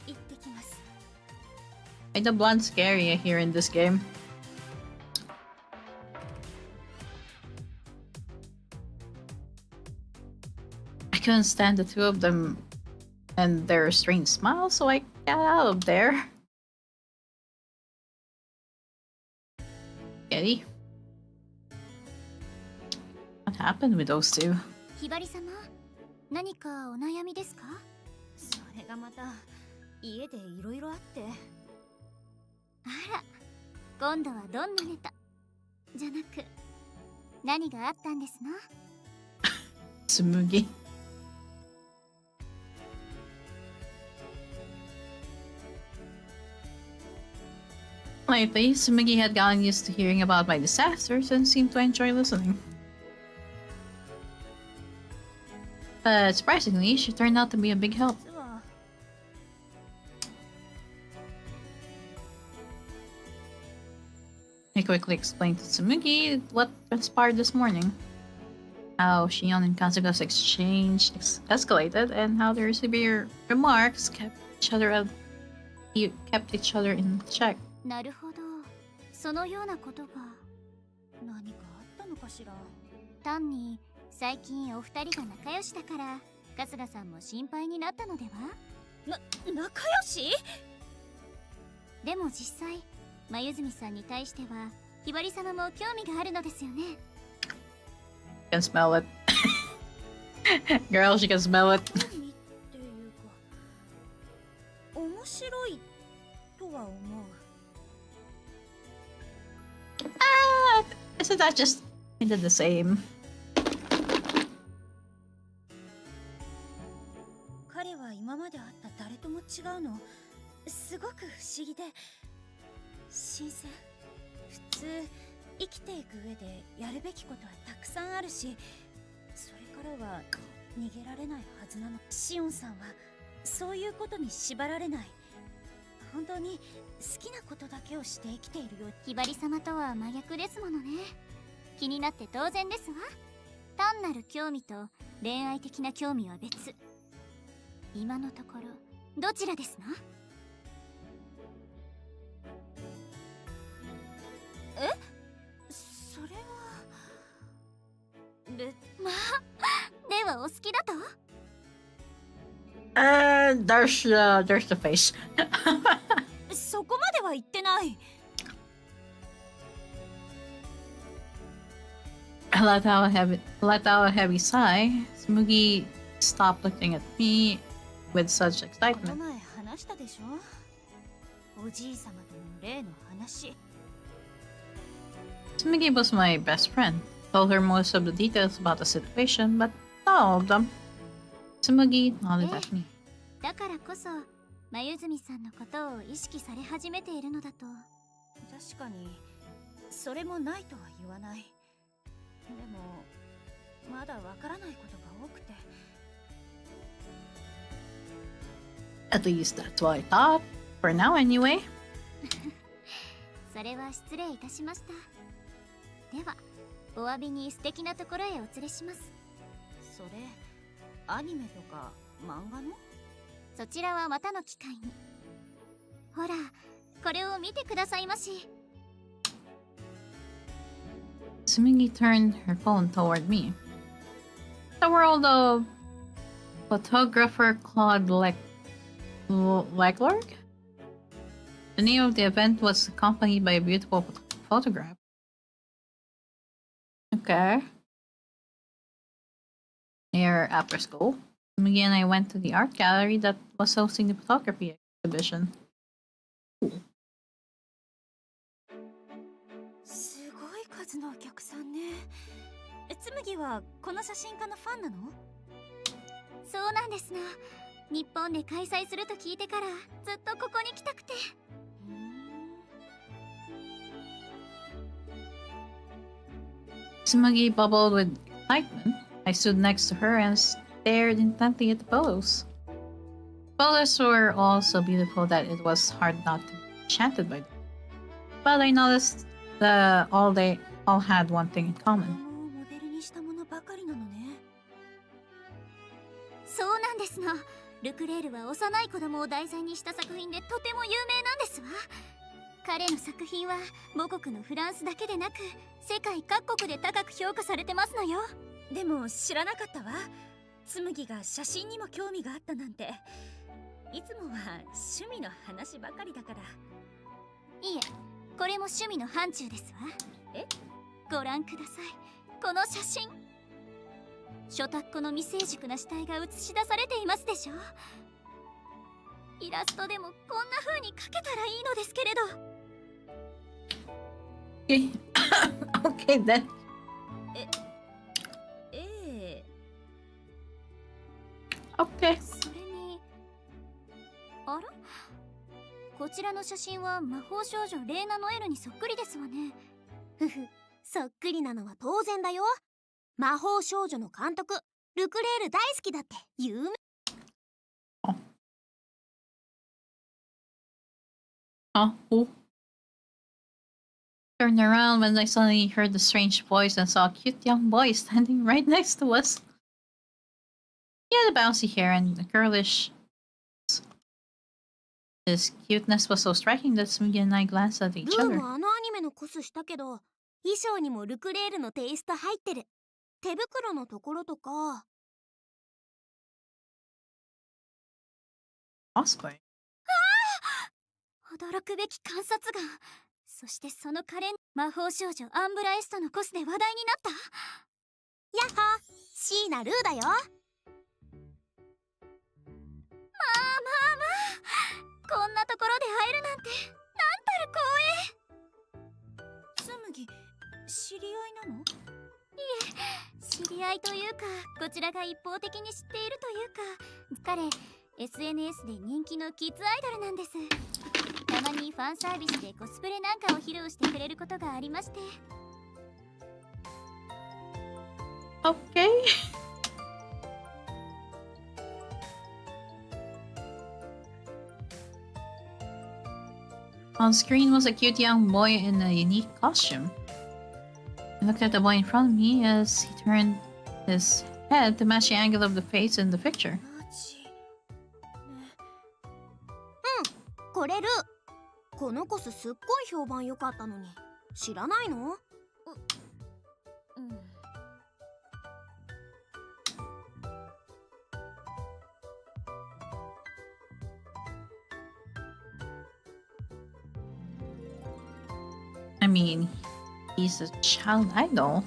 F: 行ってきます。
A: Like the blonde scary here in this game. I couldn't stand the two of them and their strange smiles, so I got out of there. Getty? What happened with those two?
K: ひばり様、何かお悩みですか？
F: それがまた家でいろいろあって。
K: あら、今度はどんなネタじゃなく、何があったんですの？Tsumugi.
A: Lately, Tsumugi had gotten used to hearing about my disasters and seemed to enjoy listening. But surprisingly, she turned out to be a big help. I quickly explained to Tsumugi what transpired this morning. How Shion and Kasuga's exchange escalated, and how their severe remarks kept each other in check.
K: なるほど、そのようなことが。
F: 何かあったのかしら。
K: 単に最近お二人が仲良しだから、春日さんも心配になったのでは？
F: 仲良し？
K: でも実際、眉住さんに対してはひばり様も興味があるのですよね。
A: Can smell it. Girl, she can smell it.
F: 面白いっとは思う。
A: Isn't that just kind of the same?
F: 彼は今まで会った誰とも違うの。すごく不思議で新鮮。普通生きていく上でやるべきことはたくさんあるし、それからは逃げられないはずなの。シオンさんはそういうことに縛られない。本当に好きなことだけをして生きているよ。
K: ひばり様とは真逆ですものね。気になって当然ですわ。単なる興味と恋愛的な興味は別。今のところどちらですな？
F: え？それは
K: まあ、ではお好きだと
A: there's the face.
F: そこまでは言ってない。
A: Let out a heavy sigh. Smoogie stopped looking at me with such
F: この
A: excitement.
F: 前話したでしょ、おじい様との例の話。
A: Smoogie was my best friend. Told her most of the details about the situation, but not all of them. Smoogie nodded at me.
K: だからこそ眉住さんのことを意識され始めているのだと。
F: 確かにそれもないとは言わない。でもまだわからないことが多くて。
A: At least that's what I thought. For now, anyway.
K: それは失礼いたしました。ではお詫びに素敵なところへお連れします。
F: それアニメとか漫画の？
K: そちらはまたの機会に。ほらこれを見てくださいまし。
A: Smoogie turned her phone toward me. The world of photographer Claude Leclerc? The name of the event was accompanied by a beautiful photograph. Okay. Near after school, Smoogie and I went to the art gallery that was hosting the photography exhibition. Cool.
F: すごい数のお客さんね。つむぎはこの写真家のファンなの？
K: そうなんですな。日本で開催すると聞いてからずっとここに来たくて。
A: Smoogie bubbled with excitement. I stood next to her and stared intently at the photos. Photos were all so beautiful that it was hard not to be enchanted by them. But I noticed that they all had one thing in common.
F: モデルにしたものばかりなのね。
K: そうなんですの。ルクレールは幼い子供を題材にした作品でとても有名なんですわ。彼の作品は母国のフランスだけでなく世界各国で高く評価されてますのよ。
F: でも知らなかったわ。つむぎが写真にも興味があったなんて。いつもは趣味の話ばかりだから。
K: いえ、これも趣味の範疇ですわ。
F: え？
K: ご覧ください。この写真。初タッコの未成熟な死体が映し出されていますでしょ。イラストでもこんな風に描けたらいいのですけれど。
A: Okay, okay then.
F: ええ。
A: Okay.
K: それに、あら？こちらの写真は魔法少女レーナ・ノエルにそっくりですわね。
L: ふふ、そっくりなのは当然だよ。魔法少女の監督ルクレール大好きだって有名。
A: Who? Turned around when I suddenly heard the strange voice and saw a cute young boy standing right next to us. He had a bouncy hair and a girlish. His cuteness was so striking that Smoogie and I glanced at
L: ル
A: each
L: ー
A: other.
L: もあのアニメのコスしたけど衣装にもルクレールのテイスト入ってる。手袋のところとか。
A: Cosplay.
K: 驚くべき観察眼。そしてその魔法少女アンブラエストのコスで話題になった。
L: やっほー、椎名ルーだよ。
K: まあまあまあ、こんなところで会えるなんてなんたる光栄。
F: 紬、知り合いなの？
K: 知り合いというか、こちらが一方的に知っているというか、彼 SNS で人気のキッズアイドルなんです。たまにファンサービスでコスプレなんかを披露してくれることがありまして。
A: Okay. On screen was a cute young boy in a unique costume. I looked at the boy in front of me as he turned his head to match the angle of the face in the picture.
L: これルー、このコスすっごい評判良かったのに知らないの？I
A: mean, he's a child idol.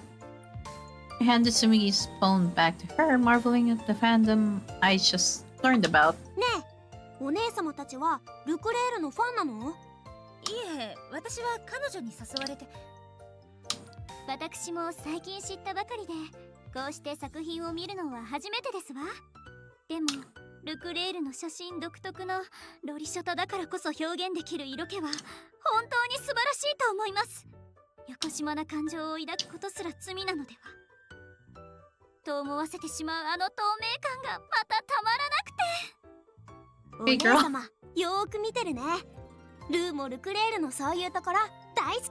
A: I handed Sumigi's phone back to her, marveling at the fandom I just learned about.
L: ねえ、お姉様たちはルクレールのファンなの？
F: いえ、私は彼女に誘われて。
K: 私も最近知ったばかりで、こうして作品を見るのは初めてですわ。でもルクレールの写真独特のロリショタだからこそ表現できる色気は本当に素晴らしいと思います。よこしまな感情を抱くことすら罪なのではと思わせてしまうあの透明感がまたたまらなくて。
L: お姉様、よーく見てるね。ルーもルクレールのそういうところ大好き。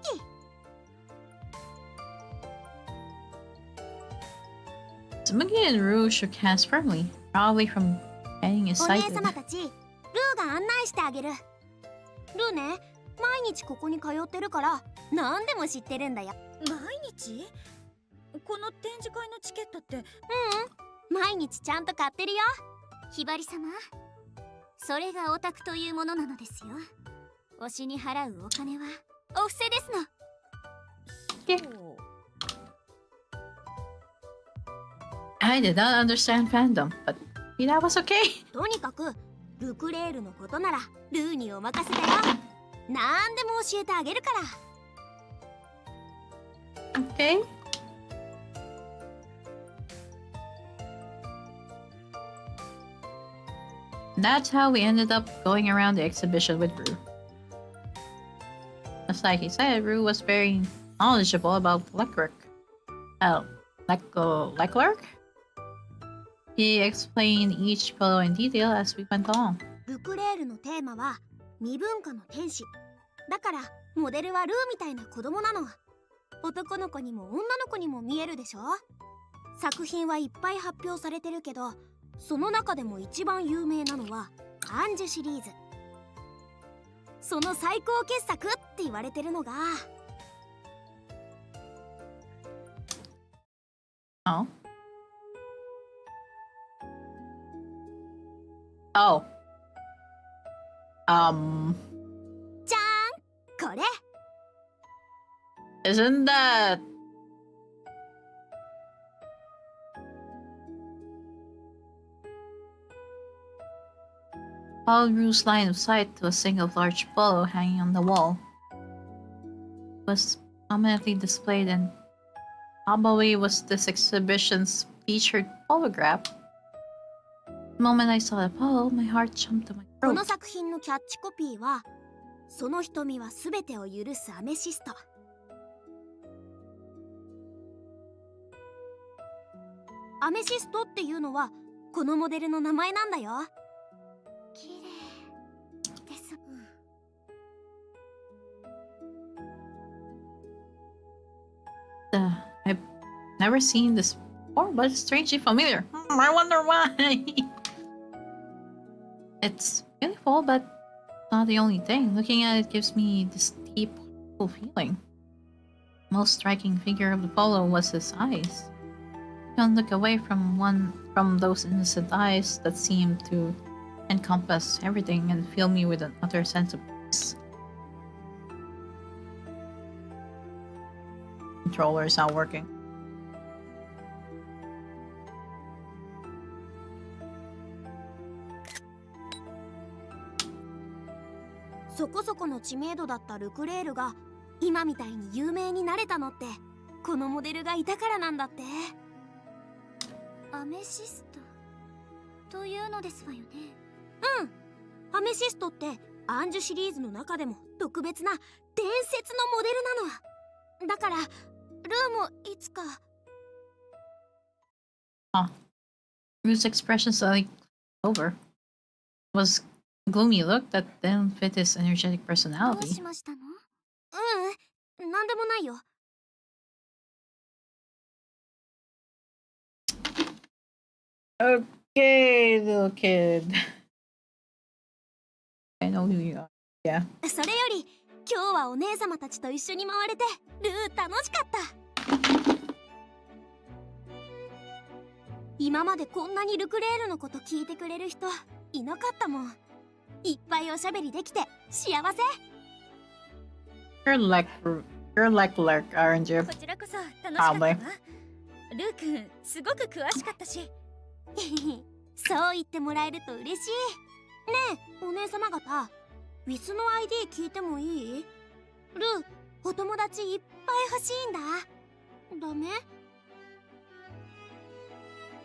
A: Tsumugi and Rue shook hands firmly, probably from getting
L: お姉
A: excited.
L: 様たち、ルーが案内してあげる。ルーね、毎日ここに通ってるから何でも知ってるんだよ。
F: 毎日？この展示会のチケットって？
L: 毎日ちゃんと買ってるよ。
K: ひばり様、それがオタクというものなのですよ。推しに払うお金はお布施ですの。
A: I did not understand fandom, but that was okay.
L: とにかくルクレールのことならルーにお任せだよ。何でも教えてあげるから。
A: Okay. That's how we ended up going around the exhibition with Rue. Just like he said, Rue was very knowledgeable about Leclerc. Leclerc? He explained each photo in detail as we went along.
L: ルクレールのテーマは未文化の天使だから、モデルはルーみたいな子供なの。男の子にも女の子にも見えるでしょ。作品はいっぱい発表されてるけど、その中でも一番有名なのはアンジュシリーズ。その最高傑作って言われてるのが。
A: Oh. Oh.
L: じゃーん、これ。
A: Isn't that... Followed Rue's line of sight to a single large photo hanging on the wall. It was prominently displayed and probably was this exhibition's featured photograph. The moment I saw the photo, my heart jumped to my
L: こ
A: throat.
L: の作品のキャッチコピーは、その瞳はすべてを許すアメシスト。アメシストっていうのはこのモデルの名前なんだよ。
K: 綺麗です。
A: I've never seen this before, but it's strangely familiar. I wonder why. It's beautiful, but not the only thing. Looking at it gives me this deep, full feeling. Most striking figure of the photo was his eyes. I can't look away from those innocent eyes that seemed to encompass everything and fill me with an utter sense of peace. Controller is not working.
L: そこそこの知名度だったルクレールが今みたいに有名になれたのってこのモデルがいたからなんだって。
K: アメシストというのですわよね。
L: うん、アメシストってアンジュシリーズの中でも特別な伝説のモデルなの。だからルーもいつか。
A: Rue's expressions like over was gloomy look that didn't fit his energetic
K: どう
A: personality.
K: しましたの？
L: なんでもないよ。
A: Okay, little kid. I know who you are. Yeah.
L: それより今日はお姉様たちと一緒に回れてルー楽しかった。今までこんなにルクレールのこと聞いてくれる人いなかったもん。いっぱいおしゃべりできて幸せ。
A: You're like Lurk, aren't you?
F: こちらこそ楽しかったわ。ルー君すごく詳しかったし。
L: そう言ってもらえると嬉しい。ねえお姉様方、ウィスの ID 聞いてもいい？ルー、お友達いっぱい欲しいんだ。ダメ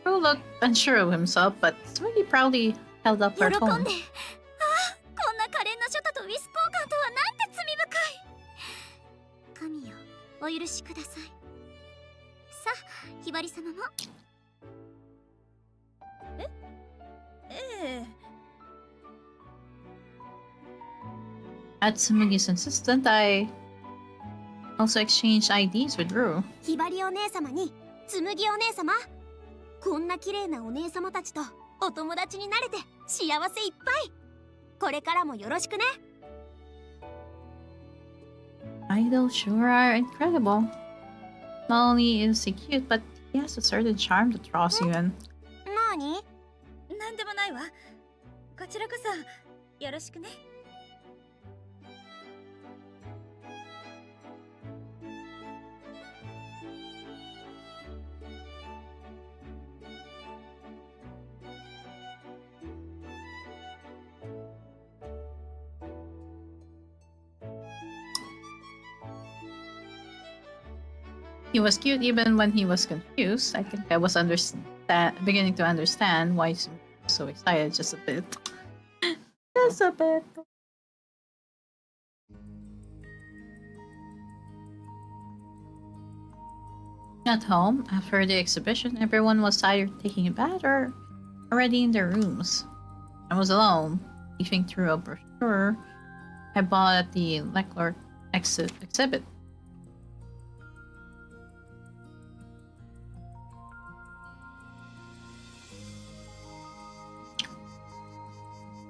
A: Rue looked unsure of himself, but Smiggy proudly held up
K: 喜
A: her
K: んで。
A: phone.
K: こんな可憐なショタとウィス交換とはなんて罪深い。神よ、お許しください。さあ、ひばり様も。
F: ええ。
A: At Smiggy's insistence, I also exchanged IDs with Rue.
L: ひばりお姉様につむぎお姉様、こんな綺麗なお姉様たちとお友達になれて幸せいっぱい。これからもよろしくね。
A: Idols sure are incredible. Not only is he cute, but he has a certain charm that draws you in.
L: なに？
F: なんでもないわ。こちらこそよろしくね。
A: He was cute even when he was confused. I think I was beginning to understand why he was so excited just a bit. Just a bit. At home, after the exhibition, everyone was either taking a bath or already in their rooms. I was alone, leafing through a brochure I bought at the Leclerc exhibit.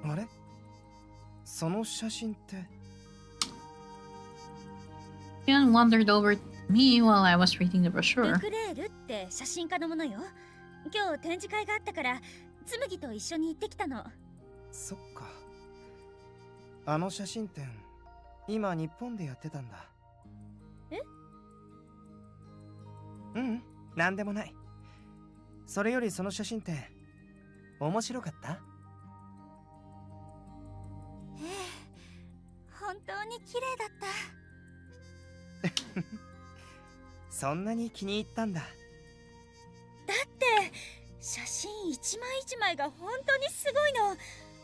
I: あれ？その写真って。
A: Shion wandered over to me while I was reading the brochure.
F: ルクレールって写真家のものよ。今日展示会があったからつむぎと一緒に行ってきたの。
I: そっか。あの写真展、今日本でやってたんだ。
F: え？
I: なんでもない。それよりその写真展、面白かった？
F: 本当に綺麗だった。
I: そんなに気に入ったんだ。
F: だって写真一枚一枚が本当にすごいの。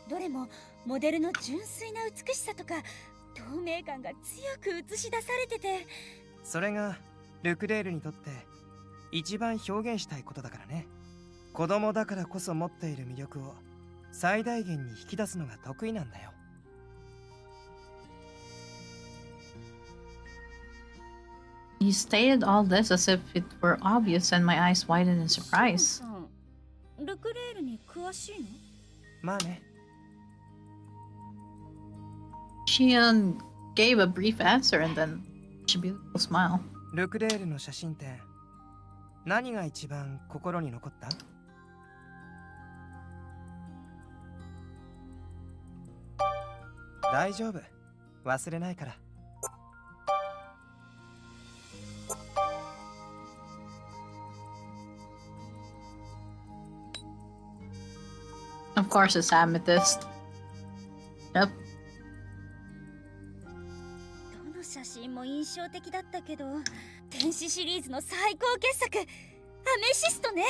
F: どれもモデルの純粋な美しさとか透明感が強く映し出されてて。
I: それがルクレールにとって一番表現したいことだからね。子供だからこそ持っている魅力を最大限に引き出すのが得意なんだよ。
A: He stated all this as if it were obvious, and my eyes widened in surprise.
F: ルクレールに詳しいの？
I: まあね。
A: Shion gave a brief answer and then she beautiful smile.
I: ルクレールの写真展、何が一番心に残った？大丈夫、忘れないから。
A: Of course, it's amethyst. Yep.
F: 写真も印象的だったけど、天使シリーズの最高傑作、アメシストね。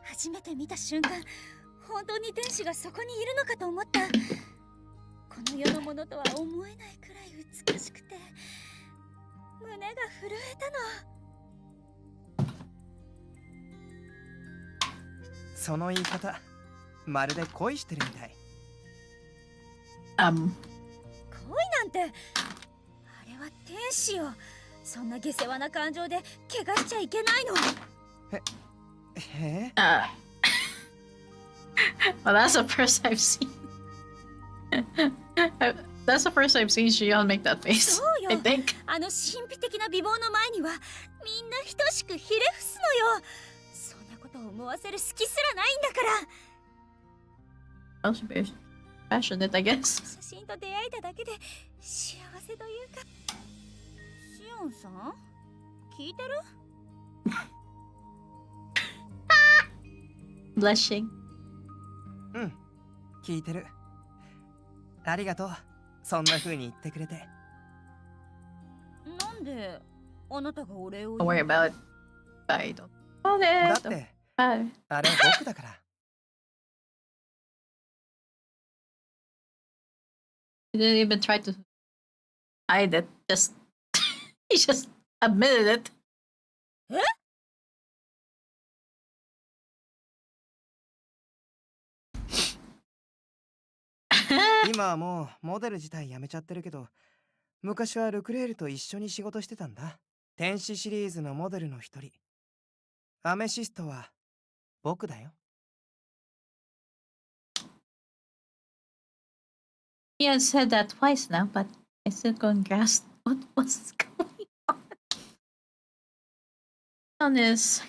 F: 初めて見た瞬間、本当に天使がそこにいるのかと思った。この世のものとは思えないくらい美しくて、胸が震えたの。
I: その言い方、まるで恋してるみたい。
F: 恋なんて、あれは天使よ。そんな下世話な感情で怪我しちゃいけないの。
A: Well, that's the first I've seen. That's the first I've seen Shion make that face.
F: そうよ。
A: I think.
F: あの神秘的な美貌の前にはみんな等しくひれ伏すのよ。そんなことを思わせる隙すらないんだから。
A: I should be passionate, I guess.
F: 写真と出会えただけで幸せというか。シオンさん、聞いてる
A: ？Blushing.
I: うん、聞いてる。ありがとう。そんな風に言ってくれて。
F: なんであなたがお礼を
A: Don't worry about it. I don't.
I: だってあれは僕だから。
A: He didn't even try to hide it. Just he just admitted it.
F: え？
I: 今はもうモデル自体やめちゃってるけど、昔はルクレールと一緒に仕事してたんだ。天使シリーズのモデルの一人。アメシストは僕だよ。
A: He has said that twice now, but I still can't grasp what was going on. On his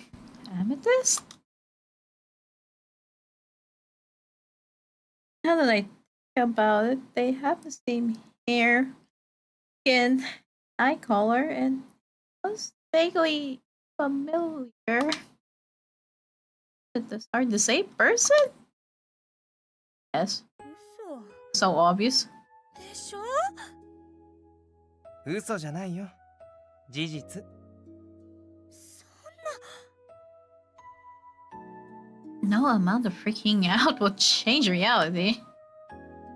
A: amethyst? Now that I think about it, they have the same hair, skin, eye color, and was vaguely familiar. Are the same person? Yes. So obvious.
F: でしょ？
I: 嘘じゃないよ。事実。
A: No amount of freaking out will change reality.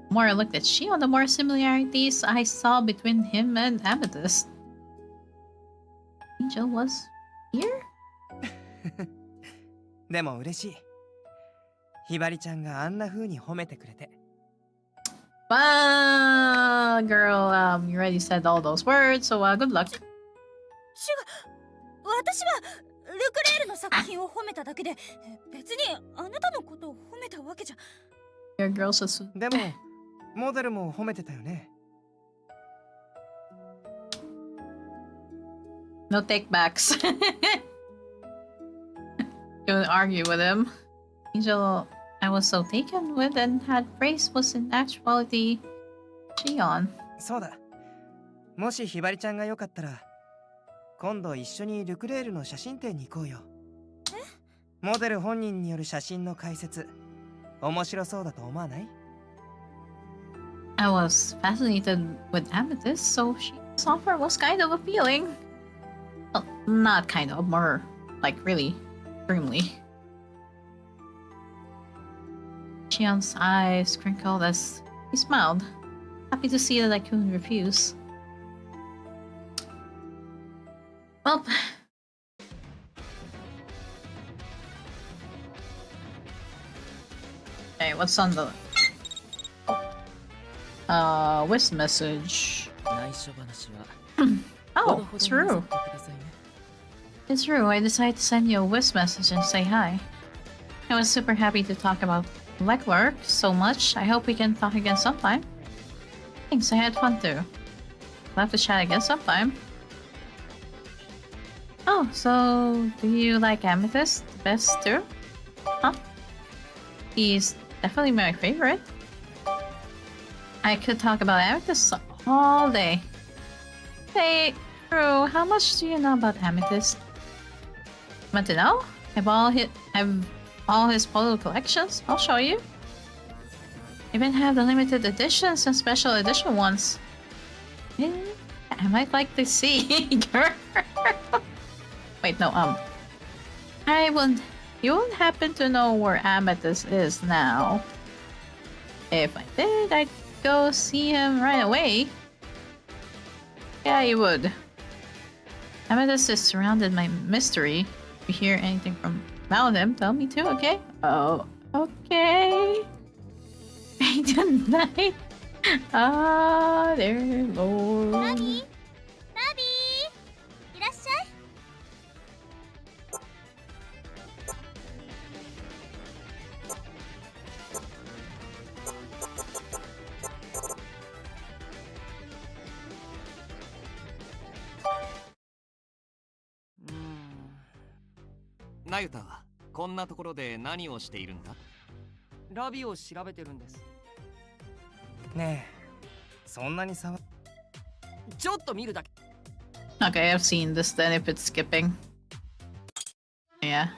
A: The more I looked at Shion, the more similarities I saw between him and Amethyst. Angel was here?
I: でも嬉しい。ひばりちゃんがあんな風に褒めてくれて。
A: Well, girl, you already said all those words, so good luck.
F: 私はルクレールの作品を褒めただけで、別にあなたのことを褒めたわけじゃ。
A: Your girl says.
I: でもモデルも褒めてたよね。
A: No takebacks. Don't argue with him. Angel, I was so taken with and had praise was in actuality Shion.
I: そうだ。もしひばりちゃんがよかったら、今度一緒にルクレールの写真展に行こうよ。モデル本人による写真の解説、面白そうだと思わない？
A: I was fascinated with Amethyst, so Shion's offer was kind of appealing. Well, not kind of, more like really, extremely. Shion's eyes crinkled as he smiled, happy to see that I couldn't refuse. Well, hey, what's on the Wisp message? Oh, it's true. It's true, I decided to send you a Wisp message and say hi. I was super happy to talk about legwork so much. I hope we can talk again sometime. Thanks, I had fun too. We'll have to chat again sometime. Oh, so do you like Amethyst the best too? Huh? He's definitely my favorite. I could talk about Amethyst all day. Hey, Drew, how much do you know about Amethyst? Want to know? I've all his photo collections. I'll show you. Even have the limited editions and special edition ones. Yeah, I might like to see. Girl. Wait, no, you won't happen to know where Amethyst is now. If I did, I'd go see him right away. Yeah, you would. Amethyst is surrounded by mystery. If you hear anything about him, tell me too, okay? Oh, okay. Tonight. Ah, there you go.
K: Nabi? Nabi? いらっしゃい。
D: ナユタはこんなところで何をしているんだ？
C: ラビを調べてるんです。
I: ねえ、そんなに騒
C: ちょっと見るだけ。
A: Okay, I've seen this then if it's skipping. Yeah.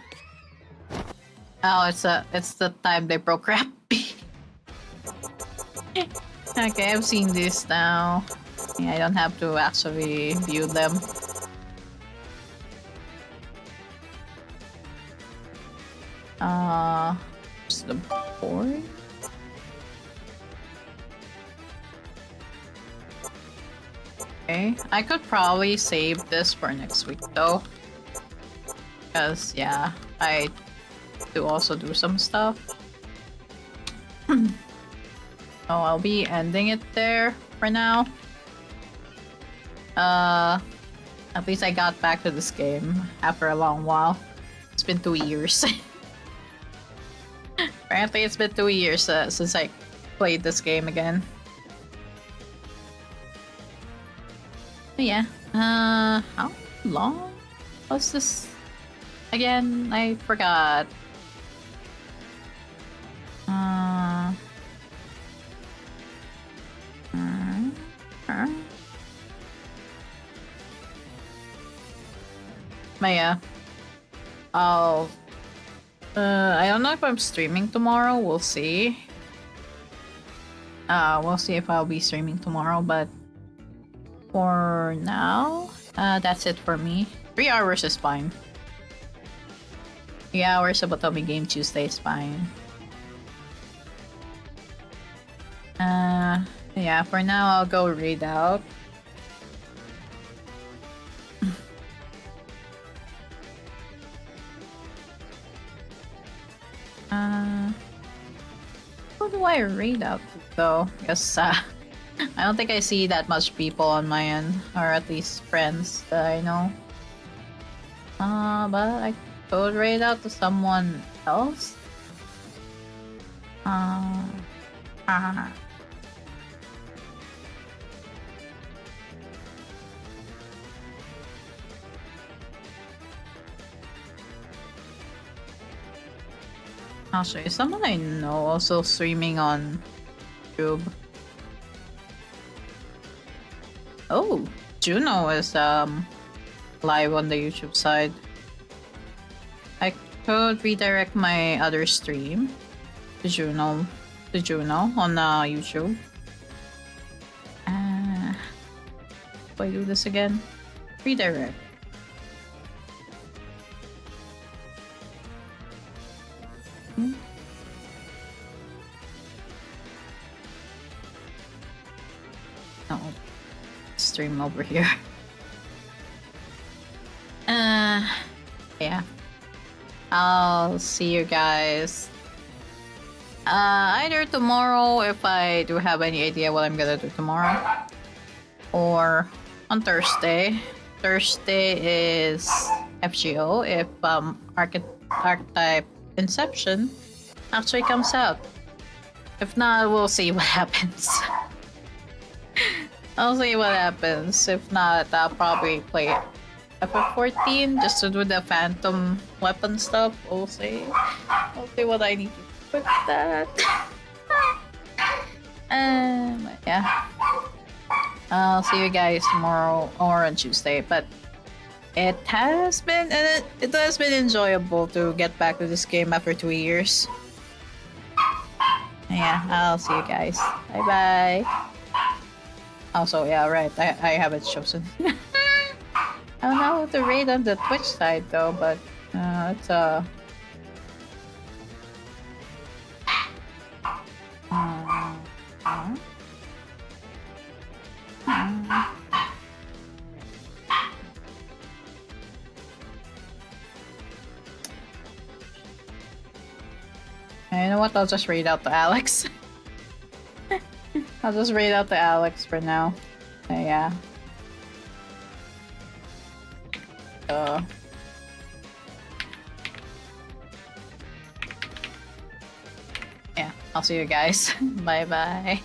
A: Oh, it's the time they broke Rappy. Okay, I've seen this now. Yeah, I don't have to actually view them. Just the board. Okay, I could probably save this for next week though. Because, yeah, I do also do some stuff. Oh, I'll be ending it there for now. At least I got back to this game after a long while. It's been 2 years. Apparently it's been 2 years since I played this game again. But yeah, how long was this again? I forgot. But yeah, I don't know if I'm streaming tomorrow. We'll see. We'll see if I'll be streaming tomorrow, but for now, that's it for me. 3 hours is fine. 3 hours of Otome Game Tuesday is fine. Yeah, for now I'll go read out. Who do I read out to though? Because I don't think I see that much people on my end, or at least friends that I know. But I could read out to someone else. Actually, someone I know also streaming on YouTube. Oh, Juno is live on the YouTube side. I could redirect my other stream to Juno on YouTube. Do I do this again? Redirect. No, stream over here. Yeah. I'll see you guys either tomorrow if I do have any idea what I'm gonna do tomorrow, or on Thursday. Thursday is FGO if Archetype Inception actually comes out. If not, we'll see what happens. I'll see what happens. If not, I'll probably play FF14 just to do the phantom weapon stuff. We'll see. We'll see what I need to do with that. Yeah. I'll see you guys tomorrow or on Tuesday. But it has been enjoyable to get back to this game after 2 years. Yeah, I'll see you guys. Bye bye. Also, yeah, right. I haven't chosen. I don't know what to rate on the Twitch side though, but it's you know what? I'll just read out to Alex. I'll just read out to Alex for now. Yeah. Yeah, I'll see you guys. Bye bye.